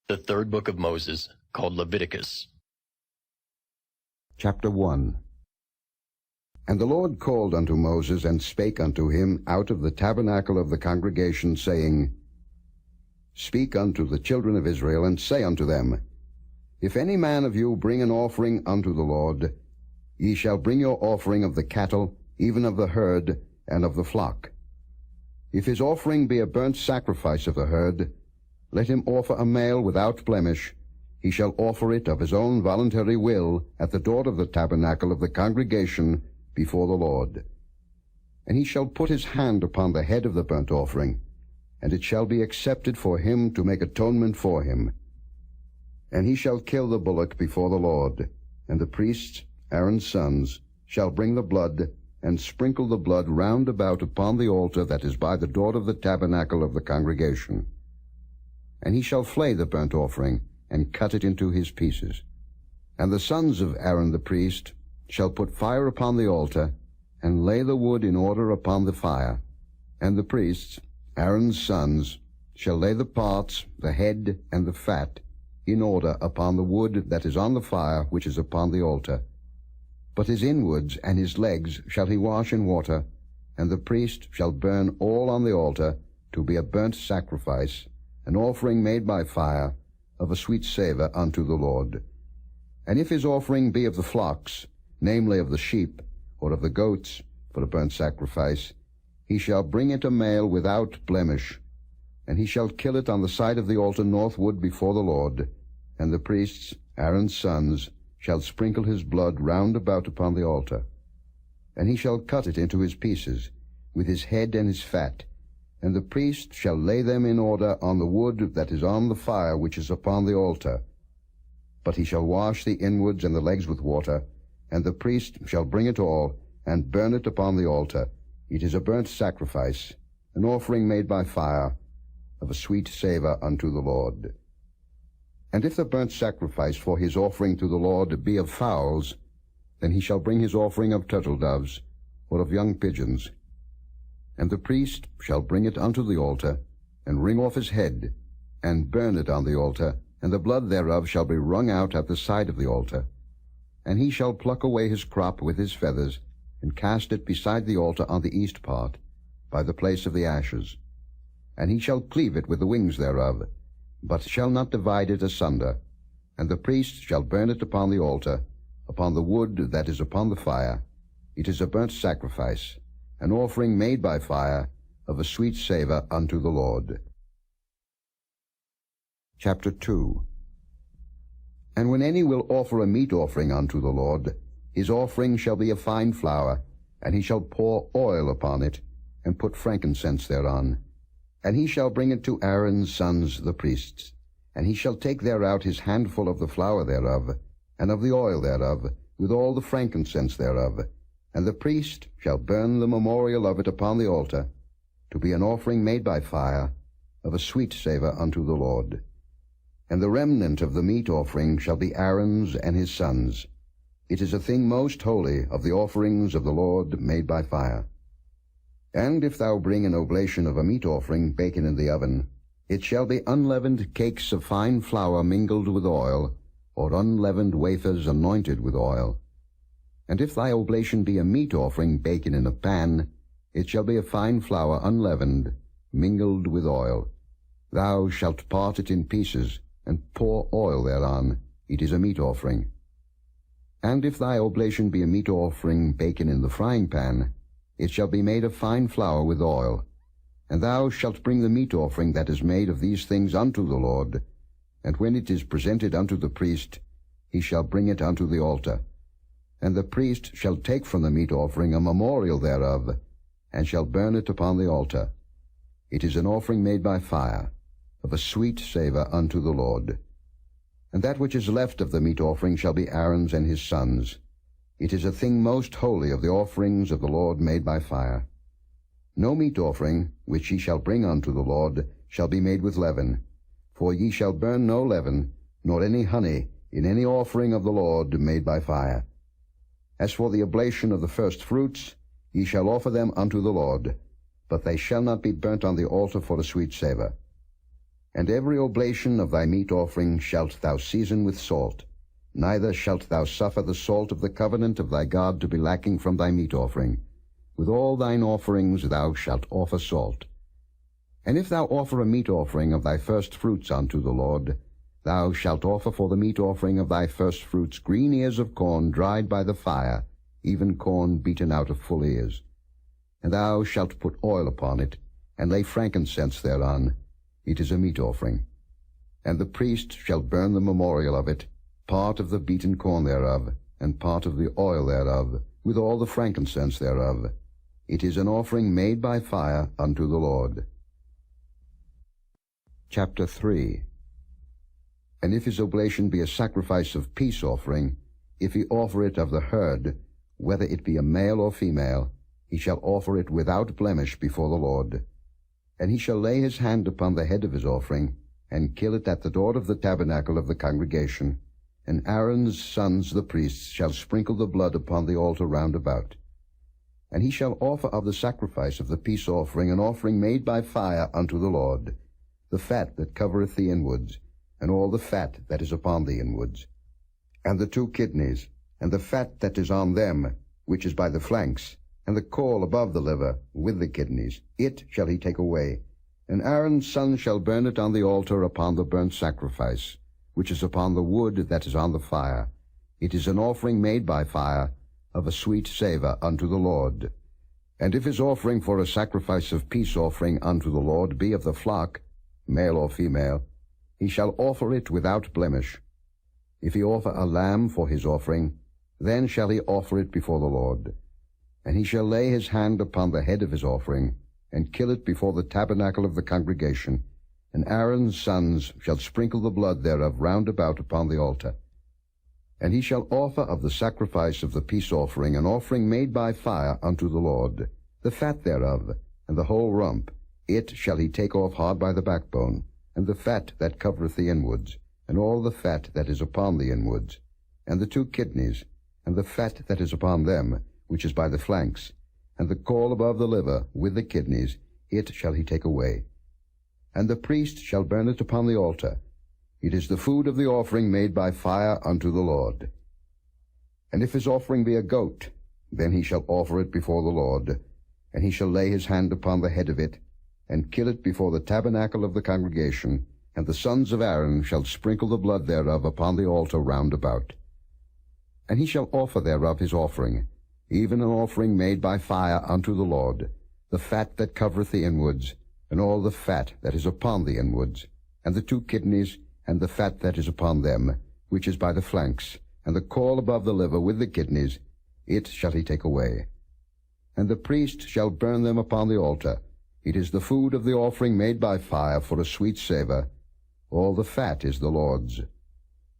The third book of Moses, called Leviticus. Chapter 1. And the Lord called unto Moses, and spake unto him out of the tabernacle of the congregation, saying, Speak unto the children of Israel, and say unto them, If any man of you bring an offering unto the Lord, ye shall bring your offering of the cattle, even of the herd, and of the flock. If his offering be a burnt sacrifice of the herd, let him offer a male without blemish. He shall offer it of his own voluntary will at the door of the tabernacle of the congregation before the Lord. And he shall put his hand upon the head of the burnt offering, and it shall be accepted for him to make atonement for him. And he shall kill the bullock before the Lord, and the priests, Aaron's sons, shall bring the blood, and sprinkle the blood round about upon the altar that is by the door of the tabernacle of the congregation. And he shall flay the burnt offering, and cut it into his pieces. And the sons of Aaron the priest shall put fire upon the altar, and lay the wood in order upon the fire. And the priests, Aaron's sons, shall lay the parts, the head, and the fat, in order upon the wood that is on the fire which is upon the altar. But his inwards and his legs shall he wash in water, and the priest shall burn all on the altar to be a burnt sacrifice, an offering made by fire, of a sweet savour unto the Lord. And if his offering be of the flocks, namely of the sheep, or of the goats, for a burnt sacrifice, he shall bring it a male without blemish, and he shall kill it on the side of the altar northward before the Lord. And the priests, Aaron's sons, shall sprinkle his blood round about upon the altar. And he shall cut it into his pieces, with his head and his fat, and the priest shall lay them in order on the wood that is on the fire which is upon the altar. But he shall wash the inwards and the legs with water, and the priest shall bring it all, and burn it upon the altar. It is a burnt sacrifice, an offering made by fire, of a sweet savour unto the Lord. And if the burnt sacrifice for his offering to the Lord be of fowls, then he shall bring his offering of turtle-doves, or of young pigeons. And the priest shall bring it unto the altar, and wring off his head, and burn it on the altar, and the blood thereof shall be wrung out at the side of the altar. And he shall pluck away his crop with his feathers, and cast it beside the altar on the east part, by the place of the ashes. And he shall cleave it with the wings thereof, but shall not divide it asunder. And the priest shall burn it upon the altar, upon the wood that is upon the fire. It is a burnt sacrifice, an offering made by fire, of a sweet savour unto the Lord. Chapter 2. And when any will offer a meat offering unto the Lord, his offering shall be of fine flour, and he shall pour oil upon it, and put frankincense thereon. And he shall bring it to Aaron's sons the priests, and he shall take thereout his handful of the flour thereof, and of the oil thereof, with all the frankincense thereof. And the priest shall burn the memorial of it upon the altar, to be an offering made by fire, of a sweet savour unto the Lord. And the remnant of the meat offering shall be Aaron's and his sons. It is a thing most holy of the offerings of the Lord made by fire. And if thou bring an oblation of a meat offering baken in the oven, it shall be unleavened cakes of fine flour mingled with oil, or unleavened wafers anointed with oil. And if thy oblation be a meat offering baken in a pan, it shall be a fine flour unleavened, mingled with oil. Thou shalt part it in pieces, and pour oil thereon. It is a meat offering. And if thy oblation be a meat offering baken in the frying pan, it shall be made of fine flour with oil. And thou shalt bring the meat offering that is made of these things unto the Lord, and when it is presented unto the priest, he shall bring it unto the altar. And the priest shall take from the meat offering a memorial thereof, and shall burn it upon the altar. It is an offering made by fire, of a sweet savour unto the Lord. And that which is left of the meat offering shall be Aaron's and his sons. It is a thing most holy of the offerings of the Lord made by fire. No meat offering, which ye shall bring unto the Lord, shall be made with leaven. For ye shall burn no leaven, nor any honey, in any offering of the Lord made by fire. As for the oblation of the first fruits, ye shall offer them unto the Lord, but they shall not be burnt on the altar for a sweet savour. And every oblation of thy meat offering shalt thou season with salt, neither shalt thou suffer the salt of the covenant of thy God to be lacking from thy meat offering. With all thine offerings thou shalt offer salt. And if thou offer a meat offering of thy first fruits unto the Lord, thou shalt offer for the meat offering of thy first fruits green ears of corn dried by the fire, even corn beaten out of full ears. And thou shalt put oil upon it, and lay frankincense thereon. It is a meat offering. And the priest shall burn the memorial of it, part of the beaten corn thereof, and part of the oil thereof, with all the frankincense thereof. It is an offering made by fire unto the Lord. Chapter 3. And if his oblation be a sacrifice of peace offering, if he offer it of the herd, whether it be a male or female, he shall offer it without blemish before the Lord. And he shall lay his hand upon the head of his offering, and kill it at the door of the tabernacle of the congregation. And Aaron's sons the priests shall sprinkle the blood upon the altar round about. And he shall offer of the sacrifice of the peace offering an offering made by fire unto the Lord, the fat that covereth the inwards, and all the fat that is upon the inwards, and the 2 kidneys, and the fat that is on them, which is by the flanks, and the caul above the liver, with the kidneys, it shall he take away. And Aaron's son shall burn it on the altar upon the burnt sacrifice, which is upon the wood that is on the fire. It is an offering made by fire, of a sweet savour unto the Lord. And if his offering for a sacrifice of peace offering unto the Lord be of the flock, male or female, he shall offer it without blemish. If he offer a lamb for his offering, then shall he offer it before the Lord. And he shall lay his hand upon the head of his offering, and kill it before the tabernacle of the congregation, and Aaron's sons shall sprinkle the blood thereof round about upon the altar. And he shall offer of the sacrifice of the peace offering an offering made by fire unto the Lord, the fat thereof, and the whole rump, it shall he take off hard by the backbone, and the fat that covereth the inwards, and all the fat that is upon the inwards, and the 2 kidneys, and the fat that is upon them, which is by the flanks, and the caul above the liver, with the kidneys, it shall he take away. And the priest shall burn it upon the altar. It is the food of the offering made by fire unto the Lord. And if his offering be a goat, then he shall offer it before the Lord, and he shall lay his hand upon the head of it, and kill it before the tabernacle of the congregation, and the sons of Aaron shall sprinkle the blood thereof upon the altar round about. And he shall offer thereof his offering, even an offering made by fire unto the Lord, the fat that covereth the inwards, and all the fat that is upon the inwards, and the 2 kidneys, and the fat that is upon them, which is by the flanks, and the caul above the liver with the kidneys, it shall he take away. And the priest shall burn them upon the altar. It is the food of the offering made by fire for a sweet savour. All the fat is the Lord's.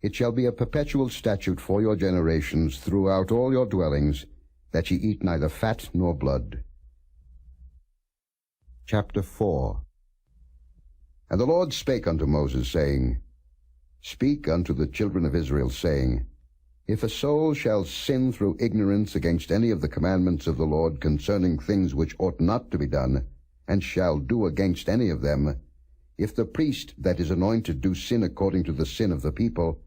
It shall be a perpetual statute for your generations throughout all your dwellings, that ye eat neither fat nor blood. Chapter 4. And the Lord spake unto Moses, saying, Speak unto the children of Israel, saying, If a soul shall sin through ignorance against any of the commandments of the Lord concerning things which ought not to be done, and shall do against any of them, if the priest that is anointed do sin according to the sin of the people,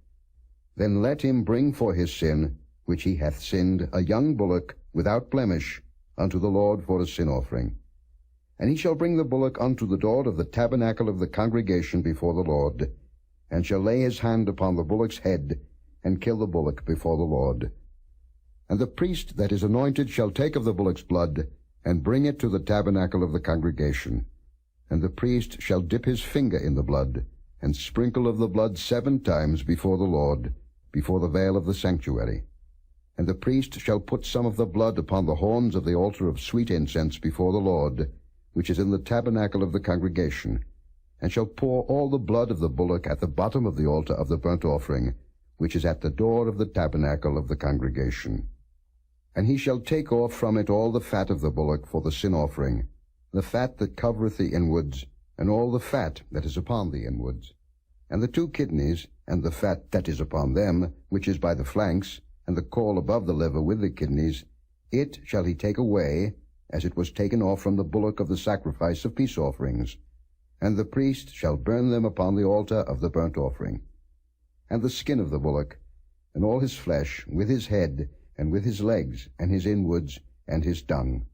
then let him bring for his sin, which he hath sinned, a young bullock without blemish, unto the Lord for a sin offering. And he shall bring the bullock unto the door of the tabernacle of the congregation before the Lord, and shall lay his hand upon the bullock's head, and kill the bullock before the Lord. And the priest that is anointed shall take of the bullock's blood, and bring it to the tabernacle of the congregation. And the priest shall dip his finger in the blood, and sprinkle of the blood 7 times before the Lord, before the veil of the sanctuary. And the priest shall put some of the blood upon the horns of the altar of sweet incense before the Lord, which is in the tabernacle of the congregation, and shall pour all the blood of the bullock at the bottom of the altar of the burnt offering, which is at the door of the tabernacle of the congregation. And he shall take off from it all the fat of the bullock for the sin offering, the fat that covereth the inwards, and all the fat that is upon the inwards, and the 2 kidneys, and the fat that is upon them, which is by the flanks, and the caul above the liver with the kidneys, it shall he take away, as it was taken off from the bullock of the sacrifice of peace offerings. And the priest shall burn them upon the altar of the burnt offering. And the skin of the bullock, and all his flesh, with his head, and with his legs, and his inwards, and his dung.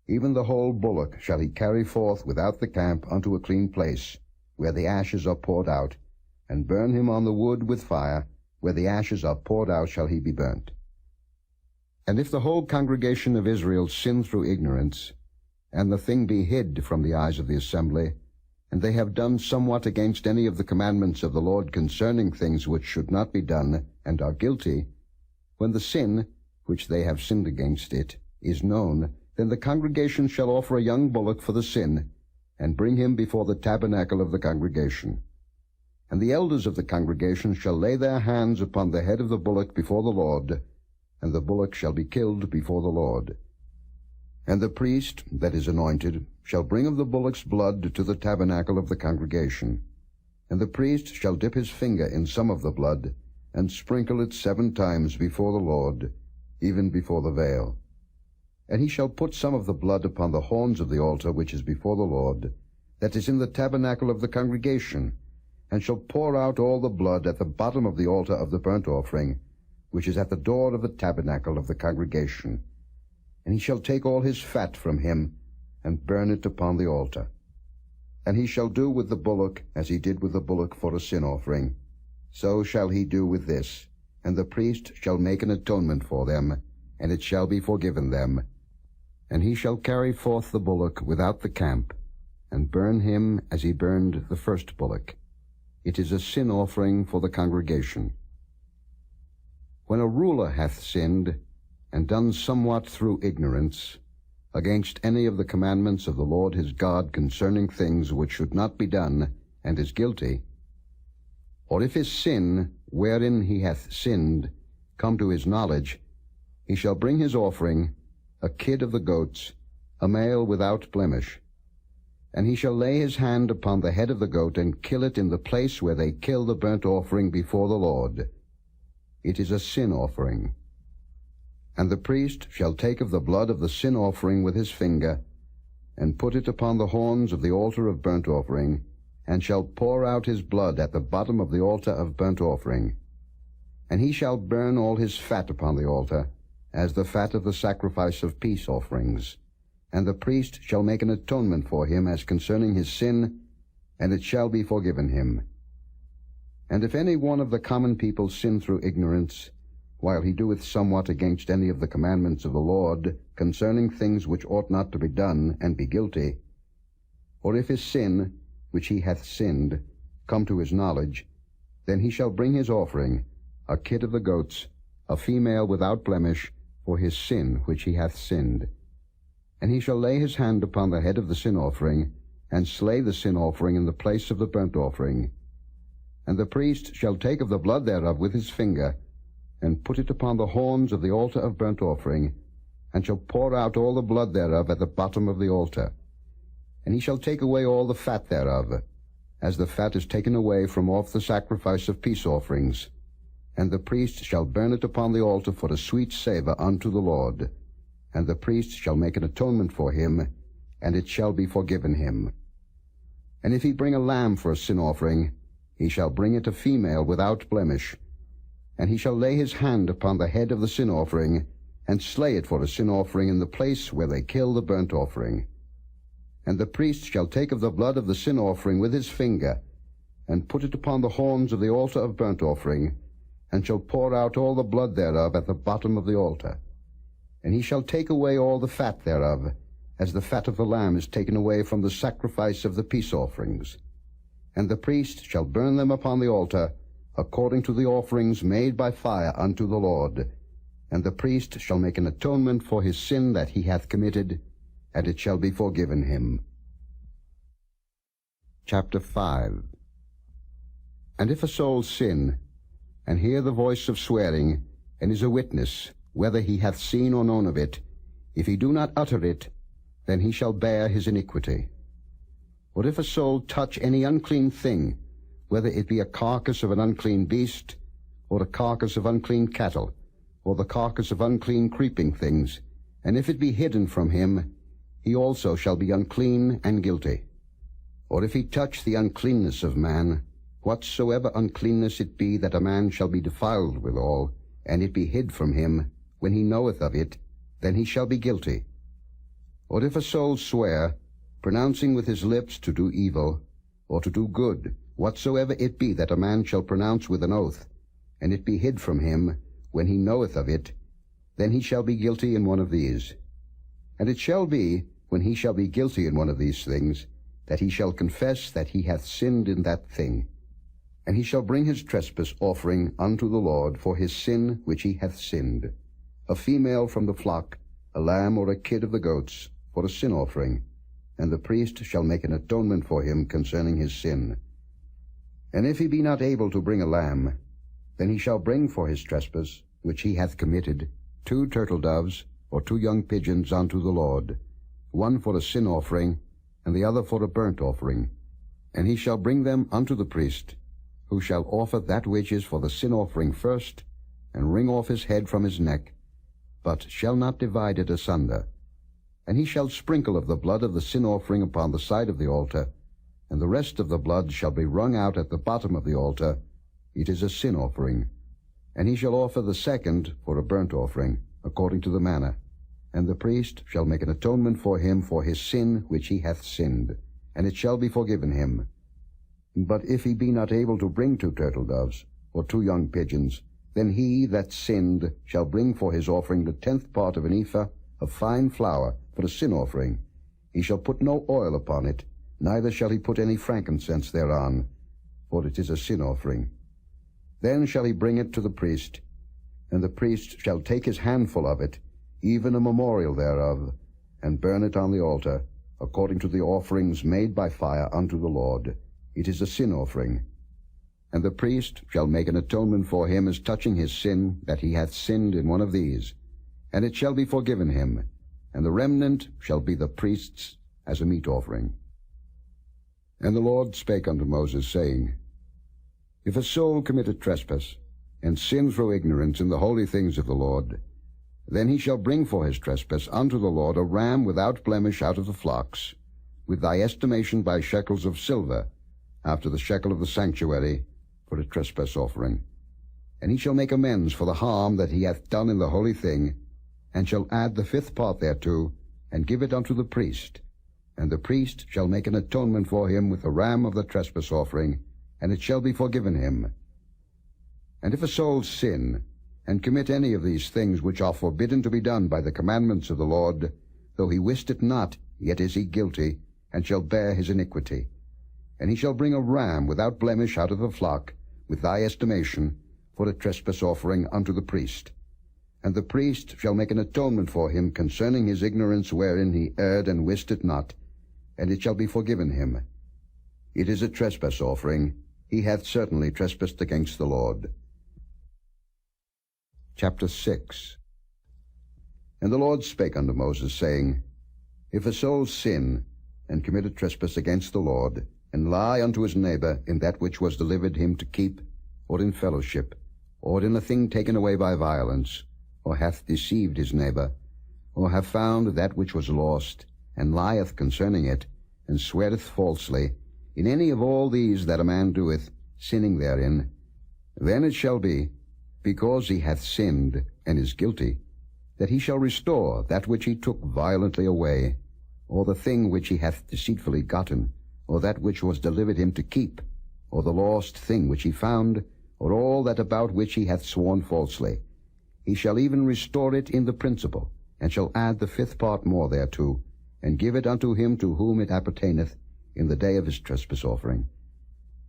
Even the whole bullock shall he carry forth without the camp unto a clean place, where the ashes are poured out, and burn him on the wood with fire, where the ashes are poured out shall he be burnt. And if the whole congregation of Israel sin through ignorance, and the thing be hid from the eyes of the assembly, and they have done somewhat against any of the commandments of the Lord concerning things which should not be done, and are guilty, when the sin, which they have sinned against it, is known, then the congregation shall offer a young bullock for the sin, and bring him before the tabernacle of the congregation. And the elders of the congregation shall lay their hands upon the head of the bullock before the Lord, and the bullock shall be killed before the Lord. And the priest that is anointed shall bring of the bullock's blood to the tabernacle of the congregation. And the priest shall dip his finger in some of the blood, and sprinkle it 7 times before the Lord, even before the veil. And he shall put some of the blood upon the horns of the altar which is before the Lord, that is in the tabernacle of the congregation, and shall pour out all the blood at the bottom of the altar of the burnt offering, which is at the door of the tabernacle of the congregation. And he shall take all his fat from him, and burn it upon the altar. And he shall do with the bullock as he did with the bullock for a sin offering. So shall he do with this, and the priest shall make an atonement for them, and it shall be forgiven them. And he shall carry forth the bullock without the camp, and burn him as he burned the first bullock. It is a sin offering for the congregation. When a ruler hath sinned, and done somewhat through ignorance, against any of the commandments of the Lord his God concerning things which should not be done, and is guilty, or if his sin, wherein he hath sinned, come to his knowledge, he shall bring his offering, a kid of the goats, a male without blemish. And he shall lay his hand upon the head of the goat, and kill it in the place where they kill the burnt offering before the Lord. It is a sin offering. And the priest shall take of the blood of the sin offering with his finger, and put it upon the horns of the altar of burnt offering, and shall pour out his blood at the bottom of the altar of burnt offering. And he shall burn all his fat upon the altar, as the fat of the sacrifice of peace offerings. And the priest shall make an atonement for him as concerning his sin, and it shall be forgiven him. And if any one of the common people sin through ignorance, while he doeth somewhat against any of the commandments of the Lord concerning things which ought not to be done, and be guilty, or if his sin, which he hath sinned, come to his knowledge, then he shall bring his offering, a kid of the goats, a female without blemish, for his sin which he hath sinned. And he shall lay his hand upon the head of the sin offering, and slay the sin offering in the place of the burnt offering. And the priest shall take of the blood thereof with his finger, and put it upon the horns of the altar of burnt offering, and shall pour out all the blood thereof at the bottom of the altar. And he shall take away all the fat thereof, as the fat is taken away from off the sacrifice of peace offerings. And the priest shall burn it upon the altar for a sweet savour unto the Lord. And the priest shall make an atonement for him, and it shall be forgiven him. And if he bring a lamb for a sin offering, he shall bring it a female without blemish. And he shall lay his hand upon the head of the sin offering, and slay it for a sin offering in the place where they kill the burnt offering. And the priest shall take of the blood of the sin offering with his finger, and put it upon the horns of the altar of burnt offering, and shall pour out all the blood thereof at the bottom of the altar. And he shall take away all the fat thereof, as the fat of the lamb is taken away from the sacrifice of the peace offerings. And the priest shall burn them upon the altar, according to the offerings made by fire unto the Lord. And the priest shall make an atonement for his sin that he hath committed, and it shall be forgiven him. Chapter 5. And if a soul sin, and hear the voice of swearing, and is a witness, whether he hath seen or known of it, if he do not utter it, then he shall bear his iniquity. Or if a soul touch any unclean thing, whether it be a carcass of an unclean beast, or a carcass of unclean cattle, or the carcass of unclean creeping things, and if it be hidden from him, he also shall be unclean and guilty. Or if he touch the uncleanness of man, whatsoever uncleanness it be that a man shall be defiled withal, and it be hid from him, when he knoweth of it, then he shall be guilty. Or if a soul swear, pronouncing with his lips to do evil, or to do good, whatsoever it be that a man shall pronounce with an oath, and it be hid from him, when he knoweth of it, then he shall be guilty in one of these. And it shall be, when he shall be guilty in one of these things, that he shall confess that he hath sinned in that thing. And he shall bring his trespass offering unto the Lord for his sin which he hath sinned, a female from the flock, a lamb or a kid of the goats, for a sin offering, and the priest shall make an atonement for him concerning his sin. And if he be not able to bring a lamb, then he shall bring for his trespass, which he hath committed, 2 turtle-doves, or 2 young pigeons unto the Lord, one for a sin offering, and the other for a burnt offering. And he shall bring them unto the priest, who shall offer that which is for the sin offering first, and wring off his head from his neck, but shall not divide it asunder. And he shall sprinkle of the blood of the sin offering upon the side of the altar, and the rest of the blood shall be wrung out at the bottom of the altar. It is a sin offering. And he shall offer the second for a burnt offering, according to the manner. And the priest shall make an atonement for him for his sin which he hath sinned, and it shall be forgiven him. But if he be not able to bring 2 turtle-doves, or 2 young pigeons, then he that sinned shall bring for his offering the 10th part of an ephah of fine flour for a sin offering. He shall put no oil upon it, neither shall he put any frankincense thereon, for it is a sin offering. Then shall he bring it to the priest, and the priest shall take his handful of it, even a memorial thereof, and burn it on the altar, according to the offerings made by fire unto the Lord. It is a sin offering. And the priest shall make an atonement for him as touching his sin, that he hath sinned in one of these, and it shall be forgiven him, and the remnant shall be the priest's as a meat offering. And the Lord spake unto Moses, saying, If a soul commit a trespass, and sin through ignorance in the holy things of the Lord, then he shall bring for his trespass unto the Lord a ram without blemish out of the flocks, with thy estimation by shekels of silver, after the shekel of the sanctuary, for a trespass offering. And he shall make amends for the harm that he hath done in the holy thing, and shall add the 5th part thereto, and give it unto the priest. And the priest shall make an atonement for him with the ram of the trespass offering, and it shall be forgiven him. And if a soul sin, and commit any of these things which are forbidden to be done by the commandments of the Lord, though he wist it not, yet is he guilty, and shall bear his iniquity. And he shall bring a ram without blemish out of the flock, with thy estimation, for a trespass offering unto the priest. And the priest shall make an atonement for him concerning his ignorance wherein he erred and wist it not, and it shall be forgiven him. It is a trespass offering. He hath certainly trespassed against the Lord. Chapter 6. And the Lord spake unto Moses, saying, If a soul sin, and commit a trespass against the Lord, and lie unto his neighbor in that which was delivered him to keep, or in fellowship, or in a thing taken away by violence, or hath deceived his neighbor, or have found that which was lost, and lieth concerning it, and sweareth falsely, in any of all these that a man doeth, sinning therein, then it shall be, because he hath sinned, and is guilty, that he shall restore that which he took violently away, or the thing which he hath deceitfully gotten, or that which was delivered him to keep, or the lost thing which he found, or all that about which he hath sworn falsely. He shall even restore it in the principal, and shall add the 5th part more thereto, and give it unto him to whom it appertaineth in the day of his trespass offering.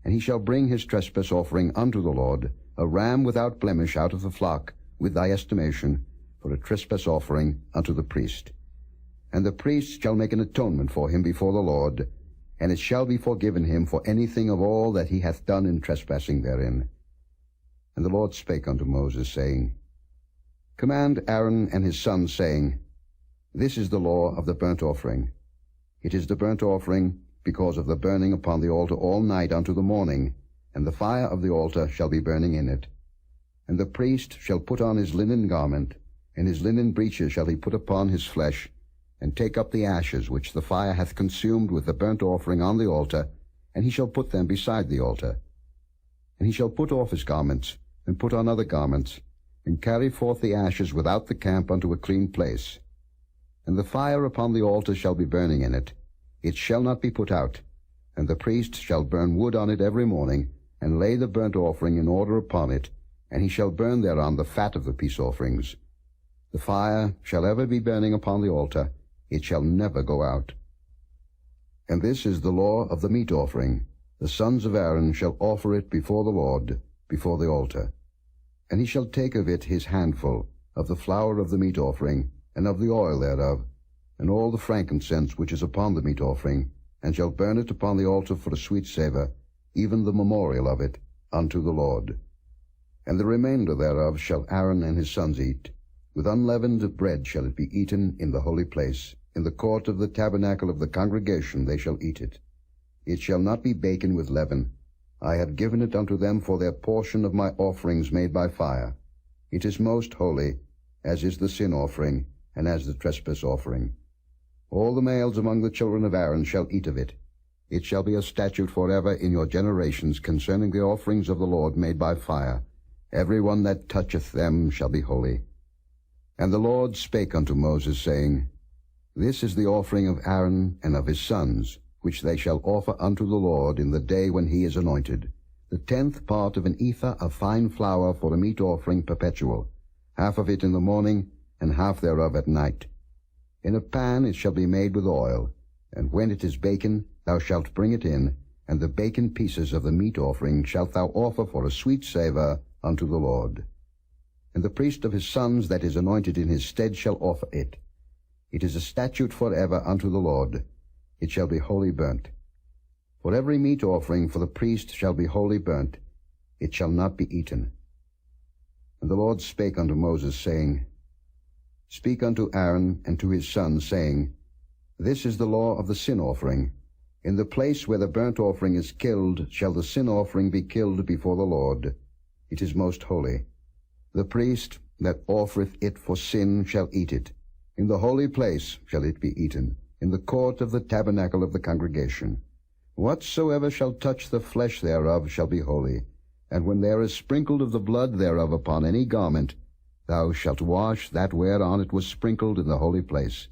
And he shall bring his trespass offering unto the Lord, a ram without blemish out of the flock, with thy estimation, for a trespass offering unto the priest. And the priest shall make an atonement for him before the Lord, and it shall be forgiven him for anything of all that he hath done in trespassing therein. And the Lord spake unto Moses, saying, Command Aaron and his sons, saying, This is the law of the burnt offering. It is the burnt offering because of the burning upon the altar all night unto the morning, and the fire of the altar shall be burning in it. And the priest shall put on his linen garment, and his linen breeches shall he put upon his flesh, and take up the ashes which the fire hath consumed with the burnt offering on the altar, and he shall put them beside the altar. And he shall put off his garments, and put on other garments, and carry forth the ashes without the camp unto a clean place. And the fire upon the altar shall be burning in it. It shall not be put out. And the priest shall burn wood on it every morning, and lay the burnt offering in order upon it, and he shall burn thereon the fat of the peace offerings. The fire shall ever be burning upon the altar, it shall never go out. And this is the law of the meat offering. The sons of Aaron shall offer it before the Lord, before the altar. And he shall take of it his handful, of the flour of the meat offering, and of the oil thereof, and all the frankincense which is upon the meat offering, and shall burn it upon the altar for a sweet savour, even the memorial of it, unto the Lord. And the remainder thereof shall Aaron and his sons eat. With unleavened bread shall it be eaten in the holy place. In the court of the tabernacle of the congregation they shall eat it. It shall not be baken with leaven. I have given it unto them for their portion of my offerings made by fire. It is most holy, as is the sin offering, and as the trespass offering. All the males among the children of Aaron shall eat of it. It shall be a statute forever in your generations concerning the offerings of the Lord made by fire. Every one that toucheth them shall be holy. And the Lord spake unto Moses, saying, This is the offering of Aaron and of his sons, which they shall offer unto the Lord in the day when he is anointed, the 10th part of an ephah of fine flour for a meat offering perpetual, half of it in the morning, and half thereof at night. In a pan it shall be made with oil, and when it is baken, thou shalt bring it in, and the baken pieces of the meat offering shalt thou offer for a sweet savour unto the Lord. And the priest of his sons that is anointed in his stead shall offer it. It is a statute forever unto the Lord. It shall be wholly burnt. For every meat offering for the priest shall be wholly burnt. It shall not be eaten. And the Lord spake unto Moses, saying, Speak unto Aaron and to his sons, saying, This is the law of the sin offering. In the place where the burnt offering is killed shall the sin offering be killed before the Lord. It is most holy. The priest that offereth it for sin shall eat it. In the holy place shall it be eaten, in the court of the tabernacle of the congregation. Whatsoever shall touch the flesh thereof shall be holy. And when there is sprinkled of the blood thereof upon any garment, thou shalt wash that whereon it was sprinkled in the holy place.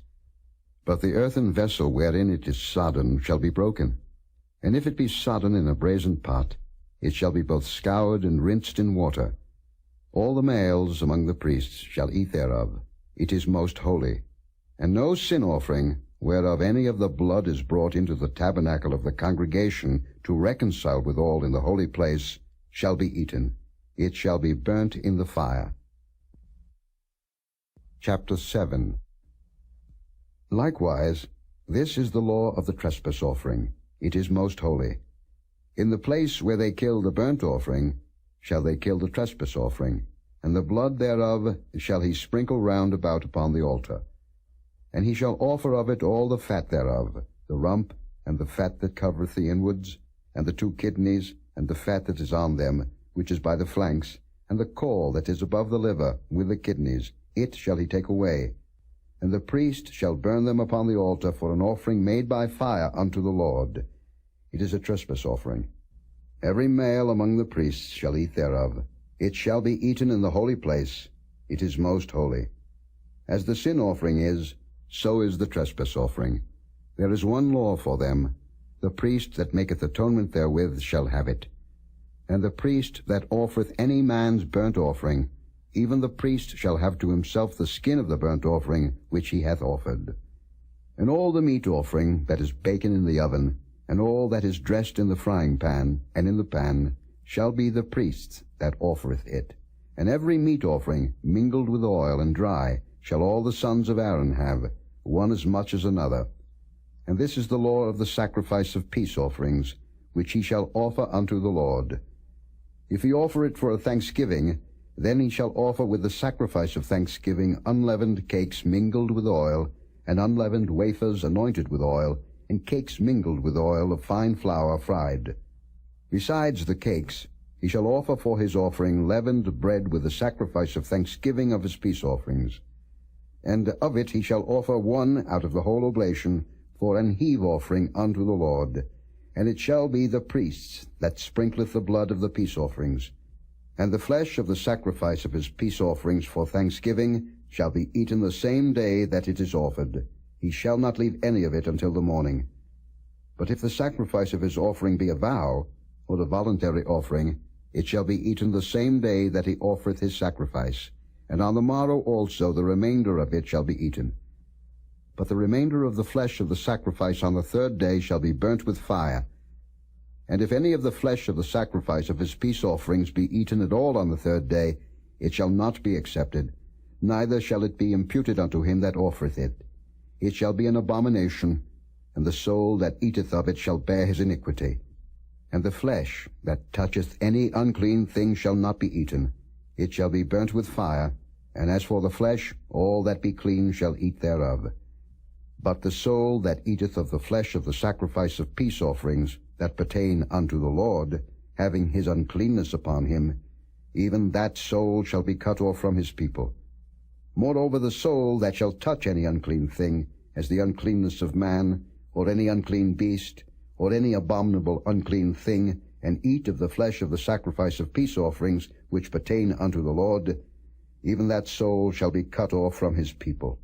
But the earthen vessel wherein it is sodden shall be broken. And if it be sodden in a brazen pot, it shall be both scoured and rinsed in water. All the males among the priests shall eat thereof. It is most holy. And no sin offering, whereof any of the blood is brought into the tabernacle of the congregation to reconcile withal in the holy place, shall be eaten. It shall be burnt in the fire. Chapter 7. Likewise, this is the law of the trespass offering. It is most holy. In the place where they kill the burnt offering shall they kill the trespass offering, and the blood thereof shall he sprinkle round about upon the altar. And he shall offer of it all the fat thereof, the rump, and the fat that covereth the inwards, and the 2 kidneys, and the fat that is on them, which is by the flanks, and the caul that is above the liver, with the kidneys, it shall he take away. And the priest shall burn them upon the altar for an offering made by fire unto the Lord. It is a trespass offering. Every male among the priests shall eat thereof. It shall be eaten in the holy place. It is most holy. As the sin offering is, so is the trespass offering. There is one law for them. The priest that maketh atonement therewith shall have it. And the priest that offereth any man's burnt offering, even the priest shall have to himself the skin of the burnt offering which he hath offered. And all the meat offering that is baken in the oven, and all that is dressed in the frying pan, and in the pan, shall be the priest's that offereth it. And every meat offering, mingled with oil and dry, shall all the sons of Aaron have, one as much as another. And this is the law of the sacrifice of peace offerings, which he shall offer unto the Lord. If he offer it for a thanksgiving, then he shall offer with the sacrifice of thanksgiving unleavened cakes mingled with oil, and unleavened wafers anointed with oil, and cakes mingled with oil of fine flour fried. Besides the cakes, he shall offer for his offering leavened bread with the sacrifice of thanksgiving of his peace offerings. And of it he shall offer one out of the whole oblation for an heave offering unto the Lord. And it shall be the priests that sprinkleth the blood of the peace offerings. And the flesh of the sacrifice of his peace offerings for thanksgiving shall be eaten the same day that it is offered. He shall not leave any of it until the morning. But if the sacrifice of his offering be a vow, or a voluntary offering, it shall be eaten the same day that he offereth his sacrifice, and on the morrow also the remainder of it shall be eaten. But the remainder of the flesh of the sacrifice on the third day shall be burnt with fire. And if any of the flesh of the sacrifice of his peace offerings be eaten at all on the third day, it shall not be accepted, neither shall it be imputed unto him that offereth it. It shall be an abomination, and the soul that eateth of it shall bear his iniquity. And the flesh that toucheth any unclean thing shall not be eaten. It shall be burnt with fire, and as for the flesh, all that be clean shall eat thereof. But the soul that eateth of the flesh of the sacrifice of peace offerings that pertain unto the Lord, having his uncleanness upon him, even that soul shall be cut off from his people. Moreover, the soul that shall touch any unclean thing, as the uncleanness of man, or any unclean beast, or any abominable unclean thing, and eat of the flesh of the sacrifice of peace offerings which pertain unto the Lord, even that soul shall be cut off from his people.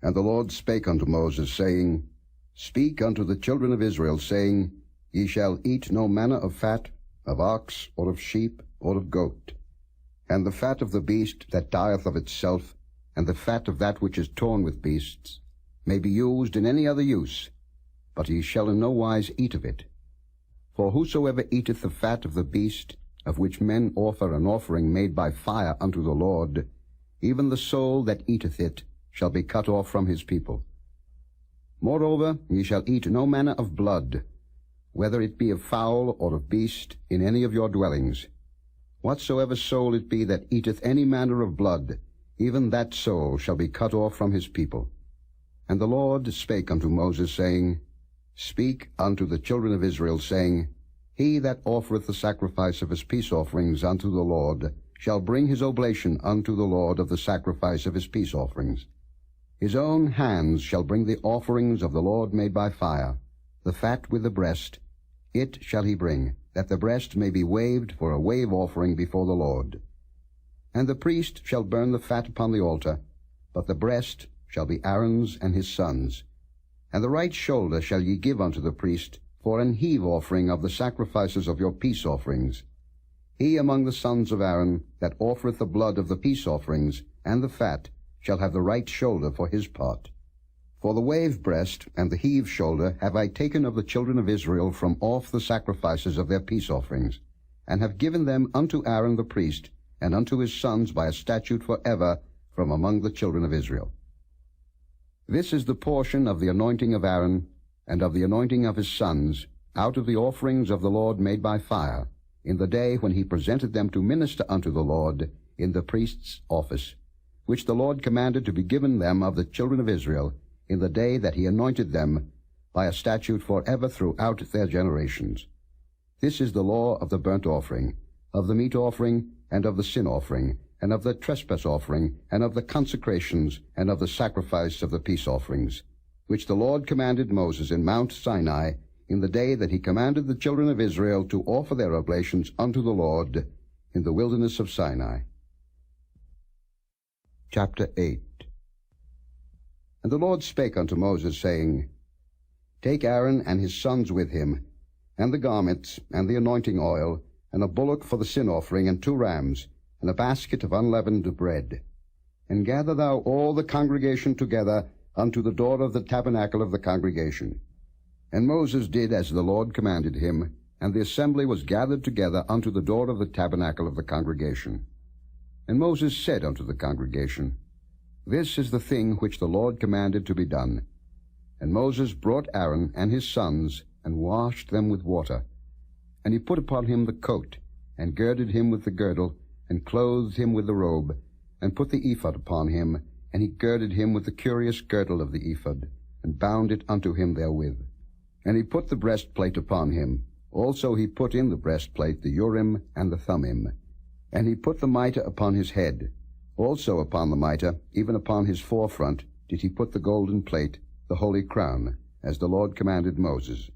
And the Lord spake unto Moses, saying, Speak unto the children of Israel, saying, Ye shall eat no manner of fat, of ox, or of sheep, or of goat. And the fat of the beast that dieth of itself, and the fat of that which is torn with beasts, may be used in any other use, but ye shall in no wise eat of it. For whosoever eateth the fat of the beast, of which men offer an offering made by fire unto the Lord, even the soul that eateth it shall be cut off from his people. Moreover, ye shall eat no manner of blood, whether it be of fowl or of beast, in any of your dwellings. Whatsoever soul it be that eateth any manner of blood, even that soul shall be cut off from his people. And the Lord spake unto Moses, saying, Speak unto the children of Israel, saying, He that offereth the sacrifice of his peace offerings unto the Lord shall bring his oblation unto the Lord of the sacrifice of his peace offerings. His own hands shall bring the offerings of the Lord made by fire, the fat with the breast, it shall he bring, that the breast may be waved for a wave offering before the Lord. And the priest shall burn the fat upon the altar, but the breast shall be Aaron's and his sons'. And the right shoulder shall ye give unto the priest for an heave offering of the sacrifices of your peace offerings. He among the sons of Aaron that offereth the blood of the peace offerings and the fat shall have the right shoulder for his part. For the wave breast and the heave shoulder have I taken of the children of Israel from off the sacrifices of their peace offerings, and have given them unto Aaron the priest, and unto his sons by a statute forever from among the children of Israel. This is the portion of the anointing of Aaron, and of the anointing of his sons, out of the offerings of the Lord made by fire, in the day when he presented them to minister unto the Lord in the priest's office, which the Lord commanded to be given them of the children of Israel, in the day that he anointed them, by a statute forever throughout their generations. This is the law of the burnt offering, of the meat offering, and of the sin offering, and of the trespass offering, and of the consecrations, and of the sacrifice of the peace offerings, which the Lord commanded Moses in Mount Sinai, in the day that he commanded the children of Israel to offer their oblations unto the Lord in the wilderness of Sinai. Chapter 8. And the Lord spake unto Moses, saying, Take Aaron and his sons with him, and the garments, and the anointing oil, and a bullock for the sin offering, and 2 rams, and a basket of unleavened bread. And gather thou all the congregation together unto the door of the tabernacle of the congregation. And Moses did as the Lord commanded him, and the assembly was gathered together unto the door of the tabernacle of the congregation. And Moses said unto the congregation, This is the thing which the Lord commanded to be done. And Moses brought Aaron and his sons, and washed them with water. And he put upon him the coat, and girded him with the girdle, and clothed him with the robe, and put the ephod upon him, and he girded him with the curious girdle of the ephod, and bound it unto him therewith. And he put the breastplate upon him. Also he put in the breastplate the Urim and the Thummim. And he put the mitre upon his head. Also upon the mitre, even upon his forefront, did he put the golden plate, the holy crown, as the Lord commanded Moses.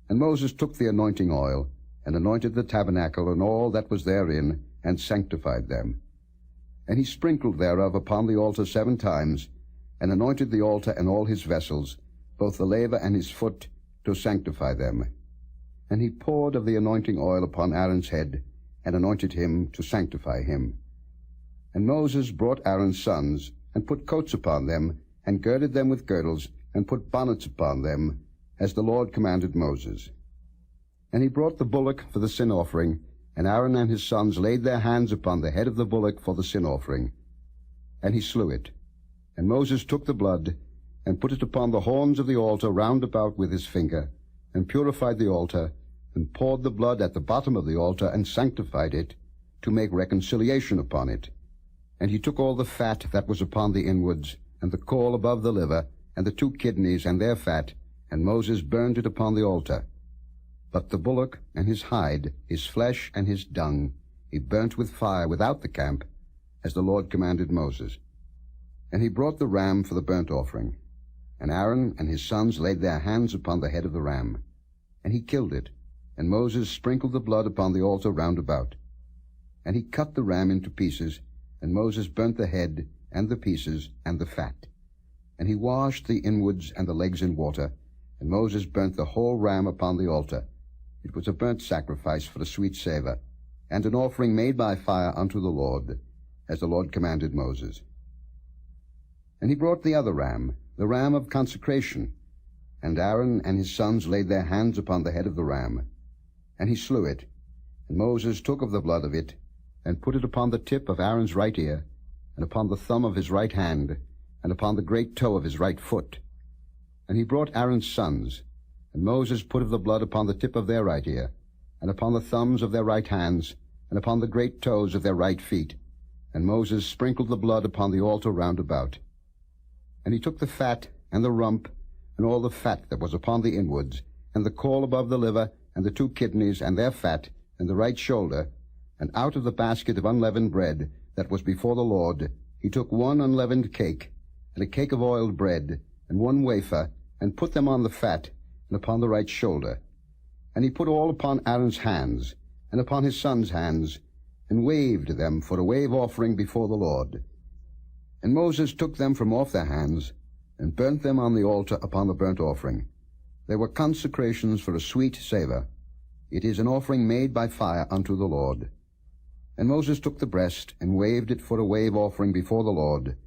And Moses took the anointing oil, and anointed the tabernacle and all that was therein, and sanctified them. And he sprinkled thereof upon the altar 7 times, and anointed the altar and all his vessels, both the laver and his foot, to sanctify them. And he poured of the anointing oil upon Aaron's head, and anointed him to sanctify him. And Moses brought Aaron's sons, and put coats upon them, and girded them with girdles, and put bonnets upon them, as the Lord commanded Moses. And he brought the bullock for the sin offering, and Aaron and his sons laid their hands upon the head of the bullock for the sin offering. And he slew it. And Moses took the blood, and put it upon the horns of the altar round about with his finger, and purified the altar, and poured the blood at the bottom of the altar, and sanctified it, to make reconciliation upon it. And he took all the fat that was upon the inwards, and the caul above the liver, and the 2 kidneys and their fat, and Moses burned it upon the altar. But the bullock and his hide, his flesh and his dung, he burnt with fire without the camp, as the Lord commanded Moses. And he brought the ram for the burnt offering. And Aaron and his sons laid their hands upon the head of the ram. And he killed it, and Moses sprinkled the blood upon the altar round about. And he cut the ram into pieces, and Moses burnt the head, and the pieces, and the fat. And he washed the inwards and the legs in water, and Moses burnt the whole ram upon the altar. It was a burnt sacrifice for a sweet savour, and an offering made by fire unto the Lord, as the Lord commanded Moses. And he brought the other ram, the ram of consecration, and Aaron and his sons laid their hands upon the head of the ram. And he slew it, and Moses took of the blood of it, and put it upon the tip of Aaron's right ear, and upon the thumb of his right hand, and upon the great toe of his right foot. And he brought Aaron's sons, and Moses put of the blood upon the tip of their right ear, and upon the thumbs of their right hands, and upon the great toes of their right feet. And Moses sprinkled the blood upon the altar round about. And he took the fat, and the rump, and all the fat that was upon the inwards, and the caul above the liver, and the 2 kidneys, and their fat, and the right shoulder, and out of the basket of unleavened bread that was before the Lord, he took 1 unleavened cake, and a cake of oiled bread, and 1 wafer, and put them on the fat, and upon the right shoulder. And he put all upon Aaron's hands, and upon his sons' hands, and waved them for a wave offering before the Lord. And Moses took them from off their hands, and burnt them on the altar upon the burnt offering. They were consecrations for a sweet savour. It is an offering made by fire unto the Lord. And Moses took the breast, and waved it for a wave offering before the Lord.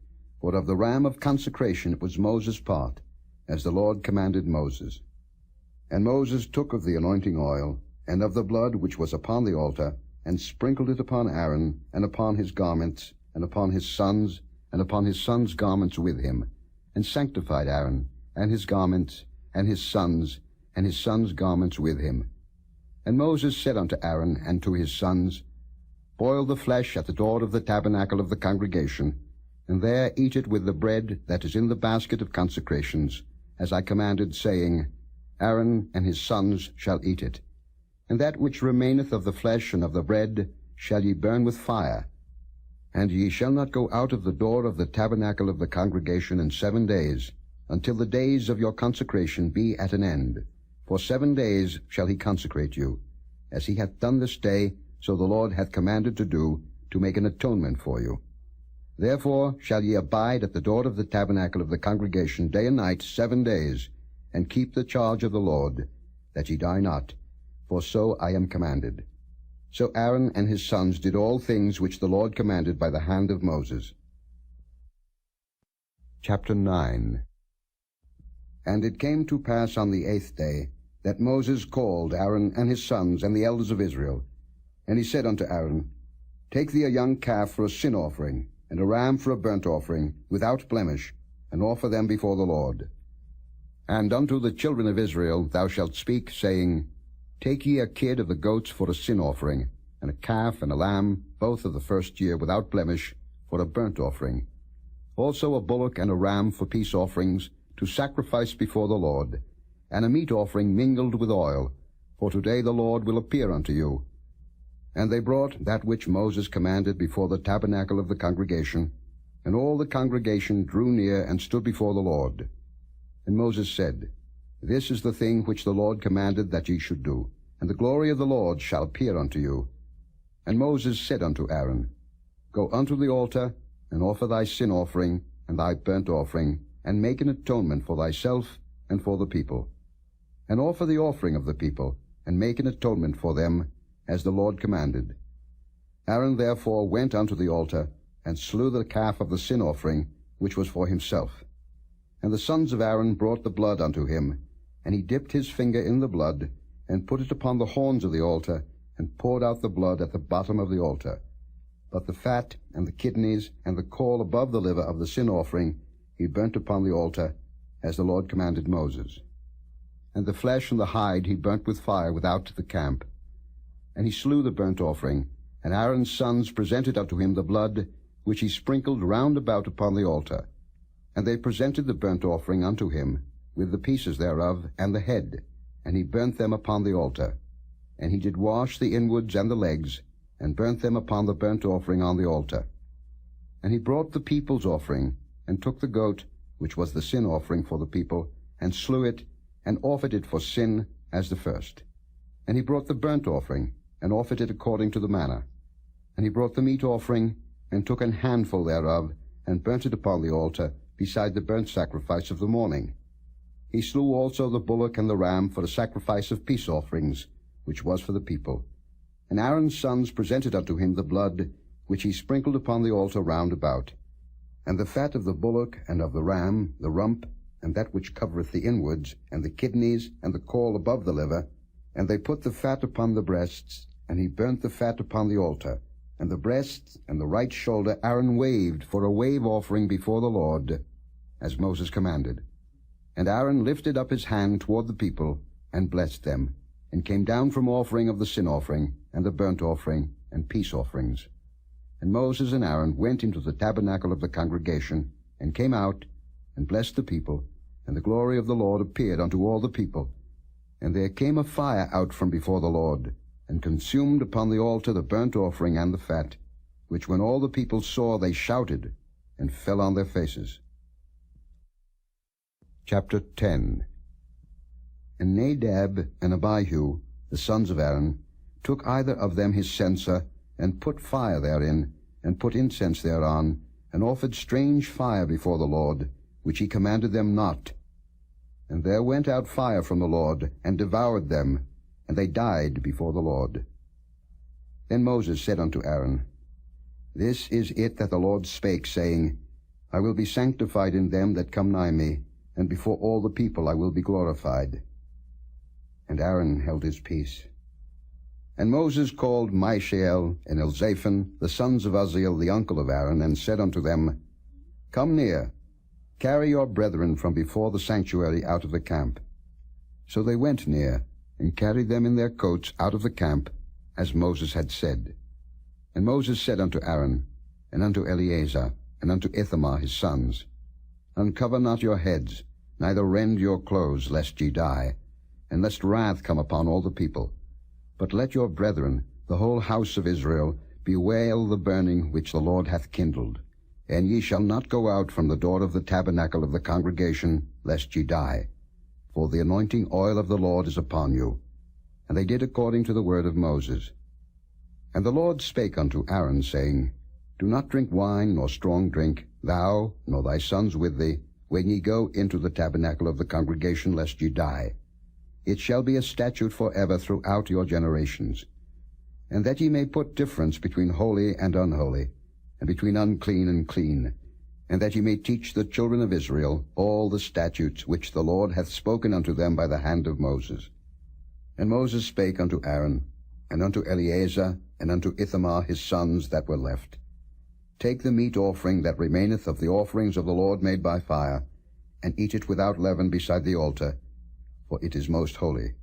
For of the ram of consecration it was Moses' part, as the Lord commanded Moses. And Moses took of the anointing oil, and of the blood which was upon the altar, and sprinkled it upon Aaron, and upon his garments, and upon his sons, and upon his sons' garments with him, and sanctified Aaron, and his garments, and his sons' garments with him. And Moses said unto Aaron and to his sons, Boil the flesh at the door of the tabernacle of the congregation, and there eat it with the bread that is in the basket of consecrations, as I commanded, saying, Aaron and his sons shall eat it. And that which remaineth of the flesh and of the bread shall ye burn with fire. And ye shall not go out of the door of the tabernacle of the congregation in 7 days, until the days of your consecration be at an end. For 7 days shall he consecrate you, as he hath done this day, so the Lord hath commanded to do, to make an atonement for you. Therefore shall ye abide at the door of the tabernacle of the congregation day and night 7 days, and keep the charge of the Lord, that ye die not, for so I am commanded. So Aaron and his sons did all things which the Lord commanded by the hand of Moses. Chapter 9. And it came to pass on the 8th day, that Moses called Aaron and his sons and the elders of Israel. And he said unto Aaron, Take thee a young calf for a sin offering, and a ram for a burnt offering, without blemish, and offer them before the Lord. And unto the children of Israel thou shalt speak, saying, Take ye a kid of the goats for a sin offering, and a calf and a lamb, both of the first year, without blemish, for a burnt offering. Also a bullock and a ram for peace offerings, to sacrifice before the Lord, and a meat offering mingled with oil, for today the Lord will appear unto you. And they brought that which Moses commanded before the tabernacle of the congregation, and all the congregation drew near and stood before the Lord. And Moses said, This is the thing which the Lord commanded that ye should do, and the glory of the Lord shall appear unto you. And Moses said unto Aaron, Go unto the altar, and offer thy sin offering, and thy burnt offering, and make an atonement for thyself and for the people. And offer the offering of the people, and make an atonement for them, as the Lord commanded. Aaron therefore went unto the altar, and slew the calf of the sin offering, which was for himself. And the sons of Aaron brought the blood unto him, and he dipped his finger in the blood, and put it upon the horns of the altar, and poured out the blood at the bottom of the altar. But the fat, and the kidneys, and the caul above the liver of the sin offering he burnt upon the altar, as the Lord commanded Moses. And the flesh and the hide he burnt with fire without the camp. And he slew the burnt offering, and Aaron's sons presented unto him the blood, which he sprinkled round about upon the altar. And they presented the burnt offering unto him, with the pieces thereof, and the head, and he burnt them upon the altar. And he did wash the inwards and the legs, and burnt them upon the burnt offering on the altar. And he brought the people's offering, and took the goat, which was the sin offering for the people, and slew it, and offered it for sin as the first. And he brought the burnt offering, and offered it according to the manner. And he brought the meat offering, and took an handful thereof, and burnt it upon the altar, beside the burnt sacrifice of the morning. He slew also the bullock and the ram for a sacrifice of peace offerings, which was for the people. And Aaron's sons presented unto him the blood, which he sprinkled upon the altar round about. And the fat of the bullock and of the ram, the rump, and that which covereth the inwards, and the kidneys, and the caul above the liver. And they put the fat upon the breasts, and he burnt the fat upon the altar. And the breasts and the right shoulder Aaron waved for a wave offering before the Lord, as Moses commanded. And Aaron lifted up his hand toward the people, and blessed them, and came down from offering of the sin offering, and the burnt offering, and peace offerings. And Moses and Aaron went into the tabernacle of the congregation, and came out, and blessed the people, and the glory of the Lord appeared unto all the people. And there came a fire out from before the Lord, and consumed upon the altar the burnt offering and the fat, which when all the people saw, they shouted, and fell on their faces. Chapter 10. And Nadab and Abihu, the sons of Aaron, took either of them his censer, and put fire therein, and put incense thereon, and offered strange fire before the Lord, which he commanded them not. And there went out fire from the Lord, and devoured them, and they died before the Lord. Then Moses said unto Aaron, This is it that the Lord spake, saying, I will be sanctified in them that come nigh me, and before all the people I will be glorified. And Aaron held his peace. And Moses called Mishael and Elzaphan, the sons of Uzziel, the uncle of Aaron, and said unto them, Come near, carry your brethren from before the sanctuary out of the camp. So they went near, and carried them in their coats out of the camp, as Moses had said. And Moses said unto Aaron, and unto Eleazar, and unto Ithamar his sons, Uncover not your heads, neither rend your clothes, lest ye die, and lest wrath come upon all the people. But let your brethren, the whole house of Israel, bewail the burning which the Lord hath kindled. And ye shall not go out from the door of the tabernacle of the congregation, lest ye die. For the anointing oil of the Lord is upon you. And they did according to the word of Moses. And the Lord spake unto Aaron, saying, Do not drink wine nor strong drink, thou nor thy sons with thee, when ye go into the tabernacle of the congregation, lest ye die. It shall be a statute forever throughout your generations. And that ye may put difference between holy and unholy, and between unclean and clean, and that ye may teach the children of Israel all the statutes which the Lord hath spoken unto them by the hand of Moses. And Moses spake unto Aaron, and unto Eleazar, and unto Ithamar his sons that were left, Take the meat offering that remaineth of the offerings of the Lord made by fire, and eat it without leaven beside the altar, for it is most holy.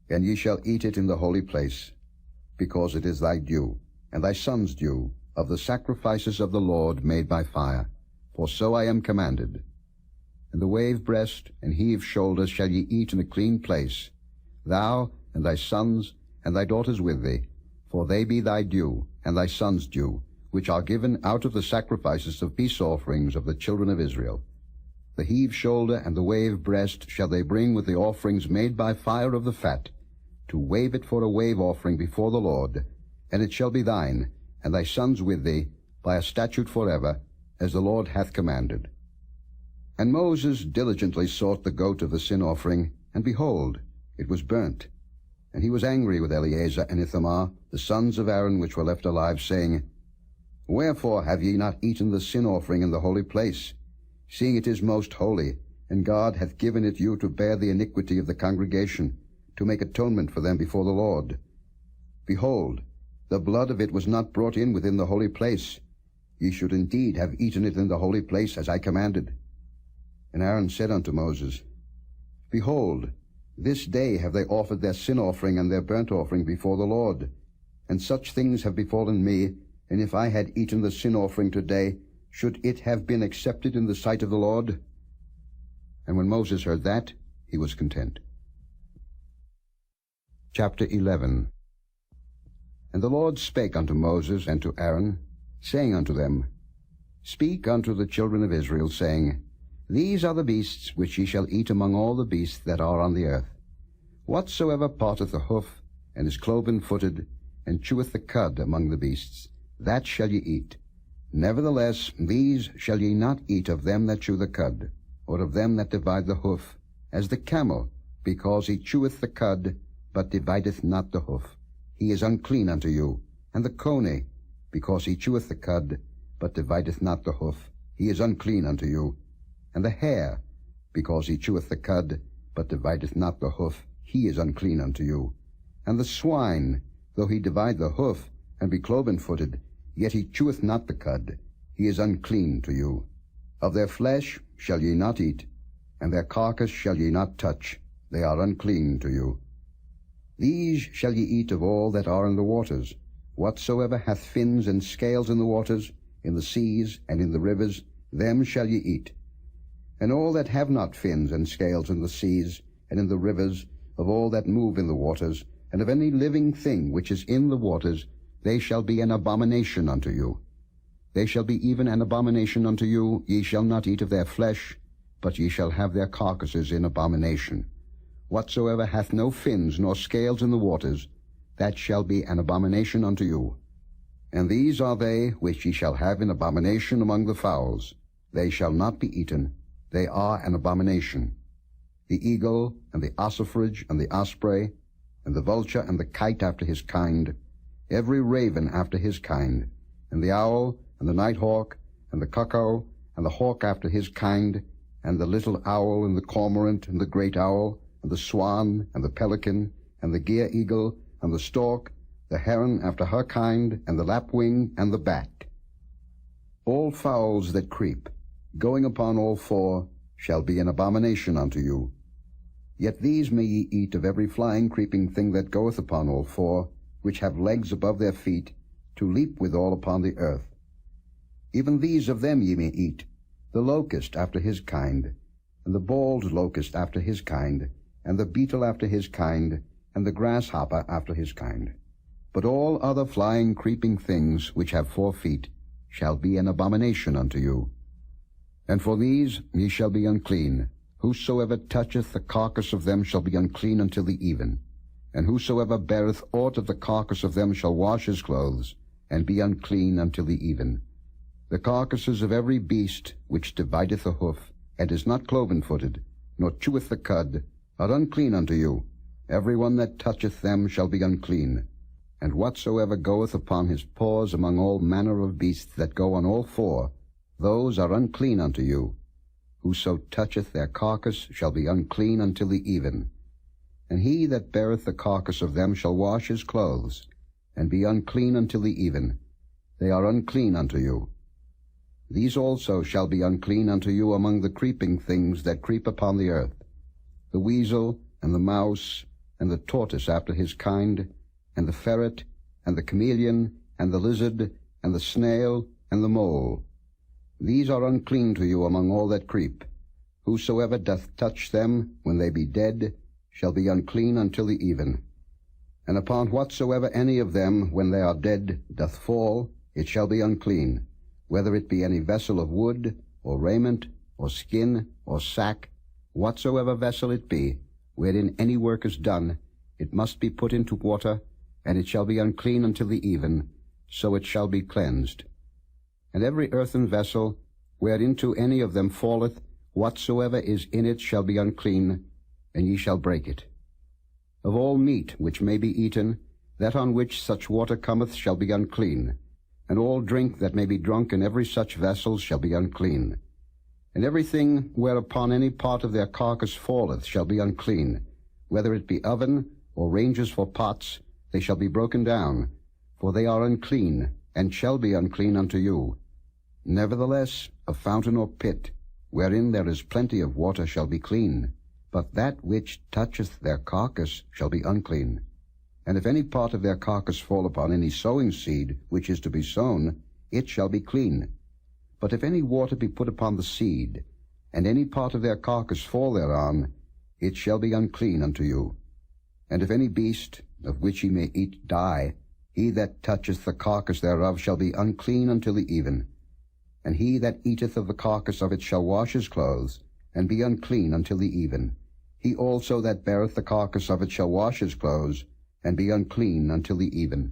And ye shall eat it in the holy place, because it is thy due, and thy son's due, of the sacrifices of the Lord made by fire, for so I am commanded. And the wave breast and heave shoulders shall ye eat in a clean place, thou and thy sons and thy daughters with thee, for they be thy due, and thy son's due, which are given out of the sacrifices of peace offerings of the children of Israel. The heave shoulder and the wave breast shall they bring with the offerings made by fire of the fat, to wave it for a wave offering before the Lord. And it shall be thine, and thy sons with thee, by a statute forever, as the Lord hath commanded. And Moses diligently sought the goat of the sin offering, and behold, it was burnt. And he was angry with Eleazar and Ithamar, the sons of Aaron which were left alive, saying, Wherefore have ye not eaten the sin offering in the holy place, seeing it is most holy, and God hath given it you to bear the iniquity of the congregation, to make atonement for them before the Lord? Behold, the blood of it was not brought in within the holy place. Ye should indeed have eaten it in the holy place, as I commanded. And Aaron said unto Moses, Behold, this day have they offered their sin offering and their burnt offering before the Lord. And such things have befallen me, and if I had eaten the sin offering today, should it have been accepted in the sight of the Lord? And when Moses heard that, he was content. Chapter 11. And the Lord spake unto Moses and to Aaron, saying unto them, Speak unto the children of Israel, saying, These are the beasts which ye shall eat among all the beasts that are on the earth. Whatsoever parteth the hoof, and is cloven-footed, and cheweth the cud among the beasts, that shall ye eat. Nevertheless, these shall ye not eat of them that chew the cud, or of them that divide the hoof, as the camel, because he cheweth the cud, but divideth not the hoof. He is unclean unto you. And the coney, because he cheweth the cud, but divideth not the hoof. He is unclean unto you. And the hare, because he cheweth the cud, but divideth not the hoof. He is unclean unto you. And the swine, though he divide the hoof, and be cloven-footed, yet he cheweth not the cud. He is unclean to you. Of their flesh shall ye not eat, and their carcass shall ye not touch. They are unclean to you. These shall ye eat of all that are in the waters. Whatsoever hath fins and scales in the waters, in the seas, and in the rivers, them shall ye eat. And all that have not fins and scales in the seas, and in the rivers, of all that move in the waters, and of any living thing which is in the waters, they shall be an abomination unto you. They shall be even an abomination unto you. Ye shall not eat of their flesh, but ye shall have their carcasses in abomination. Whatsoever hath no fins nor scales in the waters, that shall be an abomination unto you. And these are they which ye shall have in abomination among the fowls. They shall not be eaten. They are an abomination. The eagle, and the ossifrage, and the osprey, and the vulture, and the kite after his kind, every raven after his kind, and the owl, and the nighthawk, and the cuckoo, and the hawk after his kind, and the little owl, and the cormorant, and the great owl, and the swan, and the pelican, and the gier eagle, and the stork, the heron after her kind, and the lapwing, and the bat. All fowls that creep, going upon all four, shall be an abomination unto you. Yet these may ye eat of every flying creeping thing that goeth upon all four, which have legs above their feet, to leap withal upon the earth. Even these of them ye may eat, the locust after his kind, and the bald locust after his kind, and the beetle after his kind, and the grasshopper after his kind. But all other flying creeping things which have 4 feet shall be an abomination unto you. And for these ye shall be unclean. Whosoever toucheth the carcass of them shall be unclean until the even. And whosoever beareth aught of the carcass of them shall wash his clothes, and be unclean until the even. The carcasses of every beast which divideth the hoof, and is not cloven-footed, nor cheweth the cud, are unclean unto you. Every one that toucheth them shall be unclean. And whatsoever goeth upon his paws among all manner of beasts that go on all 4, those are unclean unto you. Whoso toucheth their carcass shall be unclean until the even. And he that beareth the carcass of them shall wash his clothes, and be unclean until the even. They are unclean unto you. These also shall be unclean unto you among the creeping things that creep upon the earth, the weasel, and the mouse, and the tortoise after his kind, and the ferret, and the chameleon, and the lizard, and the snail, and the mole. These are unclean to you among all that creep. Whosoever doth touch them, when they be dead, shall be unclean until the even. And upon whatsoever any of them, when they are dead, doth fall, it shall be unclean, whether it be any vessel of wood, or raiment, or skin, or sack, whatsoever vessel it be, wherein any work is done, it must be put into water, and it shall be unclean until the even, so it shall be cleansed. And every earthen vessel, whereinto any of them falleth, whatsoever is in it shall be unclean, and ye shall break it. Of all meat which may be eaten, that on which such water cometh shall be unclean, and all drink that may be drunk in every such vessel shall be unclean. And everything whereupon any part of their carcass falleth shall be unclean, whether it be oven, or ranges for pots, they shall be broken down, for they are unclean, and shall be unclean unto you. Nevertheless, a fountain or pit, wherein there is plenty of water, shall be clean, but that which toucheth their carcass shall be unclean. And if any part of their carcass fall upon any sowing seed which is to be sown, it shall be clean. But if any water be put upon the seed, and any part of their carcass fall thereon, it shall be unclean unto you. And if any beast, of which ye may eat, die, he that toucheth the carcass thereof shall be unclean until the even. And he that eateth of the carcass of it shall wash his clothes, and be unclean until the even. He also that beareth the carcass of it shall wash his clothes, and be unclean until the even.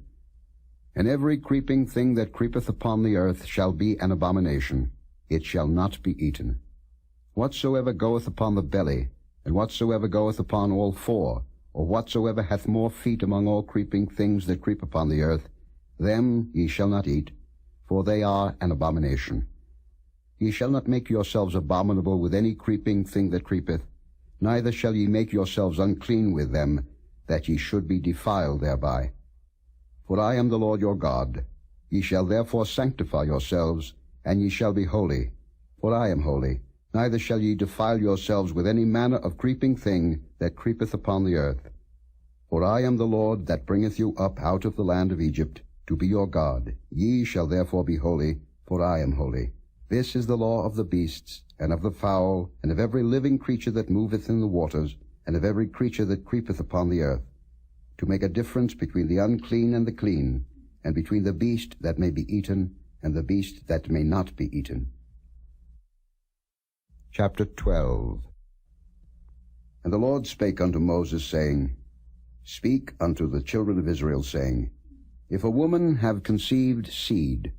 And every creeping thing that creepeth upon the earth shall be an abomination. It shall not be eaten. Whatsoever goeth upon the belly, and whatsoever goeth upon all four, or whatsoever hath more feet among all creeping things that creep upon the earth, them ye shall not eat, for they are an abomination. Ye shall not make yourselves abominable with any creeping thing that creepeth, neither shall ye make yourselves unclean with them, that ye should be defiled thereby. For I am the Lord your God. Ye shall therefore sanctify yourselves, and ye shall be holy. For I am holy. Neither shall ye defile yourselves with any manner of creeping thing that creepeth upon the earth. For I am the Lord that bringeth you up out of the land of Egypt, to be your God. Ye shall therefore be holy, for I am holy. This is the law of the beasts, and of the fowl, and of every living creature that moveth in the waters, and of every creature that creepeth upon the earth, to make a difference between the unclean and the clean, and between the beast that may be eaten, and the beast that may not be eaten. Chapter 12. And the Lord spake unto Moses, saying, Speak unto the children of Israel, saying, If a woman have conceived seed,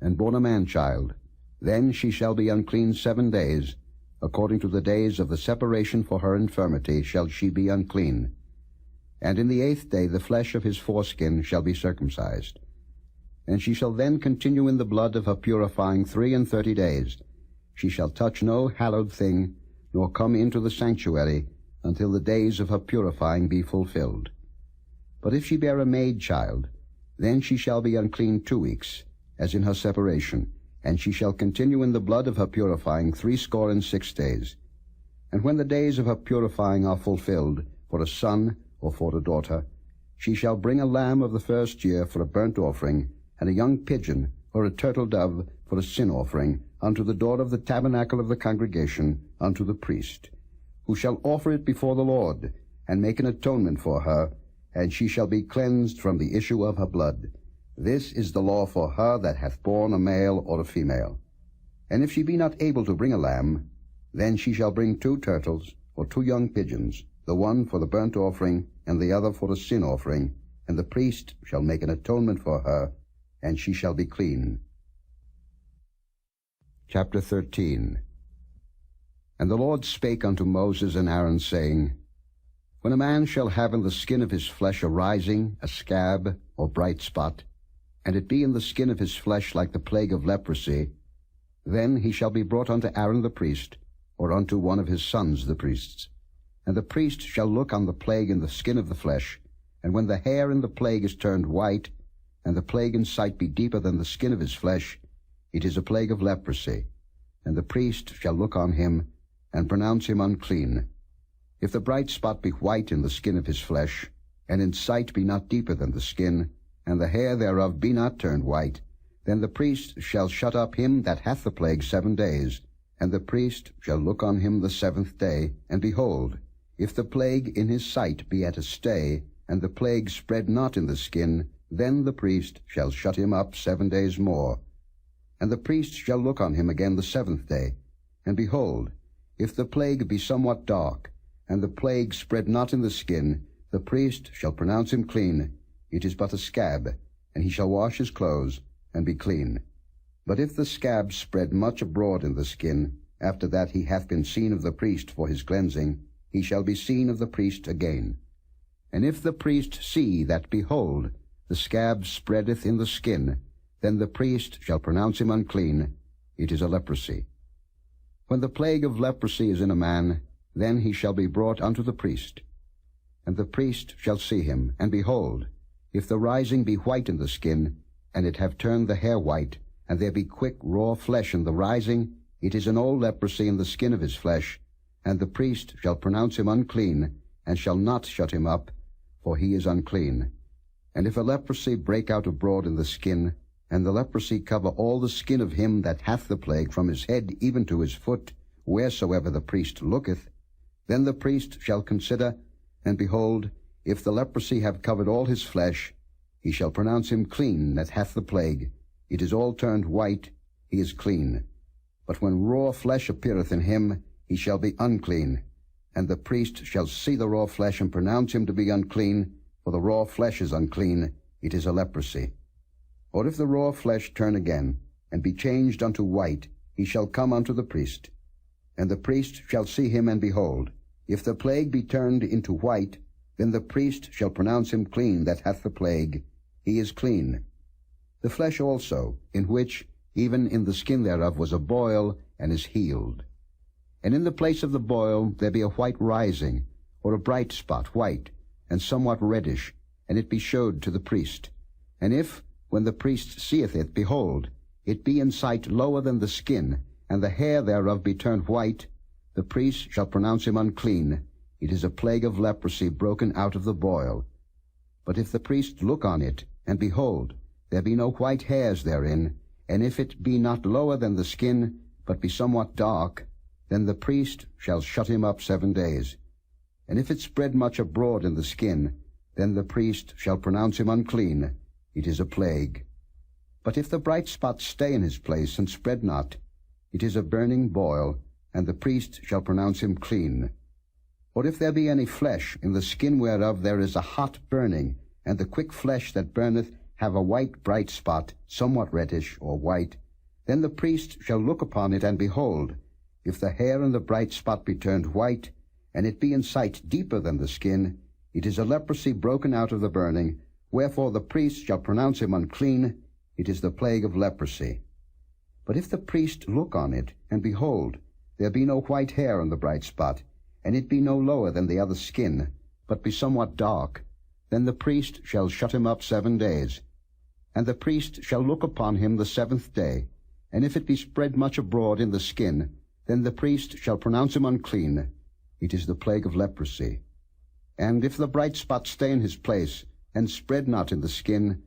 and born a man-child, then she shall be unclean 7 days, according to the days of the separation for her infirmity shall she be unclean. And in the 8th day the flesh of his foreskin shall be circumcised. And she shall then continue in the blood of her purifying 33 days. She shall touch no hallowed thing, nor come into the sanctuary, until the days of her purifying be fulfilled. But if she bear a maid child, then she shall be unclean 2 weeks, as in her separation, and she shall continue in the blood of her purifying 66 days. And when the days of her purifying are fulfilled, for a son or for a daughter, she shall bring a lamb of the first year for a burnt offering, and a young pigeon or a turtle dove for a sin offering, unto the door of the tabernacle of the congregation, unto the priest, who shall offer it before the Lord, and make an atonement for her, and she shall be cleansed from the issue of her blood. This is the law for her that hath borne a male or a female. And if she be not able to bring a lamb, then she shall bring 2 turtles, or 2 young pigeons, the one for the burnt offering, and the other for a sin offering, and the priest shall make an atonement for her, and she shall be clean. Chapter 13. And the Lord spake unto Moses and Aaron, saying, When a man shall have in the skin of his flesh a rising, a scab, or bright spot, and it be in the skin of his flesh like the plague of leprosy, then he shall be brought unto Aaron the priest, or unto one of his sons the priests. And the priest shall look on the plague in the skin of the flesh, and when the hair in the plague is turned white, and the plague in sight be deeper than the skin of his flesh, it is a plague of leprosy. And the priest shall look on him, and pronounce him unclean. If the bright spot be white in the skin of his flesh, and in sight be not deeper than the skin, and the hair thereof be not turned white, then the priest shall shut up him that hath the plague 7 days, and the priest shall look on him the 7th day, and behold, if the plague in his sight be at a stay, and the plague spread not in the skin, then the priest shall shut him up 7 days more. And the priest shall look on him again the 7th day, And behold, if the plague be somewhat dark, and the plague spread not in the skin, the priest shall pronounce him clean. It is but a scab, and he shall wash his clothes, and be clean. But if the scab spread much abroad in the skin, after that he hath been seen of the priest for his cleansing, he shall be seen of the priest again. And if the priest see that, behold, the scab spreadeth in the skin, then the priest shall pronounce him unclean. It is a leprosy. When the plague of leprosy is in a man, then he shall be brought unto the priest. And the priest shall see him, and behold, if the rising be white in the skin, and it have turned the hair white, and there be quick raw flesh in the rising, it is an old leprosy in the skin of his flesh, and the priest shall pronounce him unclean, and shall not shut him up, for he is unclean. And if a leprosy break out abroad in the skin, and the leprosy cover all the skin of him that hath the plague, from his head even to his foot, wheresoever the priest looketh, then the priest shall consider, and behold, if the leprosy have covered all his flesh, he shall pronounce him clean that hath the plague. It is all turned white, he is clean. But when raw flesh appeareth in him, he shall be unclean. And the priest shall see the raw flesh, and pronounce him to be unclean, for the raw flesh is unclean, it is a leprosy. Or if the raw flesh turn again, and be changed unto white, he shall come unto the priest. And the priest shall see him, and behold, if the plague be turned into white, then the priest shall pronounce him clean that hath the plague. He is clean. The flesh also, in which, even in the skin thereof, was a boil, and is healed. And in the place of the boil there be a white rising, or a bright spot, white, and somewhat reddish, and it be showed to the priest. And if, when the priest seeth it, behold, it be in sight lower than the skin, and the hair thereof be turned white, the priest shall pronounce him unclean. It is a plague of leprosy broken out of the boil. But if the priest look on it, and behold, there be no white hairs therein, and if it be not lower than the skin, but be somewhat dark, then the priest shall shut him up 7 days. And if it spread much abroad in the skin, then the priest shall pronounce him unclean. It is a plague. But if the bright spot stay in his place, and spread not, it is a burning boil, and the priest shall pronounce him clean. Or if there be any flesh, in the skin whereof there is a hot burning, and the quick flesh that burneth have a white bright spot, somewhat reddish or white, then the priest shall look upon it, and behold, if the hair in the bright spot be turned white, and it be in sight deeper than the skin, it is a leprosy broken out of the burning, wherefore the priest shall pronounce him unclean. It is the plague of leprosy. But if the priest look on it, and behold, there be no white hair on the bright spot, and it be no lower than the other skin, but be somewhat dark, then the priest shall shut him up 7 days. And the priest shall look upon him the 7th day, and if it be spread much abroad in the skin, then the priest shall pronounce him unclean. It is the plague of leprosy. And if the bright spot stay in his place, and spread not in the skin,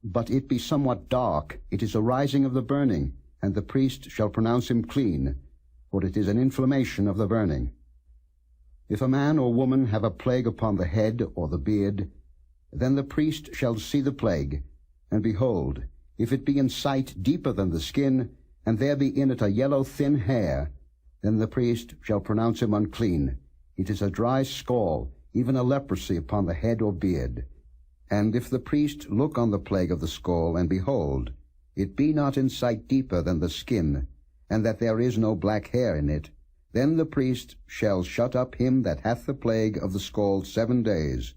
but it be somewhat dark, it is a rising of the burning, and the priest shall pronounce him clean, for it is an inflammation of the burning. If a man or woman have a plague upon the head or the beard, then the priest shall see the plague, and behold, if it be in sight deeper than the skin, and there be in it a yellow thin hair, then the priest shall pronounce him unclean. It is a dry scall, even a leprosy upon the head or beard. And if the priest look on the plague of the scall, and behold, it be not in sight deeper than the skin, and that there is no black hair in it, then the priest shall shut up him that hath the plague of the scall 7 days.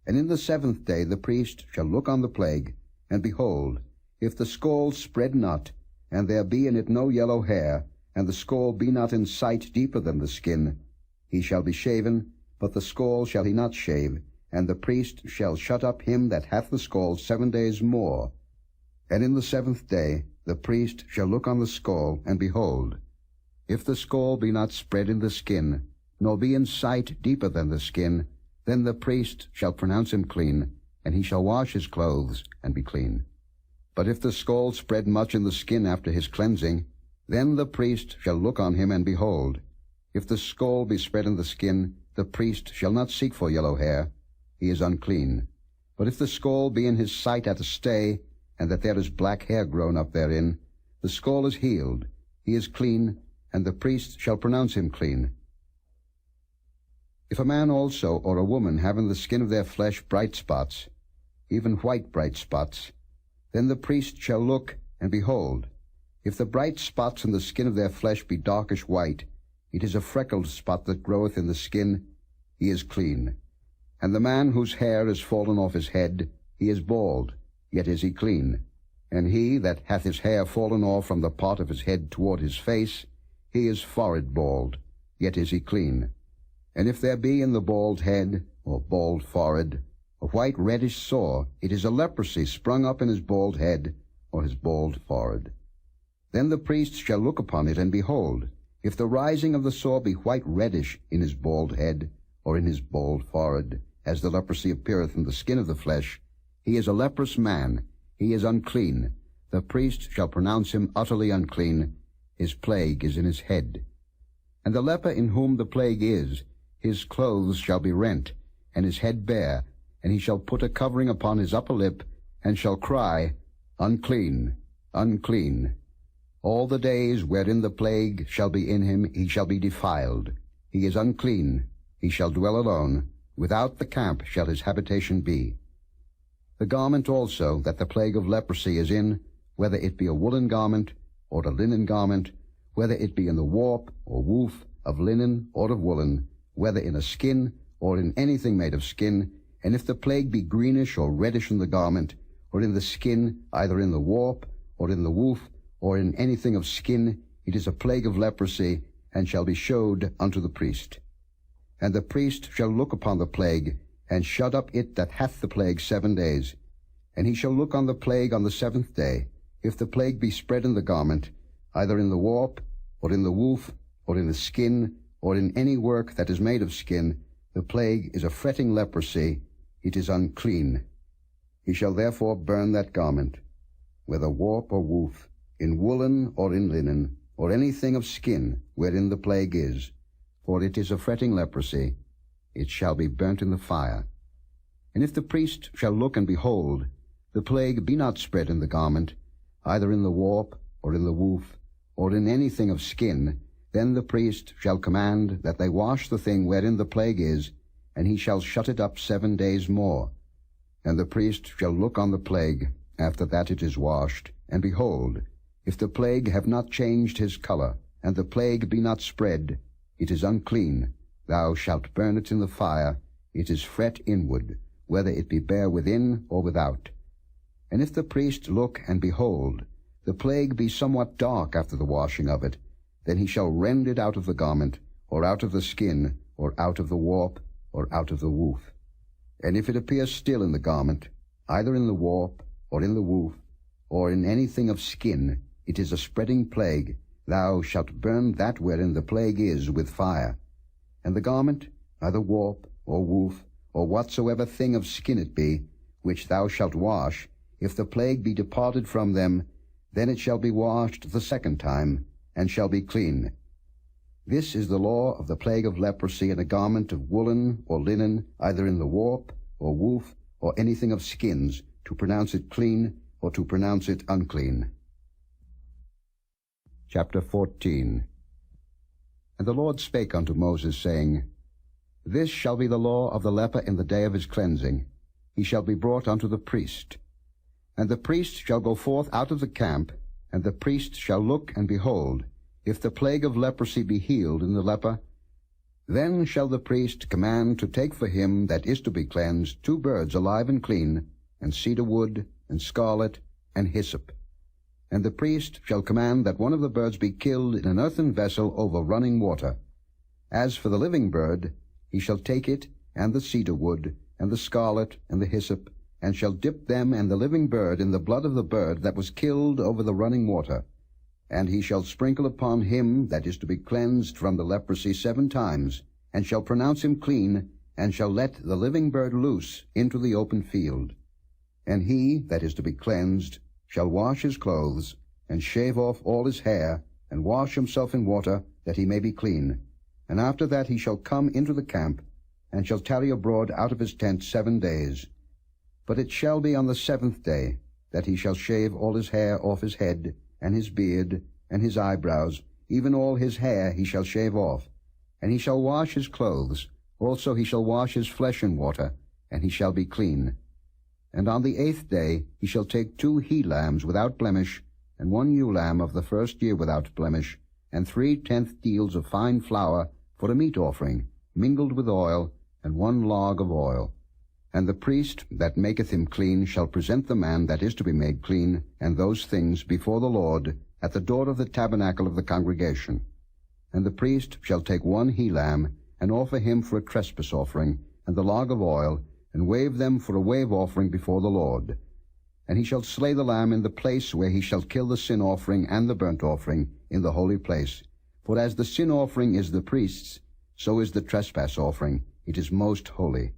And in the 7th day the priest shall look on the plague, and behold, if the scall spread not, and there be in it no yellow hair, and the scall be not in sight deeper than the skin, he shall be shaven, but the scall shall he not shave, and the priest shall shut up him that hath the scall 7 days more. And in the 7th day the priest shall look on the scall, and behold, if the scall be not spread in the skin, nor be in sight deeper than the skin, then the priest shall pronounce him clean, and he shall wash his clothes, and be clean. But if the scall spread much in the skin after his cleansing, then the priest shall look on him, and behold, if the scall be spread in the skin, the priest shall not seek for yellow hair. He is unclean. But if the scall be in his sight at a stay, and that there is black hair grown up therein, the scall is healed. He is clean, and the priest shall pronounce him clean. If a man also or a woman have in the skin of their flesh bright spots, even white bright spots, then the priest shall look, and behold, if the bright spots in the skin of their flesh be darkish white, it is a freckled spot that groweth in the skin, he is clean. And the man whose hair is fallen off his head, he is bald, yet is he clean. And he that hath his hair fallen off from the part of his head toward his face, he is forehead bald, yet is he clean. And if there be in the bald head, or bald forehead, a white reddish sore, it is a leprosy sprung up in his bald head, or his bald forehead. Then the priest shall look upon it, and behold, if the rising of the sore be white reddish in his bald head, or in his bald forehead, as the leprosy appeareth in the skin of the flesh, he is a leprous man, he is unclean. The priest shall pronounce him utterly unclean. His plague is in his head. And the leper in whom the plague is, his clothes shall be rent, and his head bare, and he shall put a covering upon his upper lip, and shall cry, Unclean, unclean. All the days wherein the plague shall be in him, he shall be defiled. He is unclean, he shall dwell alone. Without the camp shall his habitation be. The garment also that the plague of leprosy is in, whether it be a woolen garment, or a linen garment, whether it be in the warp or woof of linen or of woolen, whether in a skin or in anything made of skin, and if the plague be greenish or reddish in the garment, or in the skin, either in the warp, or in the woof, or in anything of skin, it is a plague of leprosy, and shall be showed unto the priest. And the priest shall look upon the plague, and shut up it that hath the plague 7 days. And he shall look on the plague on the 7th day. If the plague be spread in the garment, either in the warp, or in the woof, or in the skin, or in any work that is made of skin, the plague is a fretting leprosy, it is unclean. He shall therefore burn that garment, whether warp or woof, in woolen or in linen, or anything of skin wherein the plague is, for it is a fretting leprosy, it shall be burnt in the fire. And if the priest shall look and behold, the plague be not spread in the garment, either in the warp, or in the woof, or in anything of skin, then the priest shall command that they wash the thing wherein the plague is, and he shall shut it up 7 days more. And the priest shall look on the plague, after that it is washed, and behold, if the plague have not changed his color, and the plague be not spread, it is unclean. Thou shalt burn it in the fire, it is fret inward, whether it be bare within or without. And if the priest look and behold, the plague be somewhat dark after the washing of it, then he shall rend it out of the garment, or out of the skin, or out of the warp, or out of the woof. And if it appear still in the garment, either in the warp, or in the woof, or in anything of skin, it is a spreading plague. Thou shalt burn that wherein the plague is with fire. And the garment, either warp, or woof, or whatsoever thing of skin it be, which thou shalt wash, if the plague be departed from them, then it shall be washed the 2nd time, and shall be clean. This is the law of the plague of leprosy in a garment of woolen or linen, either in the warp, or woof, or anything of skins, to pronounce it clean, or to pronounce it unclean. Chapter 14. And the Lord spake unto Moses, saying, This shall be the law of the leper in the day of his cleansing. He shall be brought unto the priest. And the priest shall go forth out of the camp, and the priest shall look and behold, if the plague of leprosy be healed in the leper, then shall the priest command to take for him that is to be cleansed 2 birds alive and clean, and cedar wood, and scarlet, and hyssop. And the priest shall command that one of the birds be killed in an earthen vessel over running water. As for the living bird, he shall take it, and the cedar wood, and the scarlet, and the hyssop, and shall dip them and the living bird in the blood of the bird that was killed over the running water. And he shall sprinkle upon him that is to be cleansed from the leprosy 7 times, and shall pronounce him clean, and shall let the living bird loose into the open field. And he that is to be cleansed shall wash his clothes, and shave off all his hair, and wash himself in water, that he may be clean. And after that he shall come into the camp, and shall tarry abroad out of his tent 7 days. But it shall be on the 7th day that he shall shave all his hair off his head, and his beard, and his eyebrows, even all his hair he shall shave off. And he shall wash his clothes, also he shall wash his flesh in water, and he shall be clean. And on the 8th day he shall take 2 he-lambs without blemish, and 1 ewe lamb of the first year without blemish, and 3/10 deals of fine flour for a meat offering, mingled with oil, and 1 log of oil. And the priest that maketh him clean shall present the man that is to be made clean, and those things before the Lord, at the door of the tabernacle of the congregation. And the priest shall take 1 he-lamb, and offer him for a trespass offering, and the log of oil, and wave them for a wave offering before the Lord. And he shall slay the lamb in the place where he shall kill the sin offering and the burnt offering in the holy place. For as the sin offering is the priest's, so is the trespass offering. It is most holy.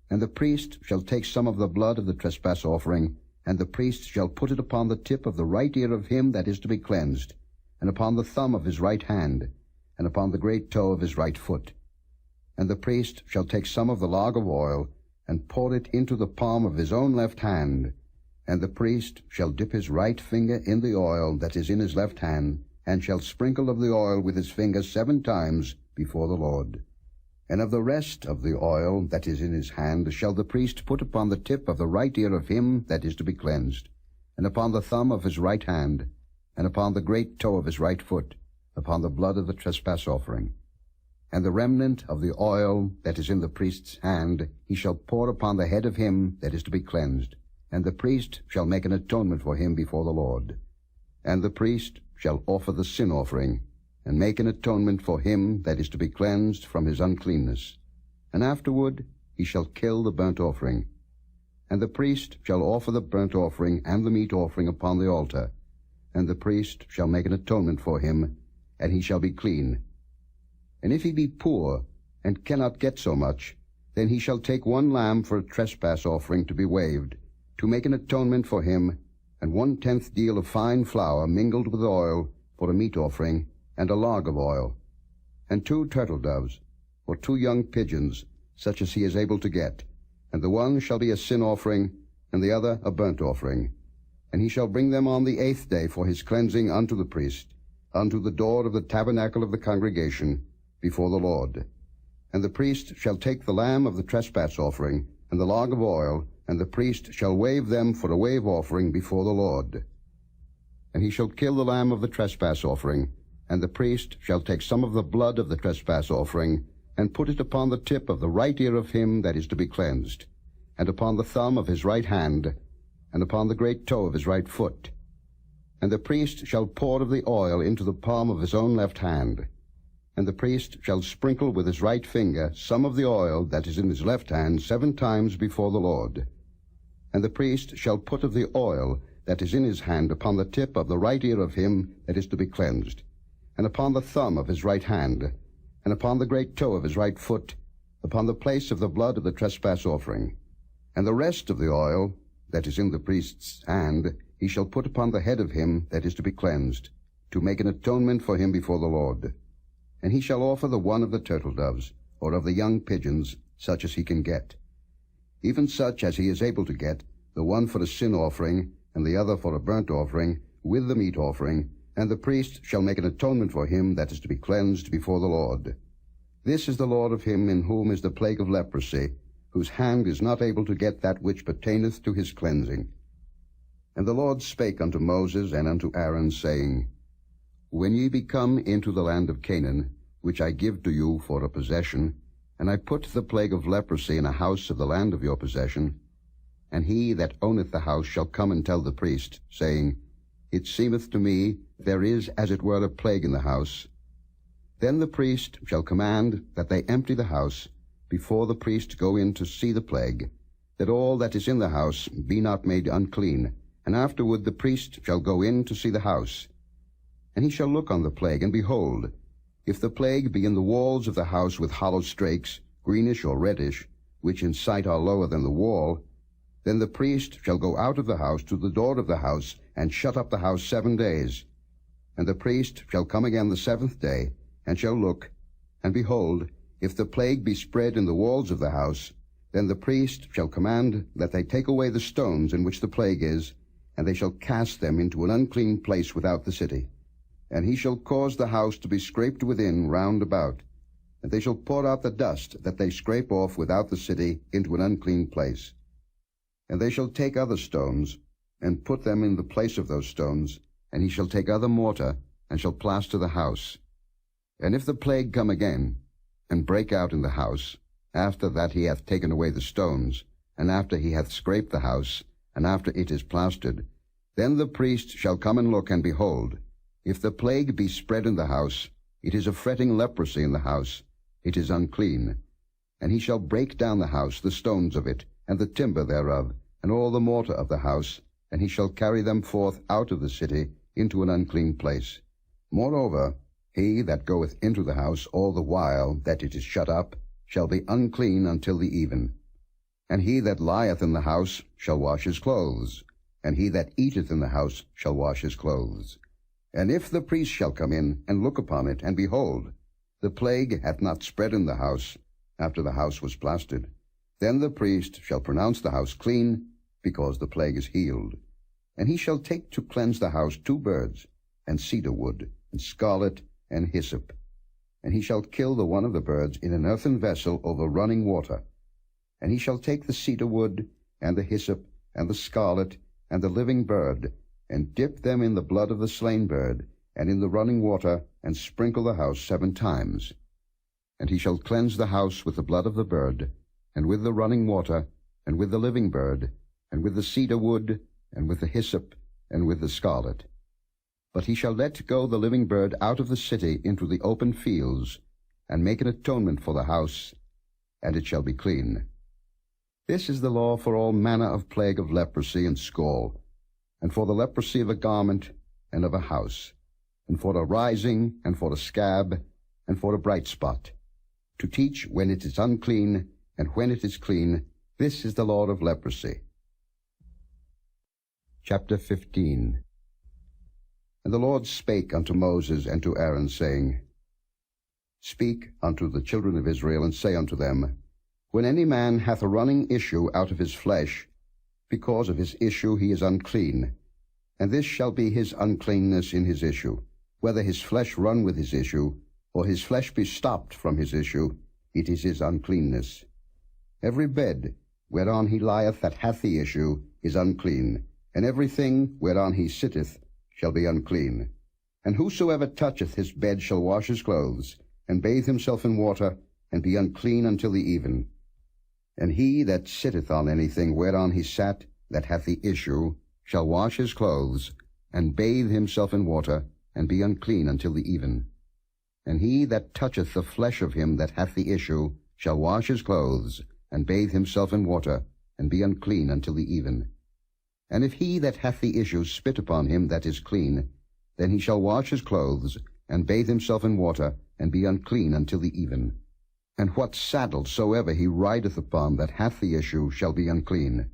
And the priest shall take some of the blood of the trespass offering, and the priest shall put it upon the tip of the right ear of him that is to be cleansed, and upon the thumb of his right hand, and upon the great toe of his right foot. And the priest shall take some of the log of oil, and pour it into the palm of his own left hand. And the priest shall dip his right finger in the oil that is in his left hand, and shall sprinkle of the oil with his finger 7 times before the Lord. And of the rest of the oil that is in his hand shall the priest put upon the tip of the right ear of him that is to be cleansed, and upon the thumb of his right hand, and upon the great toe of his right foot, upon the blood of the trespass offering. And the remnant of the oil that is in the priest's hand he shall pour upon the head of him that is to be cleansed, and the priest shall make an atonement for him before the Lord. And the priest shall offer the sin offering, and make an atonement for him that is to be cleansed from his uncleanness. And afterward he shall kill the burnt offering. And the priest shall offer the burnt offering and the meat offering upon the altar, and the priest shall make an atonement for him, and he shall be clean. And if he be poor, and cannot get so much, then he shall take 1 lamb for a trespass offering to be waved, to make an atonement for him, and 1/10 deal of fine flour mingled with oil for a meat offering, and a log of oil, and 2 turtle doves, or 2 young pigeons, such as he is able to get, and the one shall be a sin offering, and the other a burnt offering. And he shall bring them on the 8th day for his cleansing unto the priest, unto the door of the tabernacle of the congregation, before the Lord. And the priest shall take the lamb of the trespass offering, and the log of oil, and the priest shall wave them for a wave offering before the Lord. And he shall kill the lamb of the trespass offering, and the priest shall take some of the blood of the trespass offering, and put it upon the tip of the right ear of him that is to be cleansed, and upon the thumb of his right hand, and upon the great toe of his right foot. And the priest shall pour of the oil into the palm of his own left hand. And the priest shall sprinkle with his right finger some of the oil that is in his left hand 7 times before the Lord. And the priest shall put of the oil that is in his hand upon the tip of the right ear of him that is to be cleansed, and upon the thumb of his right hand, and upon the great toe of his right foot, upon the place of the blood of the trespass offering. And the rest of the oil that is in the priest's hand he shall put upon the head of him that is to be cleansed, to make an atonement for him before the Lord. And he shall offer the one of the turtle doves, or of the young pigeons, such as he can get, even such as he is able to get, the one for a sin offering, and the other for a burnt offering, with the meat offering, and the priest shall make an atonement for him that is to be cleansed before the Lord. This is the Lord of him in whom is the plague of leprosy, whose hand is not able to get that which pertaineth to his cleansing. And the Lord spake unto Moses and unto Aaron, saying, When ye be come into the land of Canaan, which I give to you for a possession, and I put the plague of leprosy in a house of the land of your possession, and he that owneth the house shall come and tell the priest, saying, It seemeth to me there is as it were a plague in the house. Then the priest shall command that they empty the house, before the priest go in to see the plague, that all that is in the house be not made unclean, and afterward the priest shall go in to see the house. And he shall look on the plague, and behold, if the plague be in the walls of the house with hollow strakes, greenish or reddish, which in sight are lower than the wall, then the priest shall go out of the house to the door of the house, and shut up the house 7 days. And the priest shall come again the 7th day, and shall look, and behold, if the plague be spread in the walls of the house, then the priest shall command that they take away the stones in which the plague is, and they shall cast them into an unclean place without the city. And he shall cause the house to be scraped within round about, and they shall pour out the dust that they scrape off without the city into an unclean place. And they shall take other stones, and put them in the place of those stones, and he shall take other mortar, and shall plaster the house. And if the plague come again, and break out in the house, after that he hath taken away the stones, and after he hath scraped the house, and after it is plastered, then the priest shall come and look, and behold, if the plague be spread in the house, it is a fretting leprosy in the house, it is unclean. And he shall break down the house, the stones of it, and the timber thereof, and all the mortar of the house, and he shall carry them forth out of the city into an unclean place. Moreover, he that goeth into the house all the while that it is shut up shall be unclean until the even. And he that lieth in the house shall wash his clothes, and he that eateth in the house shall wash his clothes. And if the priest shall come in and look upon it, and behold, the plague hath not spread in the house after the house was plastered, then the priest shall pronounce the house clean, because the plague is healed. And he shall take to cleanse the house 2 birds, and cedar wood, and scarlet, and hyssop. And he shall kill the one of the birds in an earthen vessel over running water. And he shall take the cedar wood, and the hyssop, and the scarlet, and the living bird, and dip them in the blood of the slain bird, and in the running water, and sprinkle the house 7 times. And he shall cleanse the house with the blood of the bird, and with the running water, and with the living bird, and with the cedar wood, and with the hyssop, and with the scarlet. But he shall let go the living bird out of the city into the open fields, and make an atonement for the house, and it shall be clean. This is the law for all manner of plague of leprosy and scall, and for the leprosy of a garment and of a house, and for a rising, and for a scab, and for a bright spot, to teach when it is unclean, and when it is clean. This is the law of leprosy. Chapter 15. And the Lord spake unto Moses and to Aaron, saying, Speak unto the children of Israel, and say unto them, When any man hath a running issue out of his flesh, because of his issue he is unclean, and this shall be his uncleanness in his issue, whether his flesh run with his issue, or his flesh be stopped from his issue, it is his uncleanness. Every bed whereon he lieth that hath the issue is unclean, and everything whereon he sitteth shall be unclean. And whosoever toucheth his bed shall wash his clothes, and bathe himself in water, and be unclean until the even. And he that sitteth on anything whereon he sat that hath the issue shall wash his clothes, and bathe himself in water, and be unclean until the even. And he that toucheth the flesh of him that hath the issue shall wash his clothes, and bathe himself in water, and be unclean until the even. And if he that hath the issue spit upon him that is clean, then he shall wash his clothes, and bathe himself in water, and be unclean until the even. And what saddle soever he rideth upon that hath the issue shall be unclean.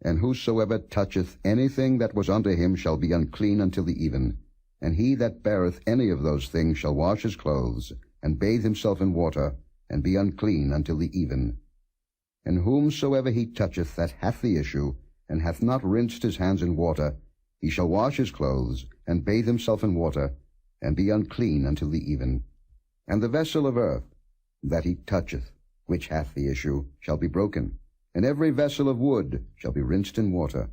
And whosoever toucheth anything that was unto him shall be unclean until the even. And he that beareth any of those things shall wash his clothes, and bathe himself in water, and be unclean until the even. And whomsoever he toucheth that hath the issue, and hath not rinsed his hands in water, he shall wash his clothes, and bathe himself in water, and be unclean until the even. And the vessel of earth that he toucheth, which hath the issue, shall be broken, and every vessel of wood shall be rinsed in water.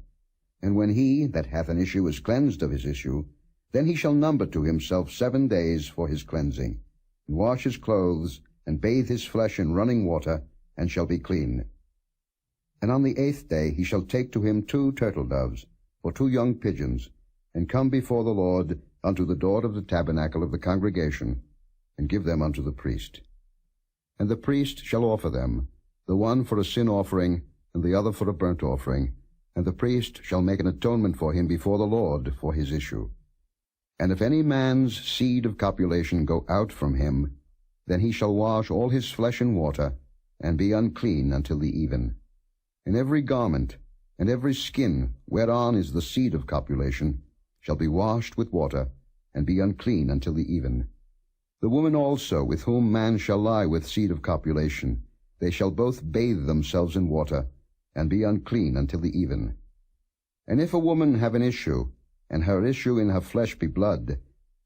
And when he that hath an issue is cleansed of his issue, then he shall number to himself 7 days for his cleansing, and wash his clothes, and bathe his flesh in running water, and shall be clean. And on the 8th day he shall take to him 2 turtle doves, or 2 young pigeons, and come before the Lord unto the door of the tabernacle of the congregation, and give them unto the priest. And the priest shall offer them, the one for a sin offering, and the other for a burnt offering, and the priest shall make an atonement for him before the Lord for his issue. And if any man's seed of copulation go out from him, then he shall wash all his flesh in water, and be unclean until the even. And every garment, and every skin whereon is the seed of copulation, shall be washed with water, and be unclean until the even. The woman also with whom man shall lie with seed of copulation, they shall both bathe themselves in water, and be unclean until the even. And if a woman have an issue, and her issue in her flesh be blood,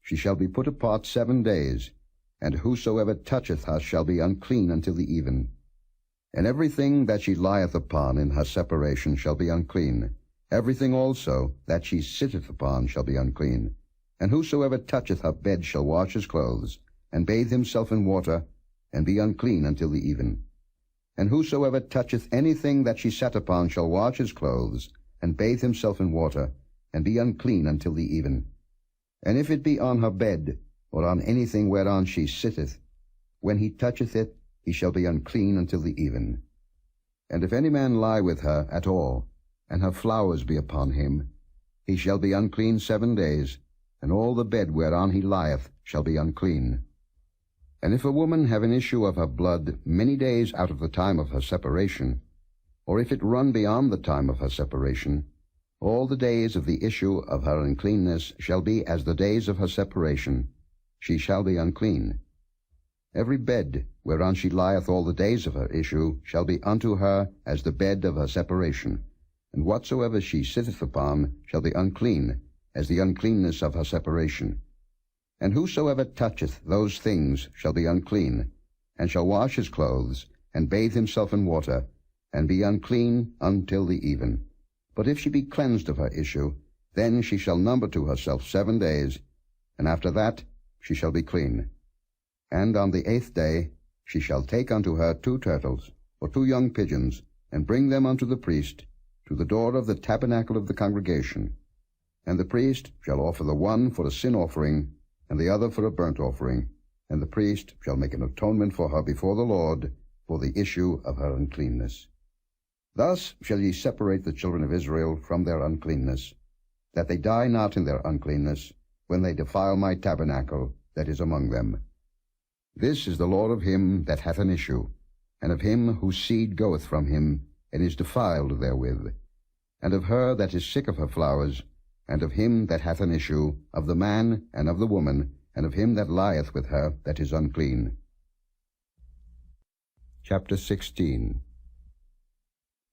she shall be put apart 7 days, and whosoever toucheth her shall be unclean until the even. And everything that she lieth upon in her separation shall be unclean. Everything also that she sitteth upon shall be unclean. And whosoever toucheth her bed shall wash his clothes, and bathe himself in water, and be unclean until the even. And whosoever toucheth anything that she sat upon shall wash his clothes, and bathe himself in water, and be unclean until the even. And if it be on her bed, or on anything whereon she sitteth, when he toucheth it, he shall be unclean until the even. And if any man lie with her at all, and her flowers be upon him, he shall be unclean 7 days, and all the bed whereon he lieth shall be unclean. And if a woman have an issue of her blood many days out of the time of her separation, or if it run beyond the time of her separation, all the days of the issue of her uncleanness shall be as the days of her separation. She shall be unclean. Every bed whereon she lieth all the days of her issue shall be unto her as the bed of her separation, and whatsoever she sitteth upon shall be unclean, as the uncleanness of her separation. And whosoever toucheth those things shall be unclean, and shall wash his clothes, and bathe himself in water, and be unclean until the even. But if she be cleansed of her issue, then she shall number to herself 7 days, and after that she shall be clean. And on the 8th day she shall take unto her 2 turtles, or 2 young pigeons, and bring them unto the priest, to the door of the tabernacle of the congregation. And the priest shall offer the one for a sin offering, and the other for a burnt offering, and the priest shall make an atonement for her before the Lord for the issue of her uncleanness. Thus shall ye separate the children of Israel from their uncleanness, that they die not in their uncleanness, when they defile my tabernacle that is among them. This is the law of him that hath an issue, and of him whose seed goeth from him, and is defiled therewith, and of her that is sick of her flowers, and of him that hath an issue, of the man and of the woman, and of him that lieth with her that is unclean. Chapter 16.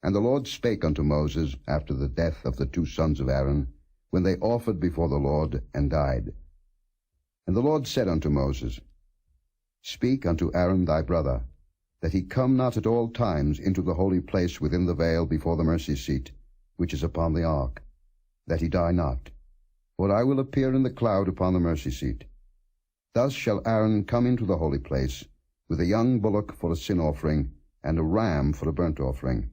And the Lord spake unto Moses after the death of the 2 sons of Aaron, when they offered before the Lord, and died. And the Lord said unto Moses, Speak unto Aaron thy brother, that he come not at all times into the holy place within the veil before the mercy seat, which is upon the ark, that he die not. For I will appear in the cloud upon the mercy seat. Thus shall Aaron come into the holy place, with a young bullock for a sin offering, and a ram for a burnt offering.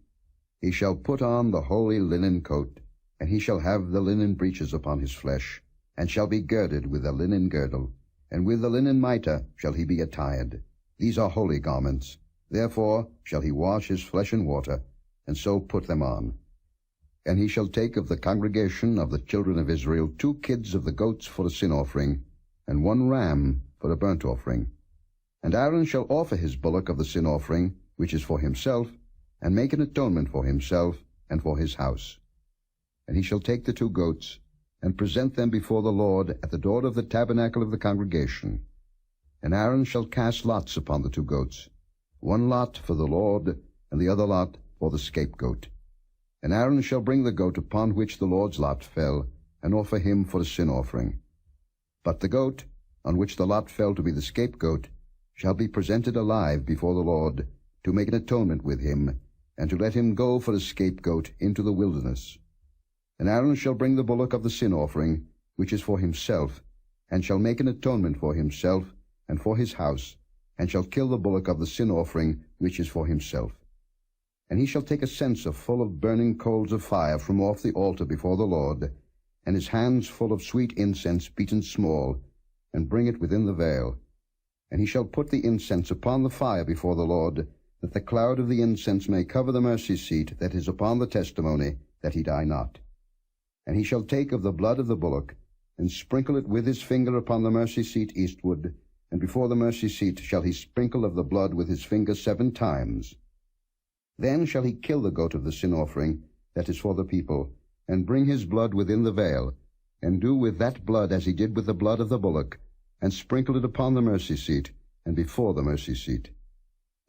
He shall put on the holy linen coat, and he shall have the linen breeches upon his flesh, and shall be girded with a linen girdle, and with the linen mitre shall he be attired. These are holy garments. Therefore shall he wash his flesh in water, and so put them on. And he shall take of the congregation of the children of Israel 2 kids of the goats for a sin offering, and 1 ram for a burnt offering. And Aaron shall offer his bullock of the sin offering, which is for himself, and make an atonement for himself and for his house. And he shall take the 2 goats, and present them before the Lord at the door of the tabernacle of the congregation. And Aaron shall cast lots upon the 2 goats, 1 lot for the Lord, and the other lot for the scapegoat. And Aaron shall bring the goat upon which the Lord's lot fell, and offer him for a sin offering. But the goat, on which the lot fell to be the scapegoat, shall be presented alive before the Lord, to make an atonement with him, and to let him go for a scapegoat into the wilderness. And Aaron shall bring the bullock of the sin offering, which is for himself, and shall make an atonement for himself and for his house, and shall kill the bullock of the sin offering, which is for himself. And he shall take a censer full of burning coals of fire from off the altar before the Lord, and his hands full of sweet incense beaten small, and bring it within the veil. And he shall put the incense upon the fire before the Lord, that the cloud of the incense may cover the mercy seat that is upon the testimony, that he die not. And he shall take of the blood of the bullock, and sprinkle it with his finger upon the mercy seat eastward, and before the mercy seat shall he sprinkle of the blood with his finger 7 times. Then shall he kill the goat of the sin offering, that is for the people, and bring his blood within the veil, and do with that blood as he did with the blood of the bullock, and sprinkle it upon the mercy seat, and before the mercy seat.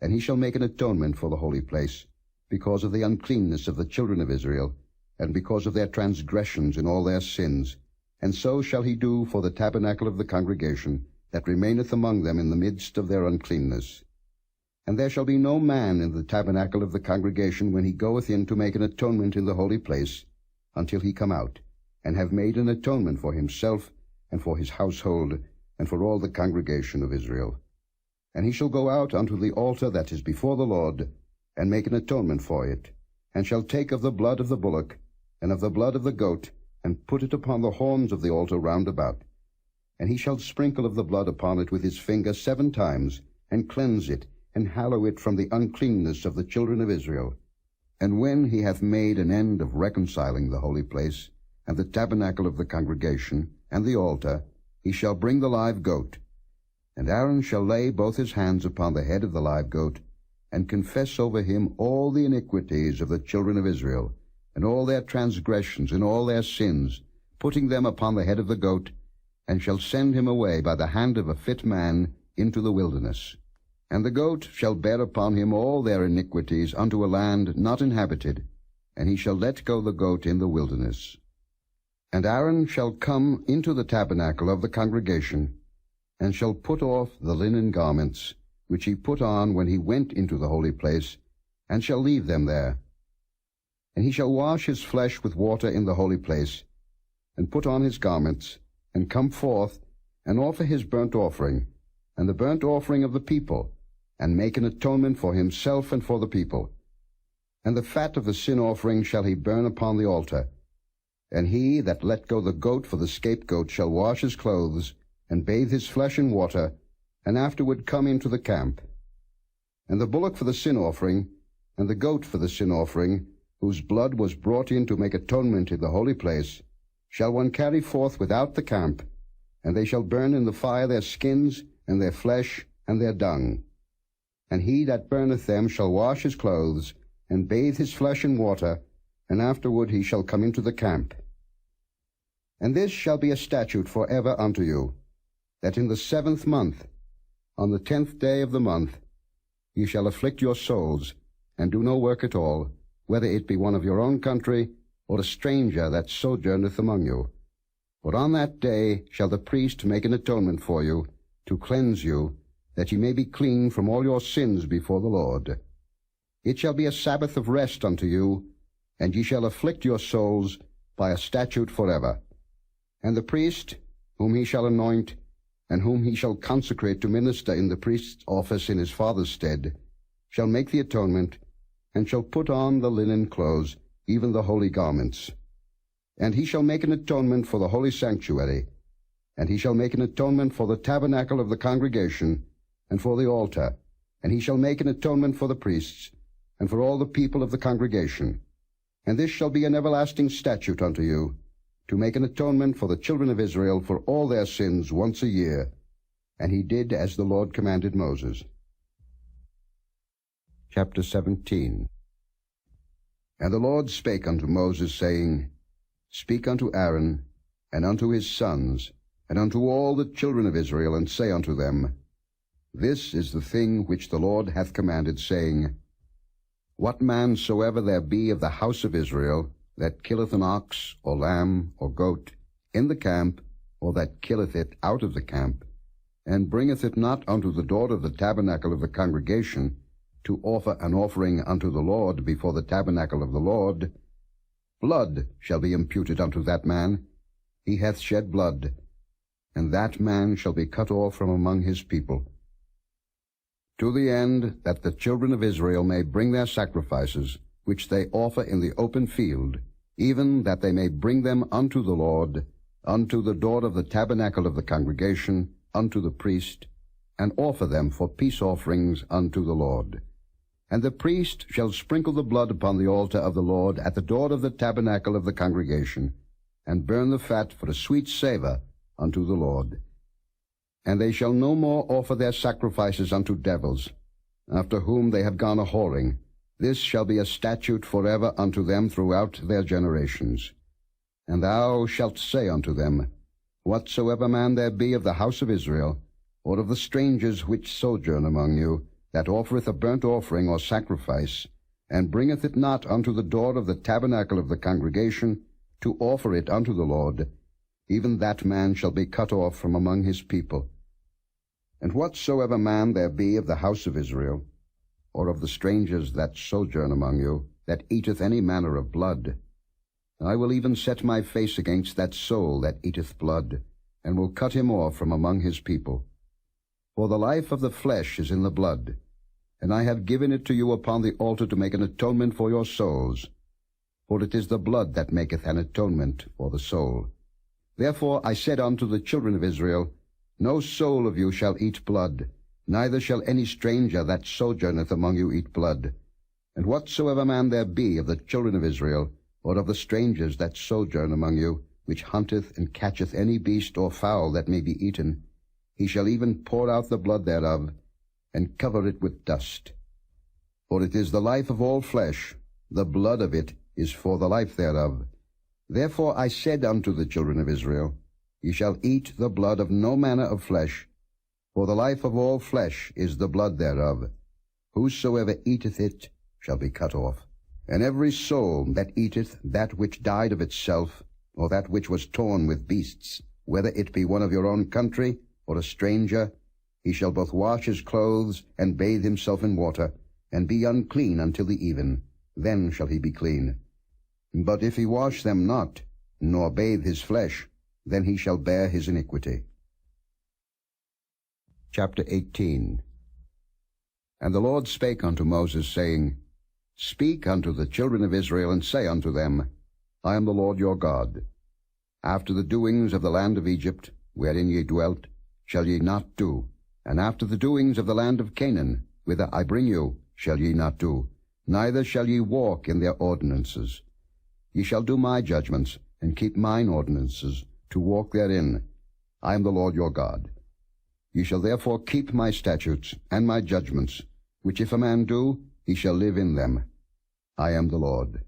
And he shall make an atonement for the holy place, because of the uncleanness of the children of Israel, and because of their transgressions in all their sins, And so shall he do for the tabernacle of the congregation, that remaineth among them in the midst of their uncleanness. And there shall be no man in the tabernacle of the congregation when he goeth in to make an atonement in the holy place, until he come out, and have made an atonement for himself, and for his household, and for all the congregation of Israel. And he shall go out unto the altar that is before the Lord, and make an atonement for it, and shall take of the blood of the bullock, and of the blood of the goat, and put it upon the horns of the altar round about. And he shall sprinkle of the blood upon it with his finger 7 times, and cleanse it, and hallow it from the uncleanness of the children of Israel. And when he hath made an end of reconciling the holy place, and the tabernacle of the congregation, and the altar, he shall bring the live goat. And Aaron shall lay both his hands upon the head of the live goat, and confess over him all the iniquities of the children of Israel, and all their transgressions, and all their sins, putting them upon the head of the goat, and shall send him away by the hand of a fit man into the wilderness. And the goat shall bear upon him all their iniquities unto a land not inhabited, and he shall let go the goat in the wilderness. And Aaron shall come into the tabernacle of the congregation, and shall put off the linen garments, which he put on when he went into the holy place, and shall leave them there. And he shall wash his flesh with water in the holy place, and put on his garments, and come forth, and offer his burnt offering, and the burnt offering of the people, and make an atonement for himself and for the people. And the fat of the sin offering shall he burn upon the altar. And he that let go the goat for the scapegoat shall wash his clothes, and bathe his flesh in water, and afterward come into the camp. And the bullock for the sin offering, and the goat for the sin offering, whose blood was brought in to make atonement in the holy place, shall one carry forth without the camp, and they shall burn in the fire their skins, and their flesh, and their dung. And he that burneth them shall wash his clothes, and bathe his flesh in water, and afterward he shall come into the camp. And this shall be a statute for ever unto you, that in the 7th month, on the 10th day of the month, ye shall afflict your souls, and do no work at all, whether it be one of your own country, or a stranger that sojourneth among you. For on that day shall the priest make an atonement for you, to cleanse you, that ye may be clean from all your sins before the Lord. It shall be a Sabbath of rest unto you, and ye shall afflict your souls by a statute forever. And the priest, whom he shall anoint, and whom he shall consecrate to minister in the priest's office in his father's stead, shall make the atonement, and shall put on the linen clothes, even the holy garments. And he shall make an atonement for the holy sanctuary, and he shall make an atonement for the tabernacle of the congregation, and for the altar, and he shall make an atonement for the priests, and for all the people of the congregation. And this shall be an everlasting statute unto you, to make an atonement for the children of Israel for all their sins once a year. And he did as the Lord commanded Moses. Chapter 17. And the Lord spake unto Moses, saying, Speak unto Aaron, and unto his sons, and unto all the children of Israel, and say unto them, This is the thing which the Lord hath commanded, saying, What man soever there be of the house of Israel, that killeth an ox, or lamb, or goat, in the camp, or that killeth it out of the camp, and bringeth it not unto the door of the tabernacle of the congregation, to offer an offering unto the Lord before the tabernacle of the Lord, blood shall be imputed unto that man. He hath shed blood, and that man shall be cut off from among his people. To the end that the children of Israel may bring their sacrifices, which they offer in the open field, even that they may bring them unto the Lord, unto the door of the tabernacle of the congregation, unto the priest, and offer them for peace offerings unto the Lord. And the priest shall sprinkle the blood upon the altar of the Lord at the door of the tabernacle of the congregation, and burn the fat for a sweet savour unto the Lord. And they shall no more offer their sacrifices unto devils, after whom they have gone a whoring. This shall be a statute forever unto them throughout their generations. And thou shalt say unto them, Whatsoever man there be of the house of Israel, or of the strangers which sojourn among you, that offereth a burnt offering or sacrifice, and bringeth it not unto the door of the tabernacle of the congregation, to offer it unto the Lord, even that man shall be cut off from among his people. And whatsoever man there be of the house of Israel, or of the strangers that sojourn among you, that eateth any manner of blood, I will even set my face against that soul that eateth blood, and will cut him off from among his people. For the life of the flesh is in the blood, and I have given it to you upon the altar to make an atonement for your souls. For it is the blood that maketh an atonement for the soul. Therefore I said unto the children of Israel, No soul of you shall eat blood, neither shall any stranger that sojourneth among you eat blood. And whatsoever man there be of the children of Israel, or of the strangers that sojourn among you, which hunteth and catcheth any beast or fowl that may be eaten, he shall even pour out the blood thereof, and cover it with dust. For it is the life of all flesh, the blood of it is for the life thereof. Therefore I said unto the children of Israel, Ye shall eat the blood of no manner of flesh, for the life of all flesh is the blood thereof. Whosoever eateth it shall be cut off. And every soul that eateth that which died of itself, or that which was torn with beasts, whether it be one of your own country, or a stranger, he shall both wash his clothes, and bathe himself in water, and be unclean until the even. Then shall he be clean. But if he wash them not, nor bathe his flesh, then he shall bear his iniquity. Chapter 18. And the Lord spake unto Moses, saying, Speak unto the children of Israel, and say unto them, I am the Lord your God. After the doings of the land of Egypt, wherein ye dwelt, shall ye not do, and after the doings of the land of Canaan, whither I bring you, shall ye not do, neither shall ye walk in their ordinances. Ye shall do my judgments, and keep mine ordinances, to walk therein. I am the Lord your God. Ye shall therefore keep my statutes and my judgments, which if a man do, he shall live in them. I am the Lord.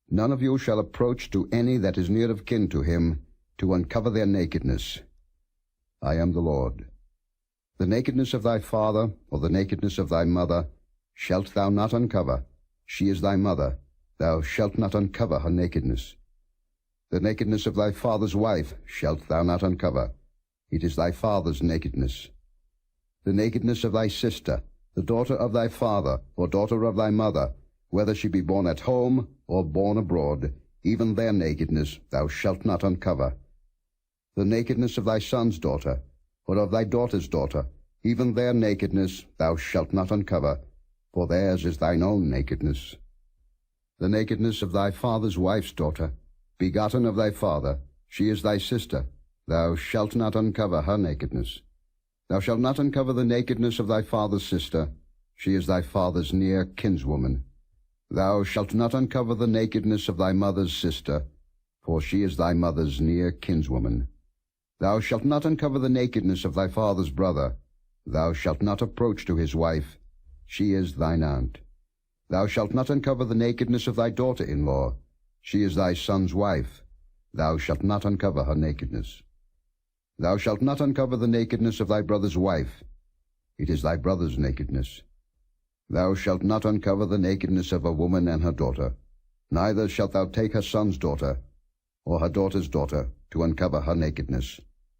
None of you shall approach to any that is near of kin to him, to uncover their nakedness. I am the Lord. The nakedness of thy father, or the nakedness of thy mother, shalt thou not uncover. She is thy mother. Thou shalt not uncover her nakedness. The nakedness of thy father's wife shalt thou not uncover. It is thy father's nakedness. The nakedness of thy sister, the daughter of thy father, or daughter of thy mother, whether she be born at home or born abroad, even their nakedness thou shalt not uncover. The nakedness of thy son's daughter, or of thy daughter's daughter, even their nakedness thou shalt not uncover, for theirs is thine own nakedness. The nakedness of thy father's wife's daughter, begotten of thy father, she is thy sister, thou shalt not uncover her nakedness. Thou shalt not uncover the nakedness of thy father's sister, she is thy father's near kinswoman. Thou shalt not uncover the nakedness of thy mother's sister, for she is thy mother's near kinswoman. Thou shalt not uncover the nakedness of thy father's brother. Thou shalt not approach to his wife, she is thine aunt. Thou shalt not uncover the nakedness of thy daughter-in-law, she is thy son's wife. Thou shalt not uncover her nakedness. Thou shalt not uncover the nakedness of thy brother's wife, it is thy brother's nakedness. Thou shalt not uncover the nakedness of a woman and her daughter, neither shalt thou take her son's daughter, or her daughter's daughter, to uncover her nakedness,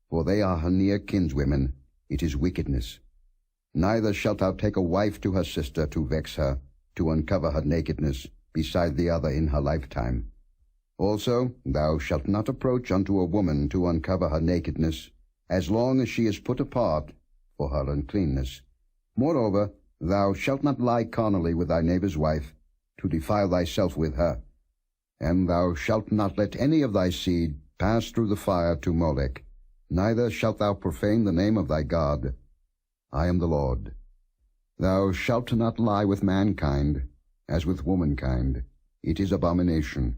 for they are her near kinswomen, it is wickedness. Neither shalt thou take a wife to her sister to vex her, to uncover her nakedness, beside the other in her lifetime. Also thou shalt not approach unto a woman to uncover her nakedness, as long as she is put apart for her uncleanness. Moreover, thou shalt not lie carnally with thy neighbor's wife, to defile thyself with her. And thou shalt not let any of thy seed pass through the fire to Molech, neither shalt thou profane the name of thy God. I am the Lord. Thou shalt not lie with mankind, as with womankind. It is abomination.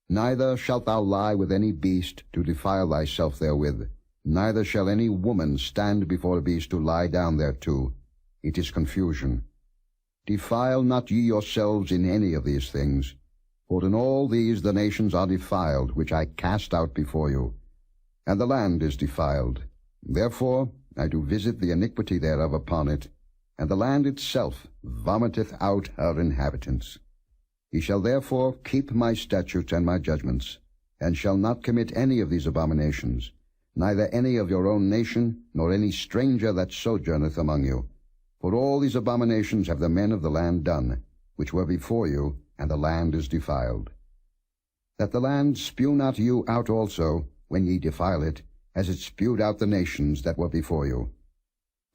Neither shalt thou lie with any beast to defile thyself therewith. Neither shall any woman stand before a beast to lie down thereto. It is confusion. Defile not ye yourselves in any of these things, for in all these the nations are defiled, which I cast out before you. And the land is defiled. Therefore I do visit the iniquity thereof upon it, and the land itself vomiteth out her inhabitants. Ye shall therefore keep my statutes and my judgments, and shall not commit any of these abominations, neither any of your own nation, nor any stranger that sojourneth among you. For all these abominations have the men of the land done, which were before you, and the land is defiled. That the land spew not you out also, when ye defile it, as it spewed out the nations that were before you.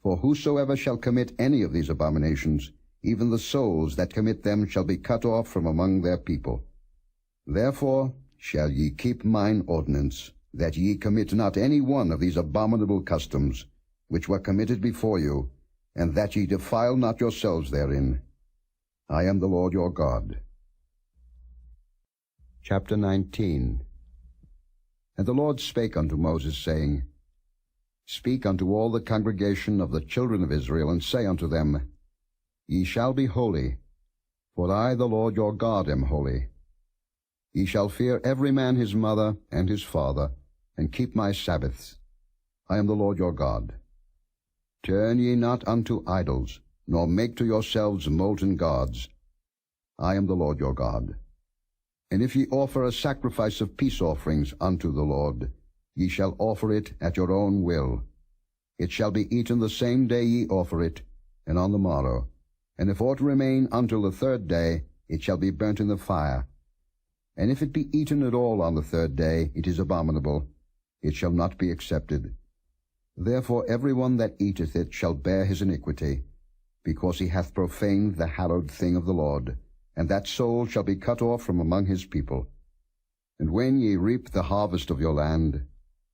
For whosoever shall commit any of these abominations, even the souls that commit them shall be cut off from among their people. Therefore shall ye keep mine ordinance, that ye commit not any one of these abominable customs, which were committed before you, and that ye defile not yourselves therein. I am the Lord your God. Chapter 19. And the Lord spake unto Moses, saying, Speak unto all the congregation of the children of Israel, and say unto them, Ye shall be holy, for I the Lord your God am holy. Ye shall fear every man his mother and his father, and keep my Sabbaths. I am the Lord your God. Turn ye not unto idols, nor make to yourselves molten gods. I am the Lord your God. And if ye offer a sacrifice of peace offerings unto the Lord, ye shall offer it at your own will. It shall be eaten the same day ye offer it, and on the morrow. And if aught remain until the third day, it shall be burnt in the fire. And if it be eaten at all on the third day, it is abominable. It shall not be accepted. Therefore every one that eateth it shall bear his iniquity, because he hath profaned the hallowed thing of the Lord, and that soul shall be cut off from among his people. And when ye reap the harvest of your land,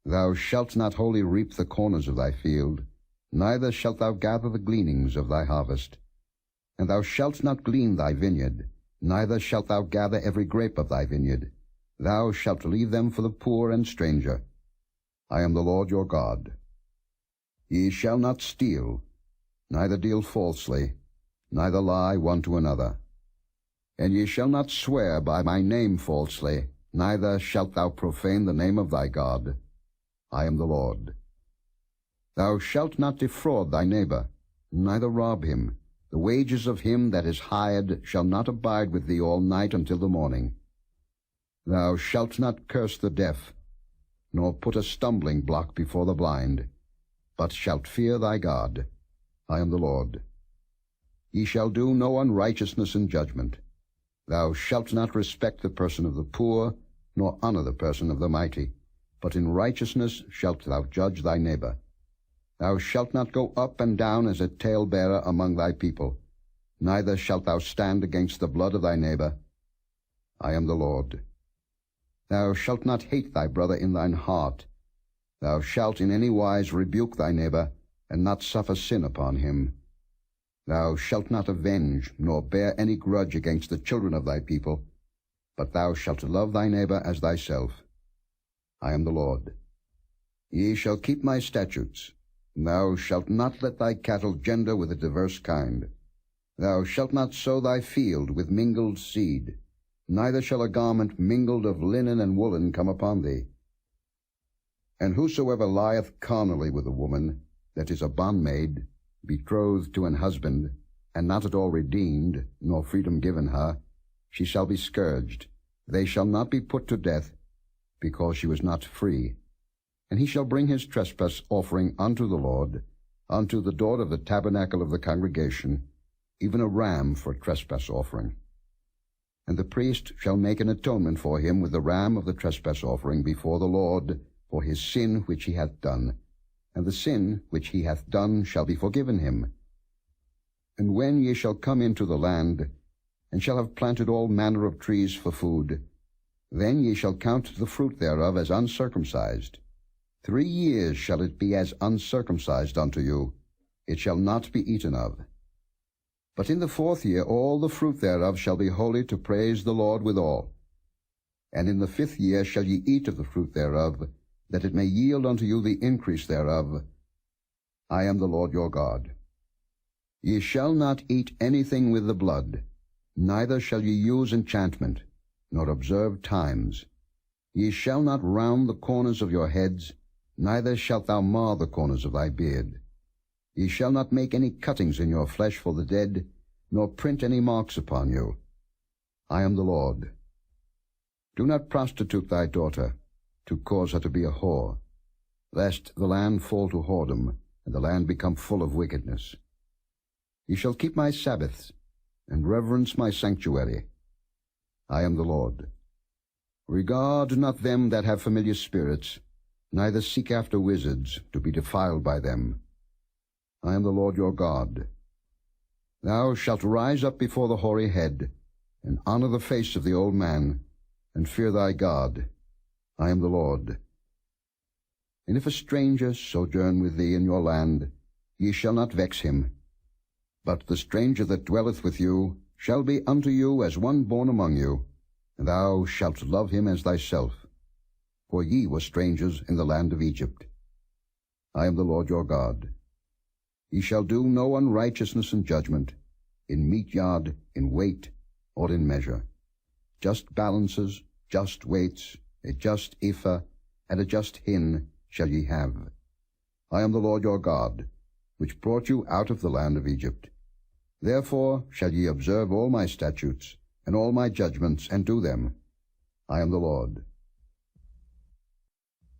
thou shalt not wholly reap the corners of thy field, neither shalt thou gather the gleanings of thy harvest. And thou shalt not glean thy vineyard, neither shalt thou gather every grape of thy vineyard. Thou shalt leave them for the poor and stranger. I am the Lord your God. Ye shall not steal, neither deal falsely, neither lie one to another. And ye shall not swear by my name falsely, neither shalt thou profane the name of thy God. I am the Lord. Thou shalt not defraud thy neighbor, neither rob him. The wages of him that is hired shall not abide with thee all night until the morning. Thou shalt not curse the deaf, nor put a stumbling block before the blind, but shalt fear thy God. I am the Lord. Ye shall do no unrighteousness in judgment. Thou shalt not respect the person of the poor, nor honor the person of the mighty, but in righteousness shalt thou judge thy neighbor. Thou shalt not go up and down as a talebearer among thy people, neither shalt thou stand against the blood of thy neighbor. I am the Lord. Thou shalt not hate thy brother in thine heart. Thou shalt in any wise rebuke thy neighbor, and not suffer sin upon him. Thou shalt not avenge, nor bear any grudge against the children of thy people, but thou shalt love thy neighbor as thyself. I am the Lord. Ye shall keep my statutes. Thou shalt not let thy cattle gender with a diverse kind. Thou shalt not sow thy field with mingled seed, neither shall a garment mingled of linen and woolen come upon thee. And whosoever lieth carnally with a woman, that is a bondmaid, betrothed to an husband, and not at all redeemed, nor freedom given her, she shall be scourged. They shall not be put to death, because she was not free. And he shall bring his trespass offering unto the Lord, unto the door of the tabernacle of the congregation, even a ram for a trespass offering. And the priest shall make an atonement for him with the ram of the trespass offering before the Lord for his sin which he hath done, and the sin which he hath done shall be forgiven him. And when ye shall come into the land, and shall have planted all manner of trees for food, then ye shall count the fruit thereof as uncircumcised. 3 years shall it be as uncircumcised unto you. It shall not be eaten of. But in the 4th year all the fruit thereof shall be holy to praise the Lord withal. And in the 5th year shall ye eat of the fruit thereof, that it may yield unto you the increase thereof. I am the Lord your God. Ye shall not eat anything with the blood, neither shall ye use enchantment, nor observe times. Ye shall not round the corners of your heads, neither shalt thou mar the corners of thy beard. Ye shall not make any cuttings in your flesh for the dead, nor print any marks upon you. I am the Lord. Do not prostitute thy daughter, to cause her to be a whore, lest the land fall to whoredom, and the land become full of wickedness. Ye shall keep my Sabbaths, and reverence my sanctuary. I am the Lord. Regard not them that have familiar spirits, neither seek after wizards, to be defiled by them. I am the Lord your God. Thou shalt rise up before the hoary head, and honor the face of the old man, and fear thy God. I am the Lord. And if a stranger sojourn with thee in your land, ye shall not vex him. But the stranger that dwelleth with you shall be unto you as one born among you, and thou shalt love him as thyself. For ye were strangers in the land of Egypt. I am the Lord your God. Ye shall do no unrighteousness in judgment, in meat yard, in weight, or in measure. Just balances, just weights, a just ephah, and a just hin shall ye have. I am the Lord your God, which brought you out of the land of Egypt. Therefore shall ye observe all my statutes, and all my judgments, and do them. I am the Lord.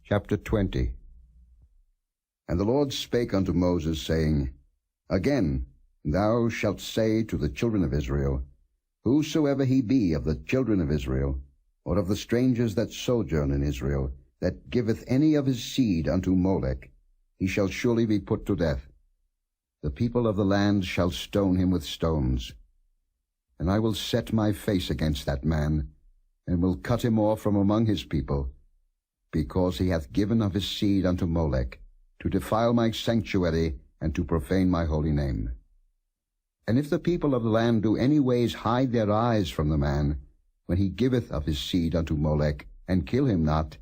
Chapter 20. And the Lord spake unto Moses, saying, Again thou shalt say to the children of Israel, Whosoever he be of the children of Israel, or of the strangers that sojourn in Israel, that giveth any of his seed unto Molech, he shall surely be put to death. The people of the land shall stone him with stones. And I will set my face against that man, and will cut him off from among his people, because he hath given of his seed unto Molech, to defile my sanctuary, and to profane my holy name. And if the people of the land do any ways hide their eyes from the man, when he giveth of his seed unto Molech, and kill him not,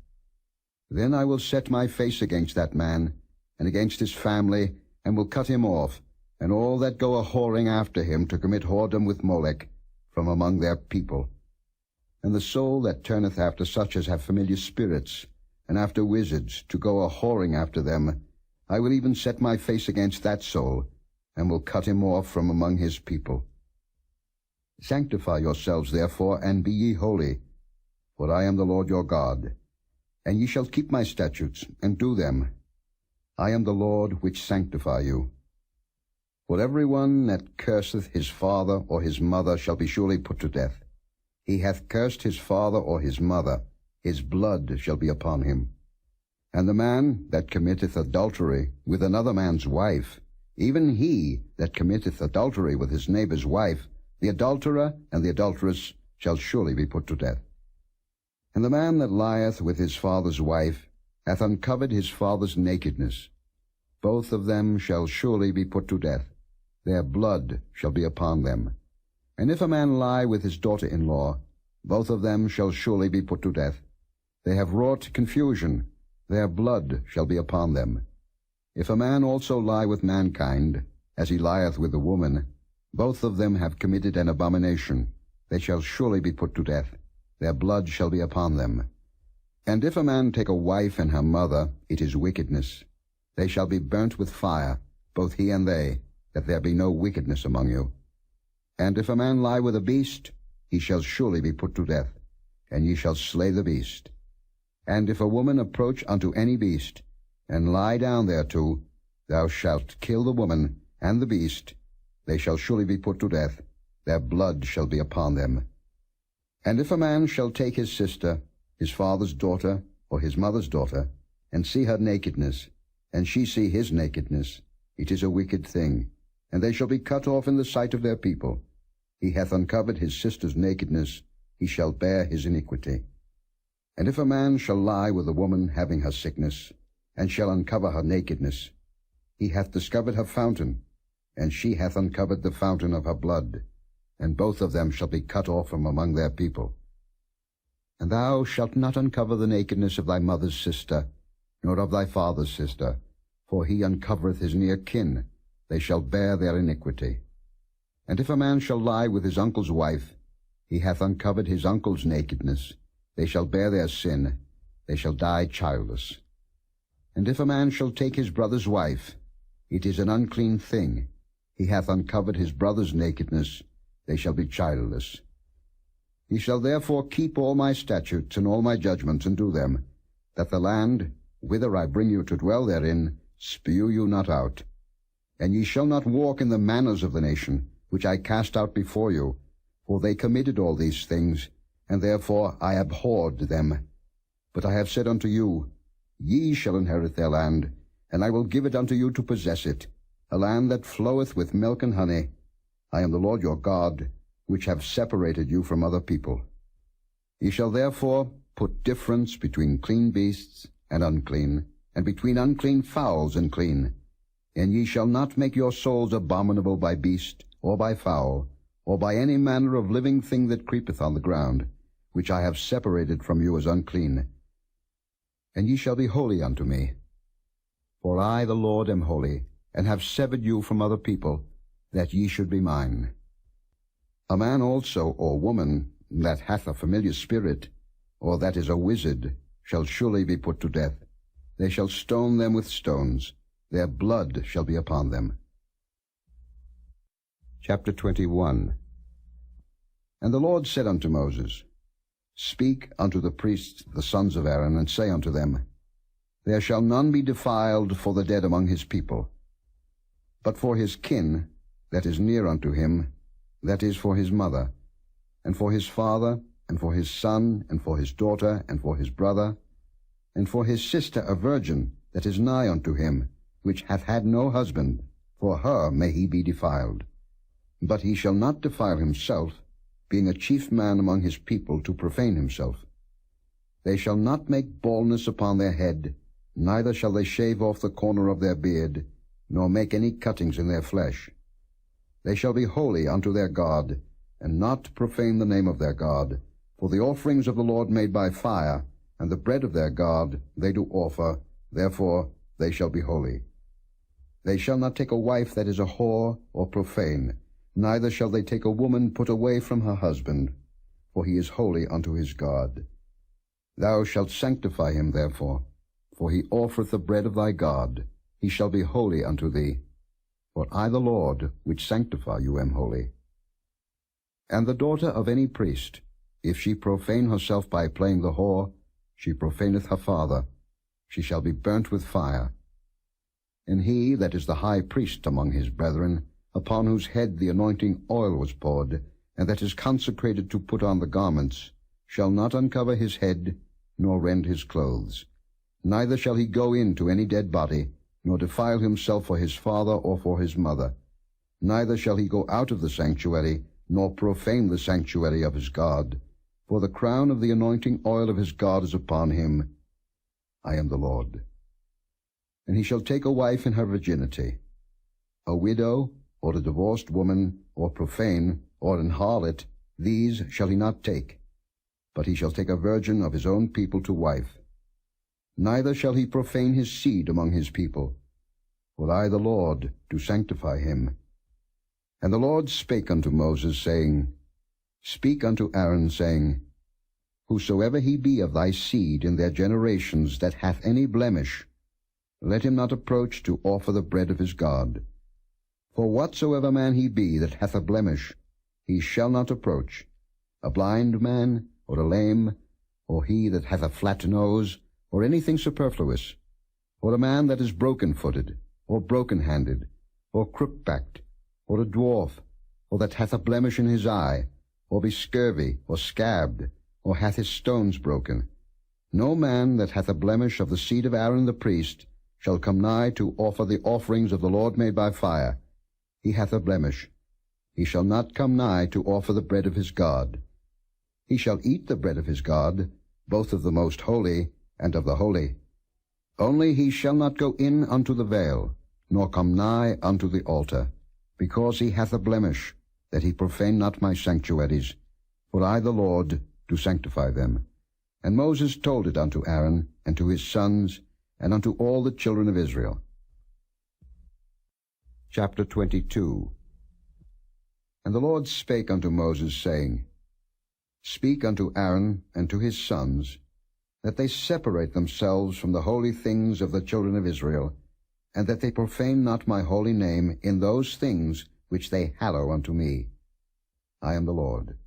then I will set my face against that man, and against his family, and will cut him off, and all that go a-whoring after him to commit whoredom with Molech, from among their people. And the soul that turneth after such as have familiar spirits, and after wizards, to go a-whoring after them, I will even set my face against that soul, and will cut him off from among his people. Sanctify yourselves therefore, and be ye holy, for I am the Lord your God. And ye shall keep my statutes, and do them. I am the Lord which sanctify you. For every one that curseth his father or his mother shall be surely put to death. He hath cursed his father or his mother, his blood shall be upon him. And the man that committeth adultery with another man's wife, even he that committeth adultery with his neighbor's wife, the adulterer and the adulteress shall surely be put to death. And the man that lieth with his father's wife hath uncovered his father's nakedness. Both of them shall surely be put to death. Their blood shall be upon them. And if a man lie with his daughter-in-law, both of them shall surely be put to death. They have wrought confusion. Their blood shall be upon them. If a man also lie with mankind, as he lieth with a woman, both of them have committed an abomination. They shall surely be put to death. Their blood shall be upon them. And if a man take a wife and her mother, it is wickedness. They shall be burnt with fire, both he and they, that there be no wickedness among you. And if a man lie with a beast, he shall surely be put to death, and ye shall slay the beast. And if a woman approach unto any beast, and lie down thereto, thou shalt kill the woman and the beast. They shall surely be put to death. Their blood shall be upon them. And if a man shall take his sister, his father's daughter, or his mother's daughter, and see her nakedness, and she see his nakedness, it is a wicked thing, and they shall be cut off in the sight of their people. He hath uncovered his sister's nakedness, he shall bear his iniquity. And if a man shall lie with a woman having her sickness, and shall uncover her nakedness, he hath discovered her fountain, and she hath uncovered the fountain of her blood, and both of them shall be cut off from among their people. And thou shalt not uncover the nakedness of thy mother's sister, nor of thy father's sister, for he uncovereth his near kin. They shall bear their iniquity. And if a man shall lie with his uncle's wife, he hath uncovered his uncle's nakedness. They shall bear their sin. They shall die childless. And if a man shall take his brother's wife, it is an unclean thing. He hath uncovered his brother's nakedness. They shall be childless. Ye shall therefore keep all my statutes and all my judgments, and do them, that the land, whither I bring you to dwell therein, spew you not out. And ye shall not walk in the manners of the nation, which I cast out before you, for they committed all these things, and therefore I abhorred them. But I have said unto you, Ye shall inherit their land, and I will give it unto you to possess it, a land that floweth with milk and honey. I am the Lord your God, which have separated you from other people. Ye shall therefore put difference between clean beasts and unclean, and between unclean fowls and clean. And ye shall not make your souls abominable by beast, or by fowl, or by any manner of living thing that creepeth on the ground, which I have separated from you as unclean. And ye shall be holy unto me. For I, the Lord, am holy, and have severed you from other people, that ye should be mine. A man also, or woman, that hath a familiar spirit, or that is a wizard, shall surely be put to death. They shall stone them with stones. Their blood shall be upon them. Chapter 21. And the Lord said unto Moses, Speak unto the priests, the sons of Aaron, and say unto them, There shall none be defiled for the dead among his people. But for his kin, that is near unto him, that is for his mother, and for his father, and for his son, and for his daughter, and for his brother, and for his sister a virgin, that is nigh unto him, which hath had no husband, for her may he be defiled. But he shall not defile himself, being a chief man among his people, to profane himself. They shall not make baldness upon their head, neither shall they shave off the corner of their beard, nor make any cuttings in their flesh. They shall be holy unto their God, and not profane the name of their God, for the offerings of the Lord made by fire, and the bread of their God they do offer, therefore they shall be holy. They shall not take a wife that is a whore or profane, neither shall they take a woman put away from her husband, for he is holy unto his God. Thou shalt sanctify him therefore, for he offereth the bread of thy God. He shall be holy unto thee. For I, the Lord, which sanctify you, am holy. And the daughter of any priest, if she profane herself by playing the whore, she profaneth her father. She shall be burnt with fire. And he that is the high priest among his brethren, upon whose head the anointing oil was poured, and that is consecrated to put on the garments, shall not uncover his head, nor rend his clothes. Neither shall he go in to any dead body, nor defile himself for his father or for his mother. Neither shall he go out of the sanctuary, nor profane the sanctuary of his God. For the crown of the anointing oil of his God is upon him. I am the Lord. And he shall take a wife in her virginity. A widow, or a divorced woman, or profane, or an harlot, these shall he not take. But he shall take a virgin of his own people to wife. Neither shall he profane his seed among his people. For I, the Lord, do sanctify him. And the Lord spake unto Moses, saying, Speak unto Aaron, saying, Whosoever he be of thy seed in their generations that hath any blemish, let him not approach to offer the bread of his God. For whatsoever man he be that hath a blemish, he shall not approach, a blind man, or a lame, or he that hath a flat nose, or anything superfluous, or a man that is broken-footed, or broken-handed, or crook-backed, or a dwarf, or that hath a blemish in his eye, or be scurvy, or scabbed, or hath his stones broken. No man that hath a blemish of the seed of Aaron the priest shall come nigh to offer the offerings of the Lord made by fire. He hath a blemish. He shall not come nigh to offer the bread of his God. He shall eat the bread of his God, both of the most holy and of the holy. Only he shall not go in unto the veil, nor come nigh unto the altar, because he hath a blemish, that he profane not my sanctuaries. For I, the Lord, do sanctify them. And Moses told it unto Aaron, and to his sons, and unto all the children of Israel. Chapter 22. And the Lord spake unto Moses, saying, Speak unto Aaron and to his sons, that they separate themselves from the holy things of the children of Israel, and that they profane not my holy name in those things which they hallow unto me. I am the Lord.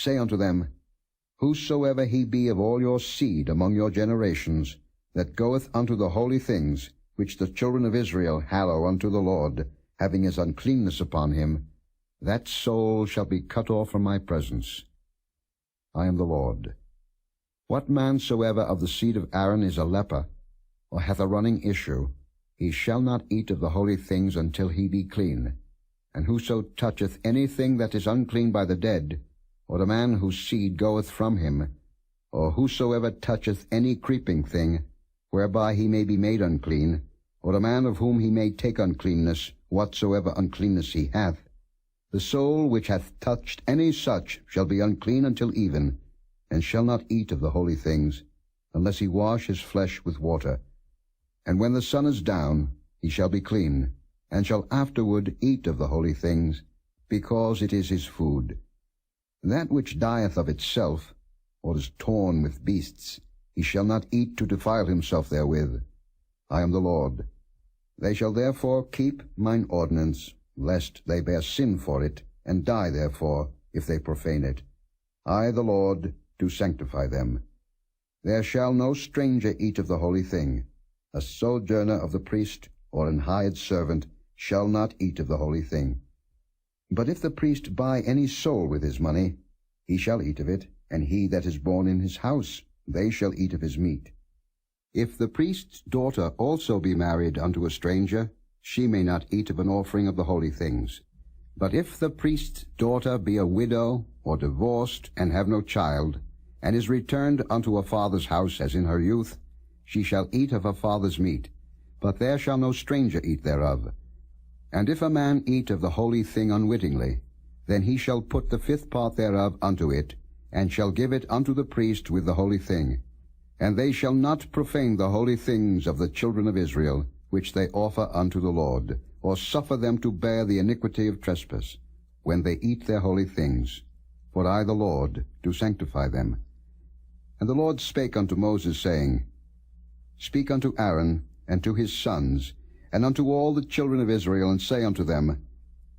say unto them, Whosoever he be of all your seed among your generations, that goeth unto the holy things, which the children of Israel hallow unto the Lord, having his uncleanness upon him, that soul shall be cut off from my presence. I am the Lord. What man soever of the seed of Aaron is a leper, or hath a running issue, he shall not eat of the holy things until he be clean. And whoso toucheth anything that is unclean by the dead, or the man whose seed goeth from him, or whosoever toucheth any creeping thing, whereby he may be made unclean, or a man of whom he may take uncleanness, whatsoever uncleanness he hath, the soul which hath touched any such shall be unclean until even, and shall not eat of the holy things, unless he wash his flesh with water. And when the sun is down, he shall be clean, and shall afterward eat of the holy things, because it is his food. That which dieth of itself, or is torn with beasts, he shall not eat to defile himself therewith. I am the Lord. They shall therefore keep mine ordinance, lest they bear sin for it, and die therefore, if they profane it. I, the Lord, do sanctify them. There shall no stranger eat of the holy thing. A sojourner of the priest, or an hired servant, shall not eat of the holy thing. But if the priest buy any soul with his money, he shall eat of it, and he that is born in his house, they shall eat of his meat. If the priest's daughter also be married unto a stranger, she may not eat of an offering of the holy things. But if the priest's daughter be a widow, or divorced, and have no child, and is returned unto her father's house as in her youth, she shall eat of her father's meat, but there shall no stranger eat thereof. And if a man eat of the holy thing unwittingly, then he shall put the fifth part thereof unto it, and shall give it unto the priest with the holy thing. And they shall not profane the holy things of the children of Israel, which they offer unto the Lord, or suffer them to bear the iniquity of trespass, when they eat their holy things. For I, the Lord, do sanctify them. And the Lord spake unto Moses, saying, Speak unto Aaron, and to his sons, and unto all the children of Israel, and say unto them,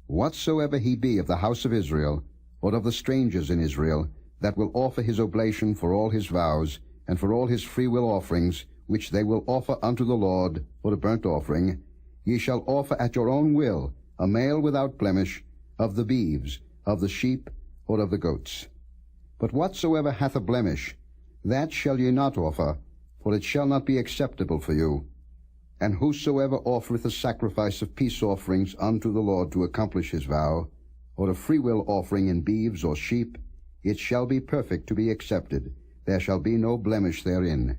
Whatsoever he be of the house of Israel, or of the strangers in Israel, that will offer his oblation for all his vows, and for all his freewill offerings, which they will offer unto the Lord for a burnt offering, ye shall offer at your own will a male without blemish, of the beeves, of the sheep, or of the goats. But whatsoever hath a blemish, that shall ye not offer, for it shall not be acceptable for you. And whosoever offereth a sacrifice of peace offerings unto the Lord to accomplish his vow, or a freewill offering in beeves or sheep, it shall be perfect to be accepted. There shall be no blemish therein.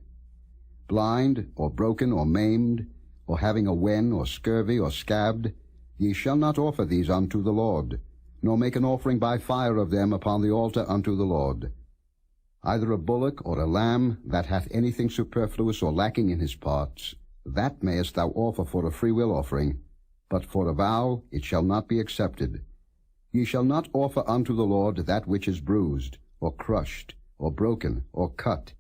Blind, or broken, or maimed, or having a wen, or scurvy, or scabbed, ye shall not offer these unto the Lord, nor make an offering by fire of them upon the altar unto the Lord. Either a bullock or a lamb that hath anything superfluous or lacking in his parts, that mayest thou offer for a freewill offering, but for a vow it shall not be accepted. Ye shall not offer unto the Lord that which is bruised, or crushed, or broken, or cut.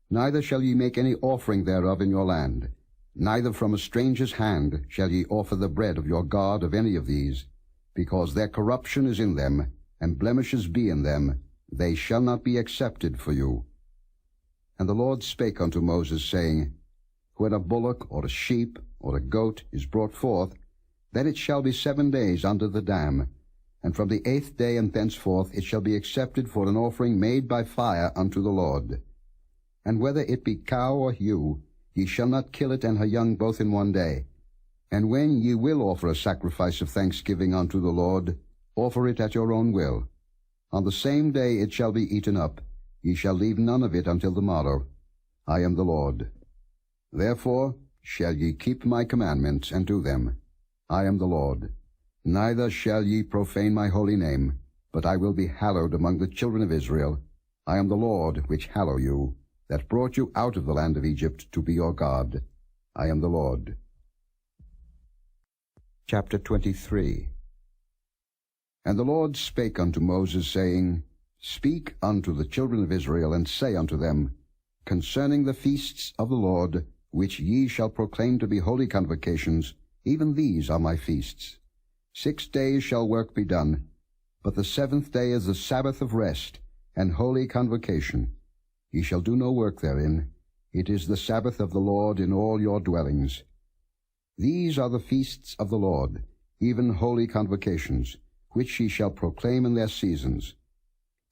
Neither shall ye make any offering thereof in your land. Neither from a stranger's hand shall ye offer the bread of your God of any of these, because their corruption is in them, and blemishes be in them. They shall not be accepted for you. And the Lord spake unto Moses, saying, When a bullock, or a sheep, or a goat is brought forth, then it shall be 7 days under the dam, and from the 8th day and thenceforth it shall be accepted for an offering made by fire unto the Lord. And whether it be cow or ewe, ye shall not kill it and her young both in 1 day. And when ye will offer a sacrifice of thanksgiving unto the Lord, offer it at your own will. On the same day it shall be eaten up. Ye shall leave none of it until the morrow. I am the Lord. Therefore shall ye keep my commandments, and do them. I am the Lord. Neither shall ye profane my holy name, but I will be hallowed among the children of Israel. I am the Lord which hallow you, that brought you out of the land of Egypt to be your God. I am the Lord. Chapter 23. And the Lord spake unto Moses, saying, Speak unto the children of Israel, and say unto them, Concerning the feasts of the Lord, which ye shall proclaim to be holy convocations, even these are my feasts. 6 days shall work be done, but the 7th day is the Sabbath of rest, an holy convocation. Ye shall do no work therein. It is the Sabbath of the Lord in all your dwellings. These are the feasts of the Lord, even holy convocations, which ye shall proclaim in their seasons.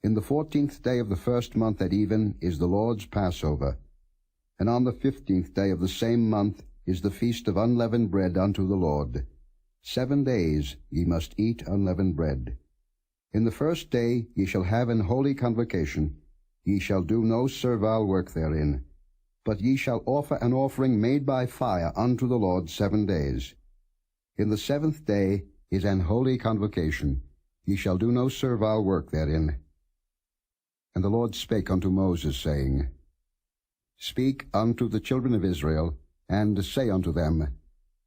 In the 14th day of the first month at even is the Lord's Passover, and on the 15th day of the same month is the feast of unleavened bread unto the Lord. 7 days ye must eat unleavened bread. In the first day ye shall have an holy convocation. Ye shall do no servile work therein, but ye shall offer an offering made by fire unto the Lord 7 days. In the 7th day is an holy convocation. Ye shall do no servile work therein. And the Lord spake unto Moses, saying, Speak unto the children of Israel, and say unto them,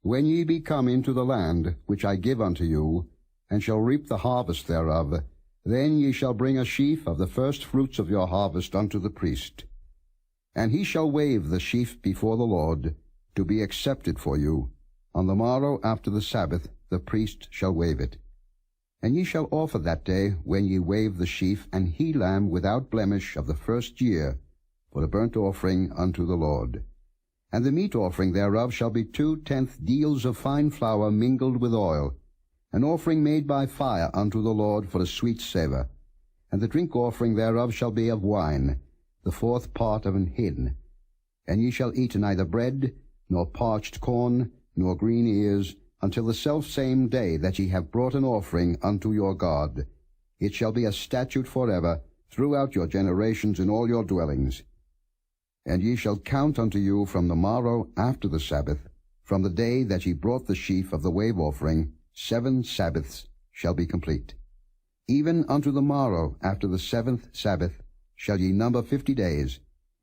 When ye be come into the land which I give unto you, and shall reap the harvest thereof, then ye shall bring a sheaf of the first fruits of your harvest unto the priest. And he shall wave the sheaf before the Lord, to be accepted for you. On the morrow after the Sabbath the priest shall wave it. And ye shall offer that day, when ye wave the sheaf, an he-lamb without blemish of the first year, for a burnt offering unto the Lord. And the meat offering thereof shall be 2/10 deals of fine flour mingled with oil, an offering made by fire unto the Lord for a sweet savour. And the drink offering thereof shall be of wine, the 4th part of an hin. And ye shall eat neither bread, nor parched corn, nor green ears, until the selfsame day that ye have brought an offering unto your God. It shall be a statute forever throughout your generations in all your dwellings. And ye shall count unto you from the morrow after the Sabbath, from the day that ye brought the sheaf of the wave offering, 7 Sabbaths shall be complete. Even unto the morrow after the 7th Sabbath shall ye number 50 days,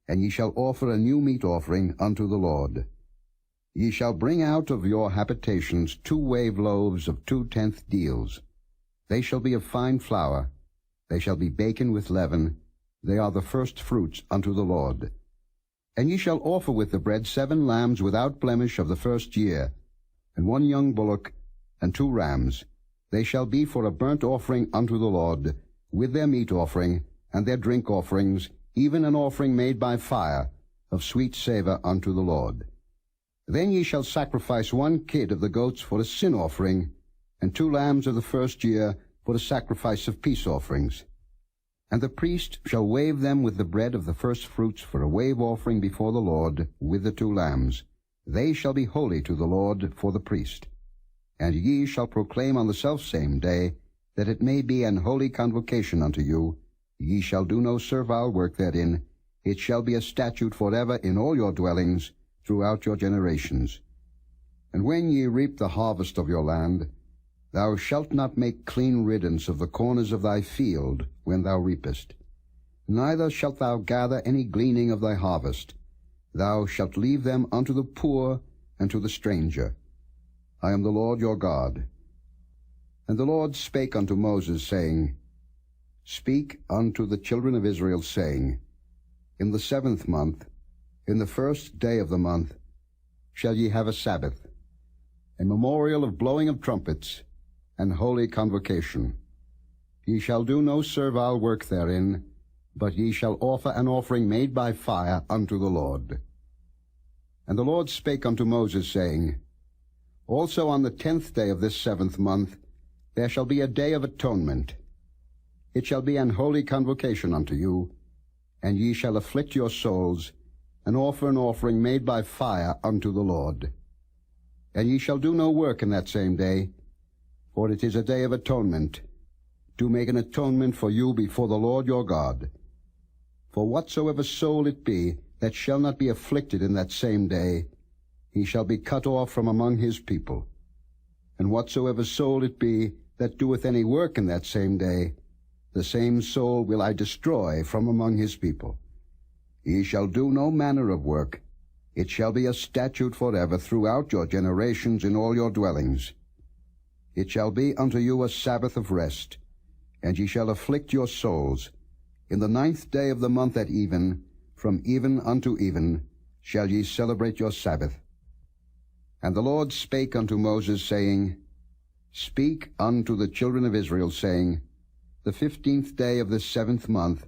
and ye shall offer a new meat offering unto the Lord. Ye shall bring out of your habitations 2 wave loaves of 2/10 deals. They shall be of fine flour. They shall be baken with leaven. They are the first fruits unto the Lord. And ye shall offer with the bread 7 lambs without blemish of the first year, and 1 young bullock, and 2 rams. They shall be for a burnt offering unto the Lord, with their meat offering, and their drink offerings, even an offering made by fire, of sweet savour unto the Lord. Then ye shall sacrifice 1 kid of the goats for a sin offering, and 2 lambs of the first year for the sacrifice of peace offerings. And the priest shall wave them with the bread of the first fruits for a wave offering before the Lord, with the 2 lambs. They shall be holy to the Lord for the priest. And ye shall proclaim on the selfsame day, that it may be an holy convocation unto you. Ye shall do no servile work therein. It shall be a statute forever in all your dwellings, throughout your generations. And when ye reap the harvest of your land, thou shalt not make clean riddance of the corners of thy field when thou reapest. Neither shalt thou gather any gleaning of thy harvest. Thou shalt leave them unto the poor and to the stranger. I am the Lord your God. And the Lord spake unto Moses, saying, Speak unto the children of Israel, saying, In the 7th month, in the 1st day of the month, shall ye have a Sabbath, a memorial of blowing of trumpets, and holy convocation. Ye shall do no servile work therein, but ye shall offer an offering made by fire unto the Lord. And the Lord spake unto Moses, saying, Also on the 10th day of this 7th month there shall be a day of atonement. It shall be an holy convocation unto you, and ye shall afflict your souls, and offer an offering made by fire unto the Lord. And ye shall do no work in that same day, for it is a day of atonement, to make an atonement for you before the Lord your God. For whatsoever soul it be that shall not be afflicted in that same day, he shall be cut off from among his people. And whatsoever soul it be that doeth any work in that same day, the same soul will I destroy from among his people. Ye shall do no manner of work. It shall be a statute forever throughout your generations in all your dwellings. It shall be unto you a Sabbath of rest, and ye shall afflict your souls. In the 9th day of the month at even, from even unto even, shall ye celebrate your Sabbath. And the Lord spake unto Moses, saying, Speak unto the children of Israel, saying, The 15th day of this 7th month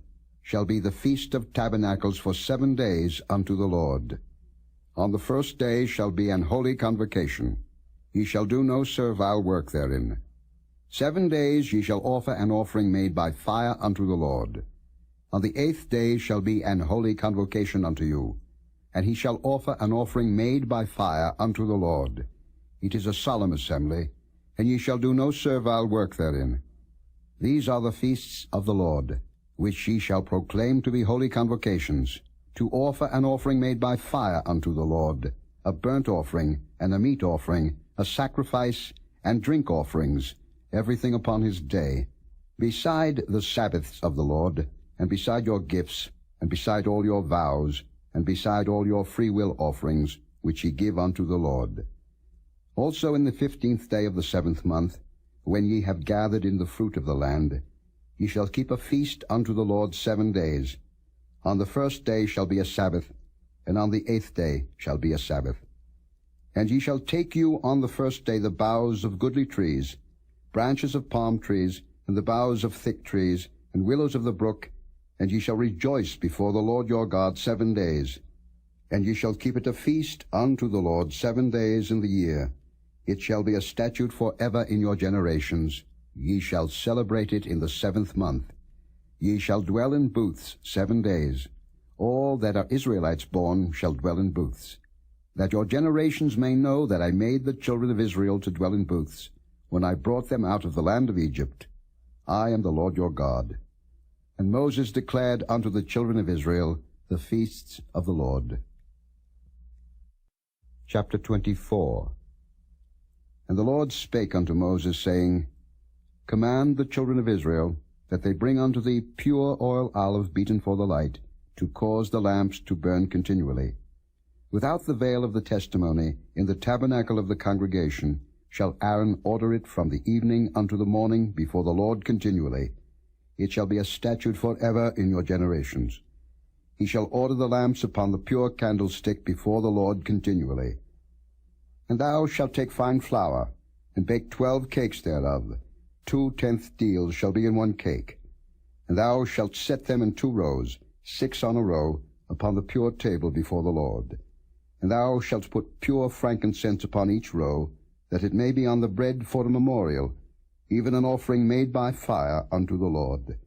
shall be the Feast of Tabernacles for 7 days unto the Lord. On the first day shall be an holy convocation. Ye shall do no servile work therein. 7 days ye shall offer an offering made by fire unto the Lord. On the 8th day shall be an holy convocation unto you, and he shall offer an offering made by fire unto the Lord. It is a solemn assembly, and ye shall do no servile work therein. These are the feasts of the Lord, which ye shall proclaim to be holy convocations, to offer an offering made by fire unto the Lord, a burnt offering, and a meat offering, a sacrifice, and drink offerings, everything upon his day, beside the Sabbaths of the Lord, and beside your gifts, and beside all your vows, and beside all your freewill offerings, which ye give unto the Lord. Also in the 15th day of the 7th month, when ye have gathered in the fruit of the land, ye shall keep a feast unto the Lord 7 days. On the first day shall be a Sabbath, and on the 8th day shall be a Sabbath. And ye shall take you on the first day the boughs of goodly trees, branches of palm trees, and the boughs of thick trees, and willows of the brook, and ye shall rejoice before the Lord your God 7 days. And ye shall keep it a feast unto the Lord 7 days in the year. It shall be a statute for ever in your generations. Ye shall celebrate it in the 7th month. Ye shall dwell in booths 7 days. All that are Israelites born shall dwell in booths, that your generations may know that I made the children of Israel to dwell in booths, when I brought them out of the land of Egypt. I am the Lord your God. And Moses declared unto the children of Israel the feasts of the Lord. Chapter 24. And the Lord spake unto Moses, saying, Command the children of Israel that they bring unto thee pure oil olive beaten for the light, to cause the lamps to burn continually. Without the veil of the testimony, in the tabernacle of the congregation, shall Aaron order it from the evening unto the morning before the Lord continually. It shall be a statute for ever in your generations. He shall order the lamps upon the pure candlestick before the Lord continually. And thou shalt take fine flour, and bake 12 cakes thereof. 2 tenth deals shall be in 1 cake. And thou shalt set them in 2 rows, 6 on a row, upon the pure table before the Lord. And thou shalt put pure frankincense upon each row, that it may be on the bread for a memorial, even an offering made by fire unto the Lord.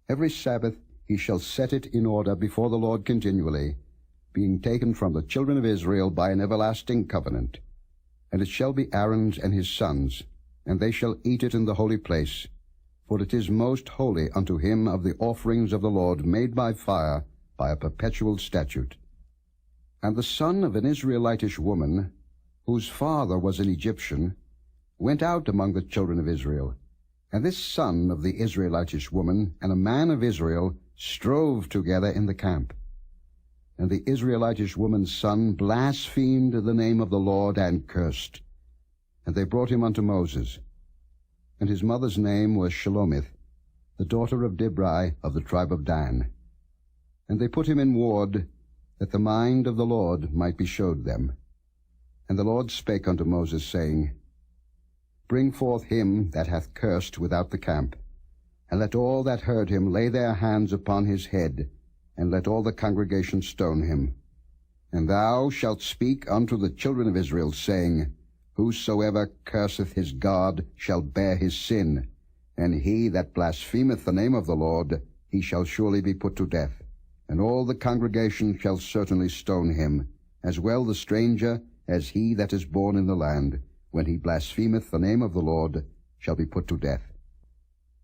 Every Sabbath he shall set it in order before the Lord continually, being taken from the children of Israel by an everlasting covenant. And it shall be Aaron's and his sons', and they shall eat it in the holy place, for it is most holy unto him of the offerings of the Lord made by fire, by a perpetual statute. And the son of an Israelitish woman, whose father was an Egyptian, went out among the children of Israel. And this son of the Israelitish woman and a man of Israel strove together in the camp. And the Israelitish woman's son blasphemed the name of the Lord and cursed. And they brought him unto Moses. And his mother's name was Shelomith, the daughter of Dibri of the tribe of Dan. And they put him in ward, that the mind of the Lord might be showed them. And the Lord spake unto Moses, saying, Bring forth him that hath cursed without the camp, and let all that heard him lay their hands upon his head, and let all the congregation stone him. And thou shalt speak unto the children of Israel, saying, Whosoever curseth his God shall bear his sin, and he that blasphemeth the name of the Lord, he shall surely be put to death. And all the congregation shall certainly stone him, as well the stranger as he that is born in the land, when he blasphemeth the name of the Lord, shall be put to death.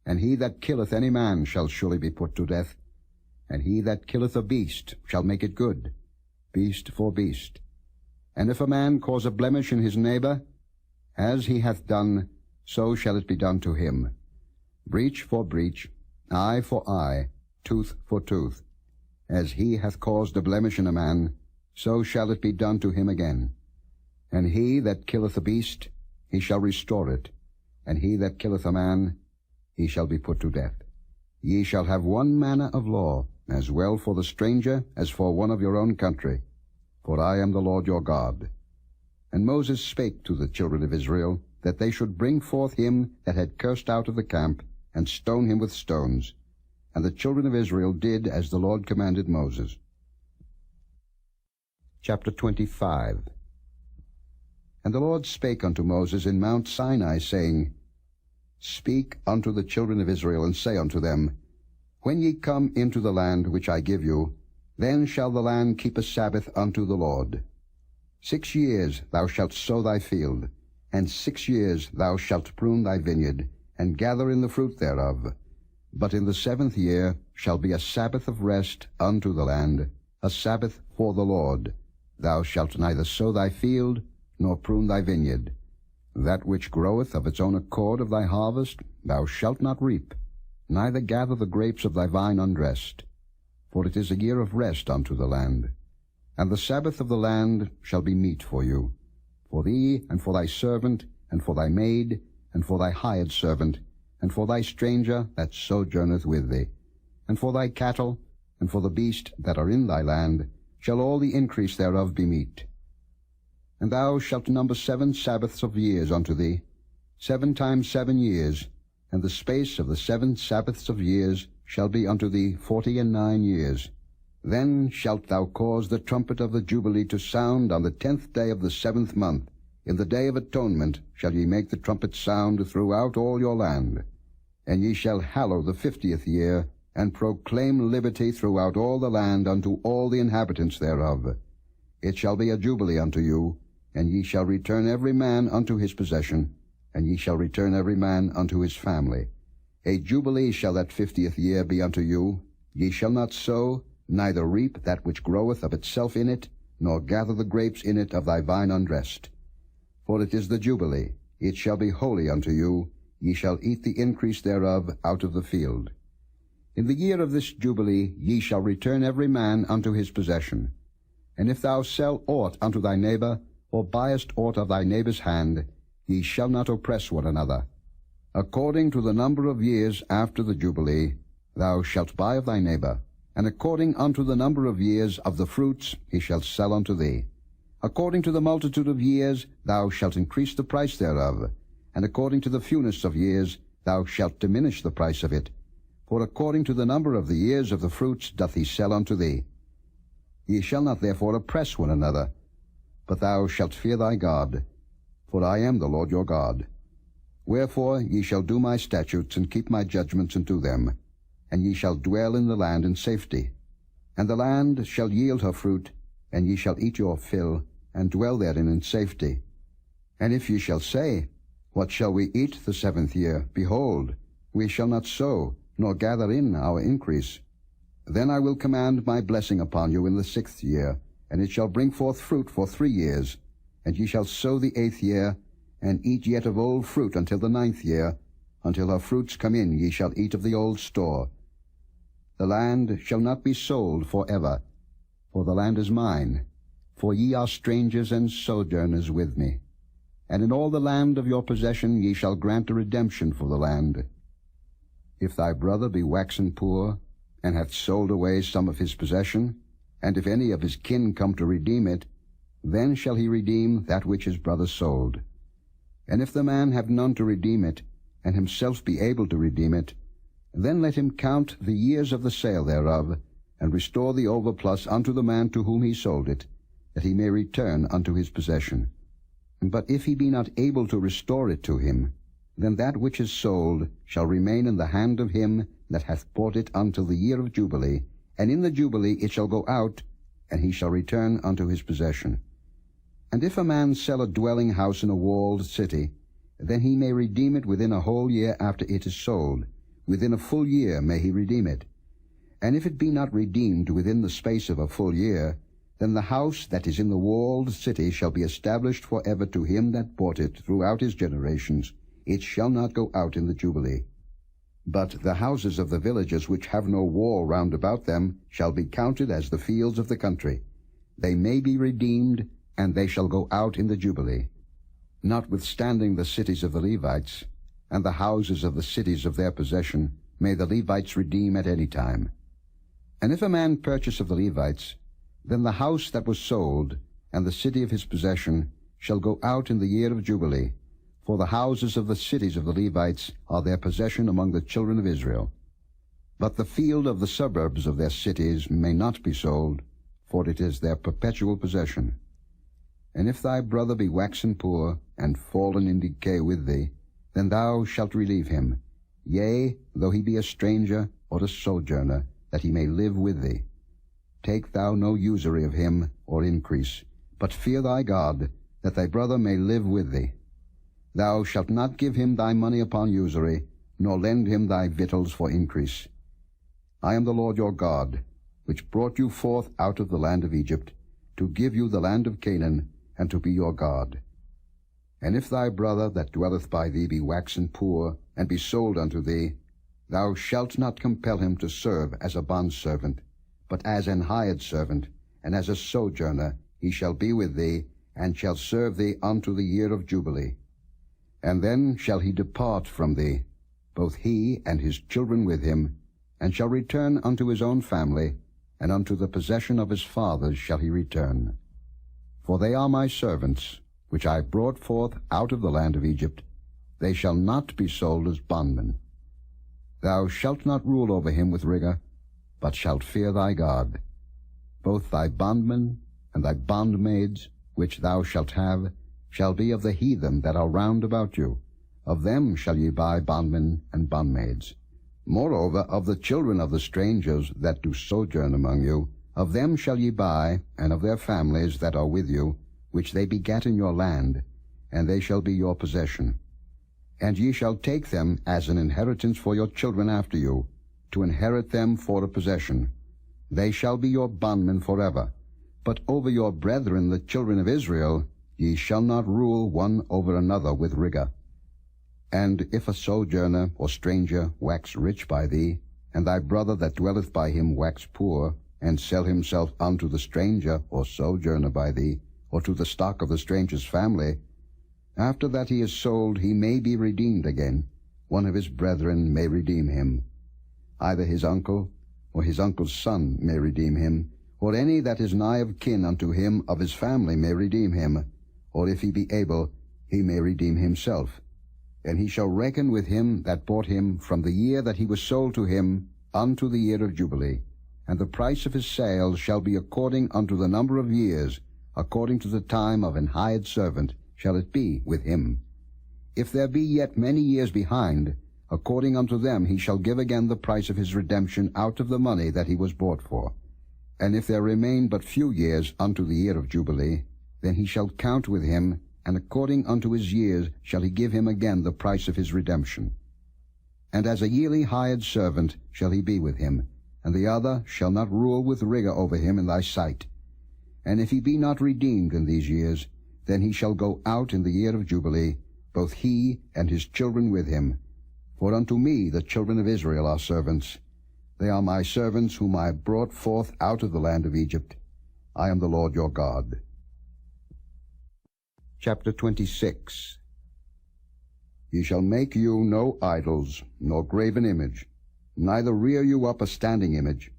And he that killeth any man shall surely be put to death. And he that killeth a beast shall make it good, beast for beast. And if a man cause a blemish in his neighbor, as he hath done, so shall it be done to him. Breach for breach, eye for eye, tooth for tooth. As he hath caused a blemish in a man, so shall it be done to him again. And he that killeth a beast, he shall restore it. And he that killeth a man, he shall be put to death. Ye shall have one manner of law, as well for the stranger as for one of your own country. For I am the Lord your God. And Moses spake to the children of Israel, that they should bring forth him that had cursed out of the camp, and stone him with stones. And the children of Israel did as the Lord commanded Moses. Chapter 25. And the Lord spake unto Moses in Mount Sinai, saying, Speak unto the children of Israel, and say unto them, When ye come into the land which I give you, then shall the land keep a Sabbath unto the Lord. 6 years thou shalt sow thy field, and 6 years thou shalt prune thy vineyard, and gather in the fruit thereof. But in the 7th year shall be a Sabbath of rest unto the land, a Sabbath for the Lord. Thou shalt neither sow thy field, nor prune thy vineyard. That which groweth of its own accord of thy harvest thou shalt not reap, neither gather the grapes of thy vine undressed. For it is a year of rest unto the land. And the Sabbath of the land shall be meat for you, for thee, and for thy servant, and for thy maid, and for thy hired servant, and for thy stranger that sojourneth with thee, and for thy cattle, and for the beast that are in thy land, shall all the increase thereof be meat. And thou shalt number 7 Sabbaths of years unto thee, 7 times 7 years, and the space of the 7 Sabbaths of years shall be unto thee 49 years. Then shalt thou cause the trumpet of the Jubilee to sound on the 10th day of the 7th month. In the day of atonement shall ye make the trumpet sound throughout all your land. And ye shall hallow the 50th year, and proclaim liberty throughout all the land unto all the inhabitants thereof. It shall be a jubilee unto you, and ye shall return every man unto his possession, and ye shall return every man unto his family. A jubilee shall that 50th year be unto you. Ye shall not sow, neither reap that which groweth of itself in it, nor gather the grapes in it of thy vine undressed. For it is the jubilee, it shall be holy unto you. Ye shall eat the increase thereof out of the field. In the year of this jubilee ye shall return every man unto his possession. And if thou sell aught unto thy neighbor, or buyest aught of thy neighbor's hand, ye shall not oppress one another. According to the number of years after the jubilee thou shalt buy of thy neighbor, and according unto the number of years of the fruits he shall sell unto thee. According to the multitude of years thou shalt increase the price thereof, and according to the fewness of years thou shalt diminish the price of it. For according to the number of the years of the fruits doth he sell unto thee. Ye shall not therefore oppress one another, but thou shalt fear thy God, for I am the Lord your God. Wherefore ye shall do my statutes, and keep my judgments, and do them, and ye shall dwell in the land in safety. And the land shall yield her fruit, and ye shall eat your fill, and dwell therein in safety. And if ye shall say, What shall we eat the 7th year? Behold, we shall not sow, nor gather in our increase. Then I will command my blessing upon you in the 6th year, and it shall bring forth fruit for 3 years. And ye shall sow the 8th year, and eat yet of old fruit until the 9th year. Until her fruits come in ye shall eat of the old store. The land shall not be sold for ever, for the land is mine, for ye are strangers and sojourners with me. And in all the land of your possession ye shall grant a redemption for the land. If thy brother be waxen poor, and hath sold away some of his possession, and if any of his kin come to redeem it, then shall he redeem that which his brother sold. And if the man have none to redeem it, and himself be able to redeem it, then let him count the years of the sale thereof, and restore the overplus unto the man to whom he sold it, that he may return unto his possession. But if he be not able to restore it to him, then that which is sold shall remain in the hand of him that hath bought it until the year of Jubilee, and in the Jubilee it shall go out, and he shall return unto his possession. And if a man sell a dwelling house in a walled city, then he may redeem it within a whole year after it is sold. Within a full year may he redeem it. And if it be not redeemed within the space of a full year, then the house that is in the walled city shall be established for ever to him that bought it throughout his generations. It shall not go out in the Jubilee. But the houses of the villages which have no wall round about them shall be counted as the fields of the country. They may be redeemed, and they shall go out in the Jubilee. Notwithstanding the cities of the Levites, and the houses of the cities of their possession, may the Levites redeem at any time. And if a man purchase of the Levites, then the house that was sold, and the city of his possession, shall go out in the year of Jubilee, for the houses of the cities of the Levites are their possession among the children of Israel. But the field of the suburbs of their cities may not be sold, for it is their perpetual possession. And if thy brother be waxen poor, and fallen in decay with thee, then thou shalt relieve him, yea, though he be a stranger or a sojourner, that he may live with thee. Take thou no usury of him, or increase, but fear thy God, that thy brother may live with thee. Thou shalt not give him thy money upon usury, nor lend him thy victuals for increase. I am the Lord your God, which brought you forth out of the land of Egypt, to give you the land of Canaan, and to be your God. And if thy brother that dwelleth by thee be waxen poor, and be sold unto thee, thou shalt not compel him to serve as a bondservant, but as an hired servant, and as a sojourner he shall be with thee, and shall serve thee unto the year of Jubilee. And then shall he depart from thee, both he and his children with him, and shall return unto his own family, and unto the possession of his fathers shall he return. For they are my servants, which I brought forth out of the land of Egypt. They shall not be sold as bondmen. Thou shalt not rule over him with rigor, but shalt fear thy God. Both thy bondmen and thy bondmaids, which thou shalt have, shall be of the heathen that are round about you. Of them shall ye buy bondmen and bondmaids. Moreover, of the children of the strangers that do sojourn among you, of them shall ye buy, and of their families that are with you, which they begat in your land, and they shall be your possession. And ye shall take them as an inheritance for your children after you, to inherit them for a possession. They shall be your bondmen forever. But over your brethren the children of Israel ye shall not rule one over another with rigor. And if a sojourner or stranger wax rich by thee, and thy brother that dwelleth by him wax poor, and sell himself unto the stranger or sojourner by thee, or to the stock of the stranger's family, after that he is sold he may be redeemed again. One of his brethren may redeem him. Either his uncle or his uncle's son may redeem him, or any that is nigh of kin unto him of his family may redeem him, or if he be able, he may redeem himself. And he shall reckon with him that bought him from the year that he was sold to him unto the year of Jubilee. And the price of his sale shall be according unto the number of years, according to the time of an hired servant shall it be with him. If there be yet many years behind, according unto them he shall give again the price of his redemption out of the money that he was bought for. And if there remain but few years unto the year of Jubilee, then he shall count with him, and according unto his years shall he give him again the price of his redemption. And as a yearly hired servant shall he be with him, and the other shall not rule with rigor over him in thy sight. And if he be not redeemed in these years, then he shall go out in the year of Jubilee, both he and his children with him. For unto me the children of Israel are servants. They are my servants whom I brought forth out of the land of Egypt. I am the Lord your God. Chapter 26. Ye shall make you no idols, nor graven image, neither rear you up a standing image,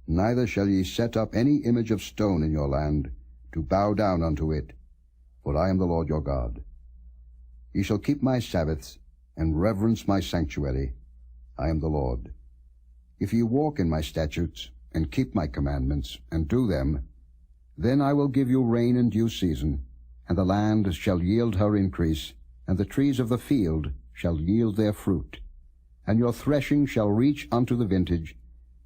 neither shall ye set up any image of stone in your land, to bow down unto it, for I am the Lord your God. Ye shall keep my Sabbaths, and reverence my sanctuary. I am the Lord. If ye walk in my statutes, and keep my commandments, and do them, then I will give you rain in due season, and the land shall yield her increase, and the trees of the field shall yield their fruit. And your threshing shall reach unto the vintage,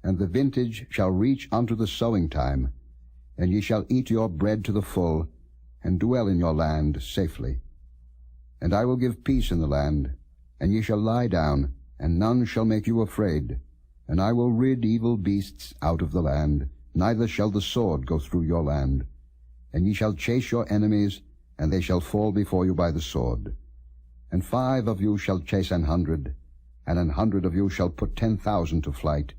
and the vintage shall reach unto the sowing time. And ye shall eat your bread to the full, and dwell in your land safely. And I will give peace in the land, and ye shall lie down, and none shall make you afraid. And I will rid evil beasts out of the land, neither shall the sword go through your land. And ye shall chase your enemies, and they shall fall before you by the sword. And 5 of you shall chase 100, and 100 of you shall put 10,000 to flight,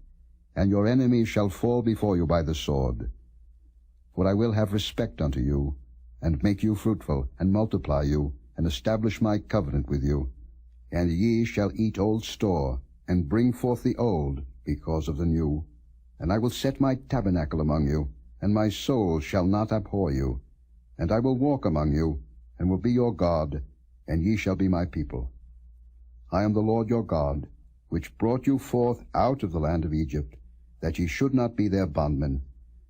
and your enemies shall fall before you by the sword. For I will have respect unto you, and make you fruitful, and multiply you, and establish my covenant with you. And ye shall eat old store, and bring forth the old, because of the new. And I will set my tabernacle among you, and my soul shall not abhor you. And I will walk among you, and will be your God, and ye shall be my people. I am the Lord your God, which brought you forth out of the land of Egypt, that ye should not be their bondmen.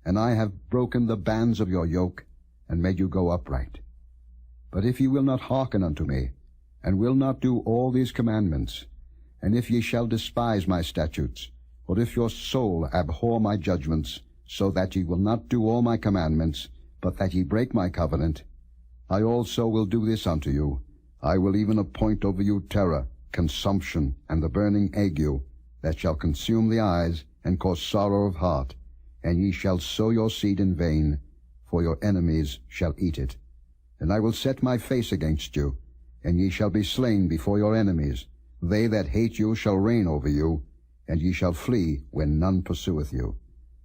And I have broken the bands of your yoke, and made you go upright. But if ye will not hearken unto me, and will not do all these commandments, and if ye shall despise my statutes, or if your soul abhor my judgments, so that ye will not do all my commandments, but that ye break my covenant, I also will do this unto you. I will even appoint over you terror, consumption, and the burning ague, that shall consume the eyes, and cause sorrow of heart. And ye shall sow your seed in vain, for your enemies shall eat it. And I will set my face against you, and ye shall be slain before your enemies. They that hate you shall reign over you, and ye shall flee when none pursueth you.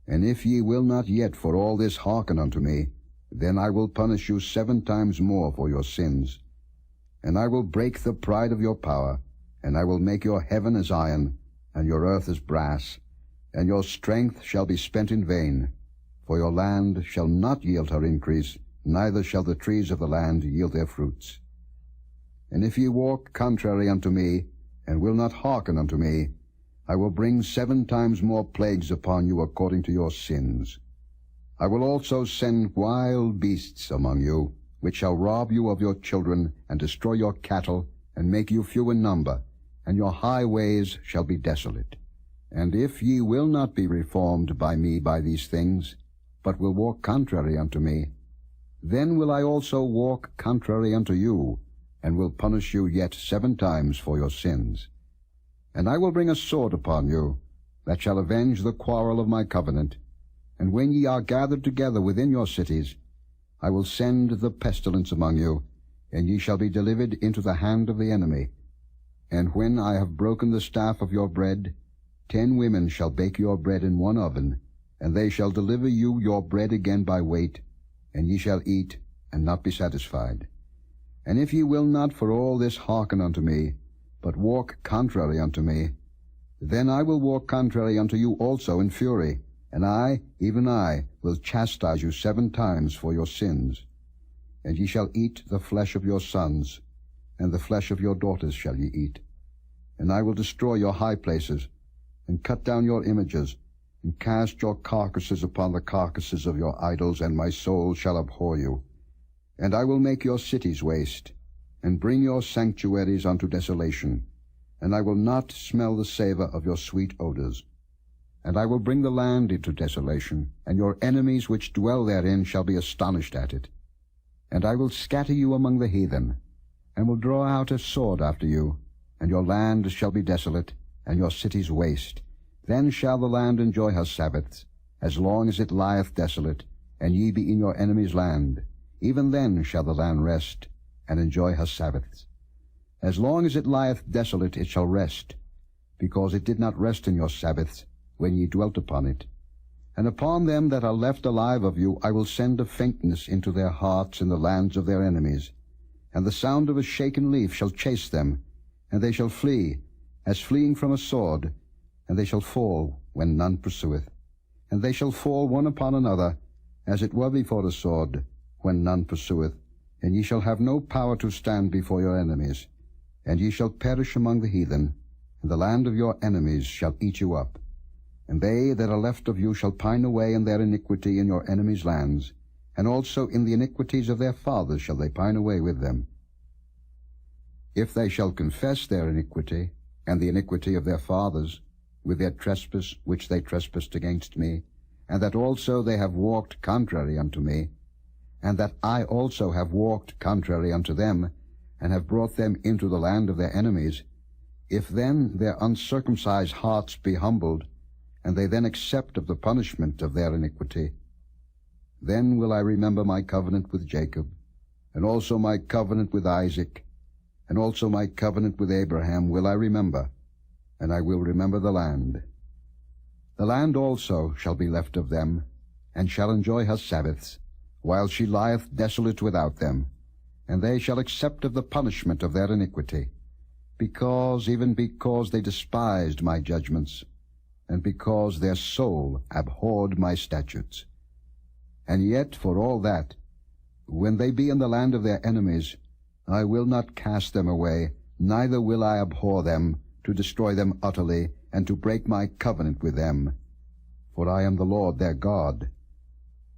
And if ye will not yet for all this hearken unto me, then I will punish you 7 times more for your sins. And I will break the pride of your power, and I will make your heaven as iron, and your earth as brass, and your strength shall be spent in vain. For your land shall not yield her increase, neither shall the trees of the land yield their fruits. And if ye walk contrary unto me, and will not hearken unto me, I will bring 7 times more plagues upon you according to your sins. I will also send wild beasts among you, which shall rob you of your children, and destroy your cattle, and make you few in number, and your highways shall be desolate. And if ye will not be reformed by me by these things, but will walk contrary unto me, then will I also walk contrary unto you, and will punish you yet 7 times for your sins. And I will bring a sword upon you, that shall avenge the quarrel of my covenant. And when ye are gathered together within your cities, I will send the pestilence among you, and ye shall be delivered into the hand of the enemy. And when I have broken the staff of your bread, 10 women shall bake your bread in one oven, and they shall deliver you your bread again by weight, and ye shall eat, and not be satisfied. And if ye will not for all this hearken unto me, but walk contrary unto me, then I will walk contrary unto you also in fury, and I, even I, will chastise you 7 times for your sins. And ye shall eat the flesh of your sons, and the flesh of your daughters shall ye eat. And I will destroy your high places, and cut down your images, and cast your carcasses upon the carcasses of your idols, and my soul shall abhor you. And I will make your cities waste, and bring your sanctuaries unto desolation, and I will not smell the savour of your sweet odours. And I will bring the land into desolation, and your enemies which dwell therein shall be astonished at it. And I will scatter you among the heathen, and will draw out a sword after you, and your land shall be desolate, and your cities waste. Then shall the land enjoy her Sabbaths, as long as it lieth desolate, and ye be in your enemy's land. Even then shall the land rest, and enjoy her Sabbaths. As long as it lieth desolate it shall rest, because it did not rest in your Sabbaths, when ye dwelt upon it. And upon them that are left alive of you I will send a faintness into their hearts in the lands of their enemies. And the sound of a shaken leaf shall chase them, and they shall flee, as fleeing from a sword, and they shall fall when none pursueth. And they shall fall one upon another, as it were before the sword, when none pursueth. And ye shall have no power to stand before your enemies. And ye shall perish among the heathen, and the land of your enemies shall eat you up. And they that are left of you shall pine away in their iniquity in your enemies' lands, and also in the iniquities of their fathers shall they pine away with them. If they shall confess their iniquity, and the iniquity of their fathers, with their trespass which they trespassed against me, and that also they have walked contrary unto me, and that I also have walked contrary unto them, and have brought them into the land of their enemies, if then their uncircumcised hearts be humbled, and they then accept of the punishment of their iniquity, then will I remember my covenant with Jacob, and also my covenant with Isaac, and also my covenant with Abraham will I remember, and I will remember the land. The land also shall be left of them, and shall enjoy her Sabbaths, while she lieth desolate without them, and they shall accept of the punishment of their iniquity, because they despised my judgments, and because their soul abhorred my statutes. And yet, for all that, when they be in the land of their enemies, I will not cast them away, neither will I abhor them, to destroy them utterly, and to break my covenant with them. For I am the Lord their God.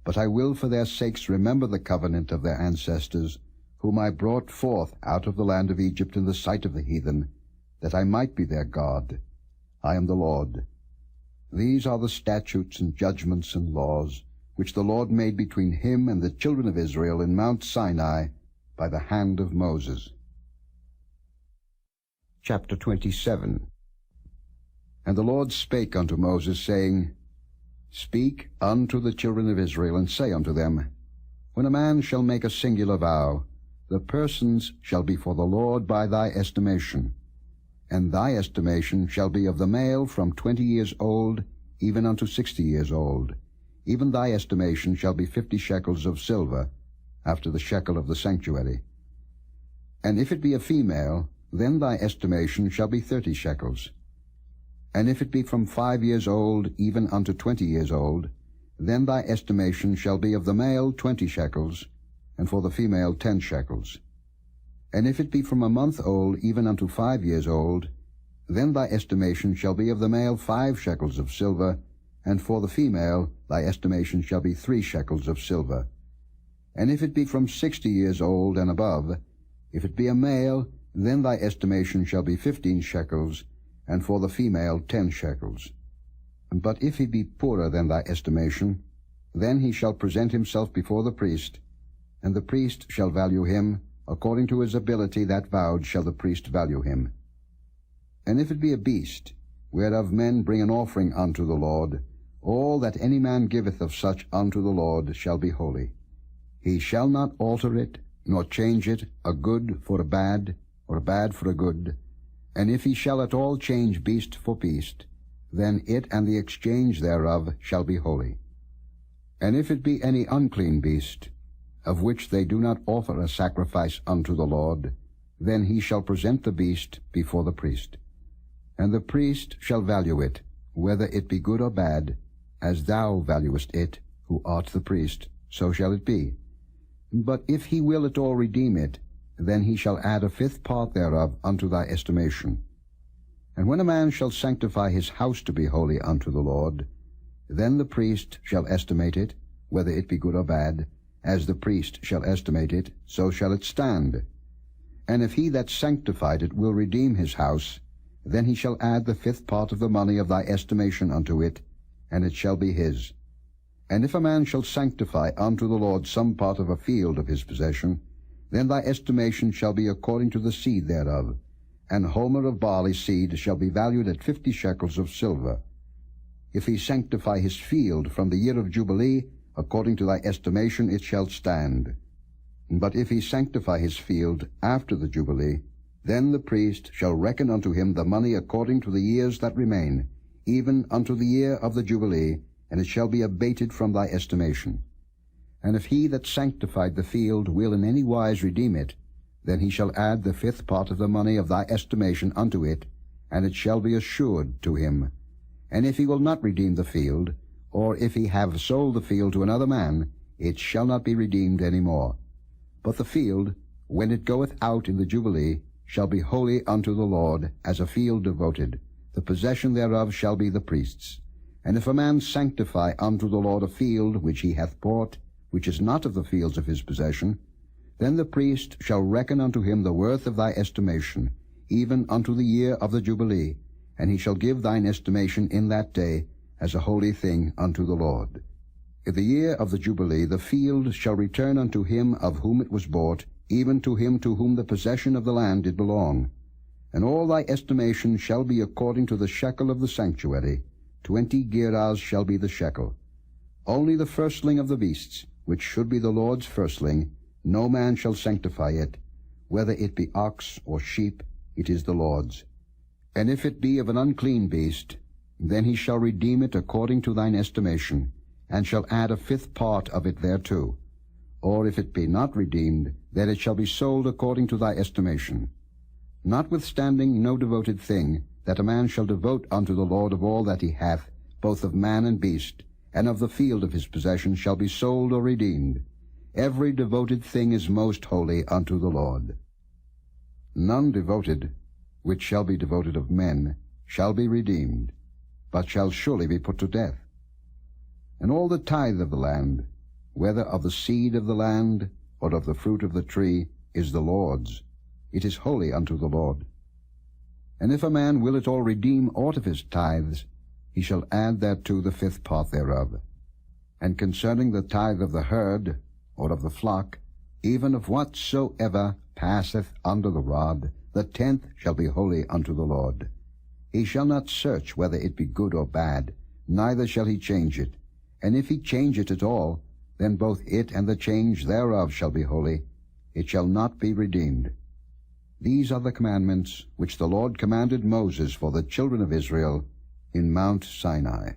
But I will for their sakes remember the covenant of their ancestors, whom I brought forth out of the land of Egypt in the sight of the heathen, that I might be their God. I am the Lord. These are the statutes and judgments and laws, which the Lord made between him and the children of Israel in Mount Sinai by the hand of Moses. Chapter 27. And the Lord spake unto Moses, saying, Speak unto the children of Israel, and say unto them, When a man shall make a singular vow, the persons shall be for the Lord by thy estimation. And thy estimation shall be of the male from 20 years old even unto 60 years old. Even thy estimation shall be 50 shekels of silver, after the shekel of the sanctuary. And if it be a female, then thy estimation shall be 30 shekels. And if it be from 5 years old even unto 20 years old, then thy estimation shall be of the male 20 shekels, and for the female 10 shekels. And if it be from a month old even unto 5 years old, then thy estimation shall be of the male 5 shekels of silver, and for the female thy estimation shall be 3 shekels of silver. And if it be from 60 years old and above, if it be a male, then thy estimation shall be 15 shekels, and for the female 10 shekels. But if he be poorer than thy estimation, then he shall present himself before the priest, and the priest shall value him, according to his ability that vowed shall the priest value him. And if it be a beast, whereof men bring an offering unto the Lord, all that any man giveth of such unto the Lord shall be holy. He shall not alter it, nor change it, a good for a bad, or a bad for a good. And if he shall at all change beast for beast, then it and the exchange thereof shall be holy. And if it be any unclean beast, of which they do not offer a sacrifice unto the Lord, then he shall present the beast before the priest. And the priest shall value it, whether it be good or bad, as thou valuest it, who art the priest, so shall it be. But if he will at all redeem it, then he shall add a 5th part thereof unto thy estimation. And when a man shall sanctify his house to be holy unto the Lord, then the priest shall estimate it, whether it be good or bad, as the priest shall estimate it, so shall it stand. And if he that sanctified it will redeem his house, then he shall add the 5th part of the money of thy estimation unto it, and it shall be his. And if a man shall sanctify unto the Lord some part of a field of his possession, then thy estimation shall be according to the seed thereof. An homer of barley seed shall be valued at 50 shekels of silver. If he sanctify his field from the year of Jubilee, according to thy estimation it shall stand. But if he sanctify his field after the Jubilee, then the priest shall reckon unto him the money according to the years that remain, even unto the year of the Jubilee, and it shall be abated from thy estimation. And if he that sanctified the field will in any wise redeem it, then he shall add the 5th part of the money of thy estimation unto it, and it shall be assured to him. And if he will not redeem the field, or if he have sold the field to another man, it shall not be redeemed any more. But the field, when it goeth out in the Jubilee, shall be holy unto the Lord, as a field devoted. The possession thereof shall be the priest's. And if a man sanctify unto the Lord a field which he hath bought, which is not of the fields of his possession, then the priest shall reckon unto him the worth of thy estimation, even unto the year of the Jubilee, and he shall give thine estimation in that day as a holy thing unto the Lord. In the year of the Jubilee the field shall return unto him of whom it was bought, even to him to whom the possession of the land did belong. And all thy estimation shall be according to the shekel of the sanctuary. 20 gerahs shall be the shekel. Only the firstling of the beasts, which should be the Lord's firstling, no man shall sanctify it. Whether it be ox or sheep, it is the Lord's. And if it be of an unclean beast, then he shall redeem it according to thine estimation, and shall add a 5th part of it thereto. Or if it be not redeemed, then it shall be sold according to thy estimation. Notwithstanding no devoted thing, that a man shall devote unto the Lord of all that he hath, both of man and beast, and of the field of his possession, shall be sold or redeemed. Every devoted thing is most holy unto the Lord. None devoted, which shall be devoted of men, shall be redeemed, but shall surely be put to death. And all the tithe of the land, whether of the seed of the land, or of the fruit of the tree, is the Lord's. It is holy unto the Lord. And if a man will at all redeem aught of his tithes, he shall add thereto the 5th part thereof. And concerning the tithe of the herd, or of the flock, even of whatsoever passeth under the rod, the 10th shall be holy unto the Lord. He shall not search whether it be good or bad, neither shall he change it. And if he change it at all, then both it and the change thereof shall be holy. It shall not be redeemed. These are the commandments which the Lord commanded Moses for the children of Israel in Mount Sinai.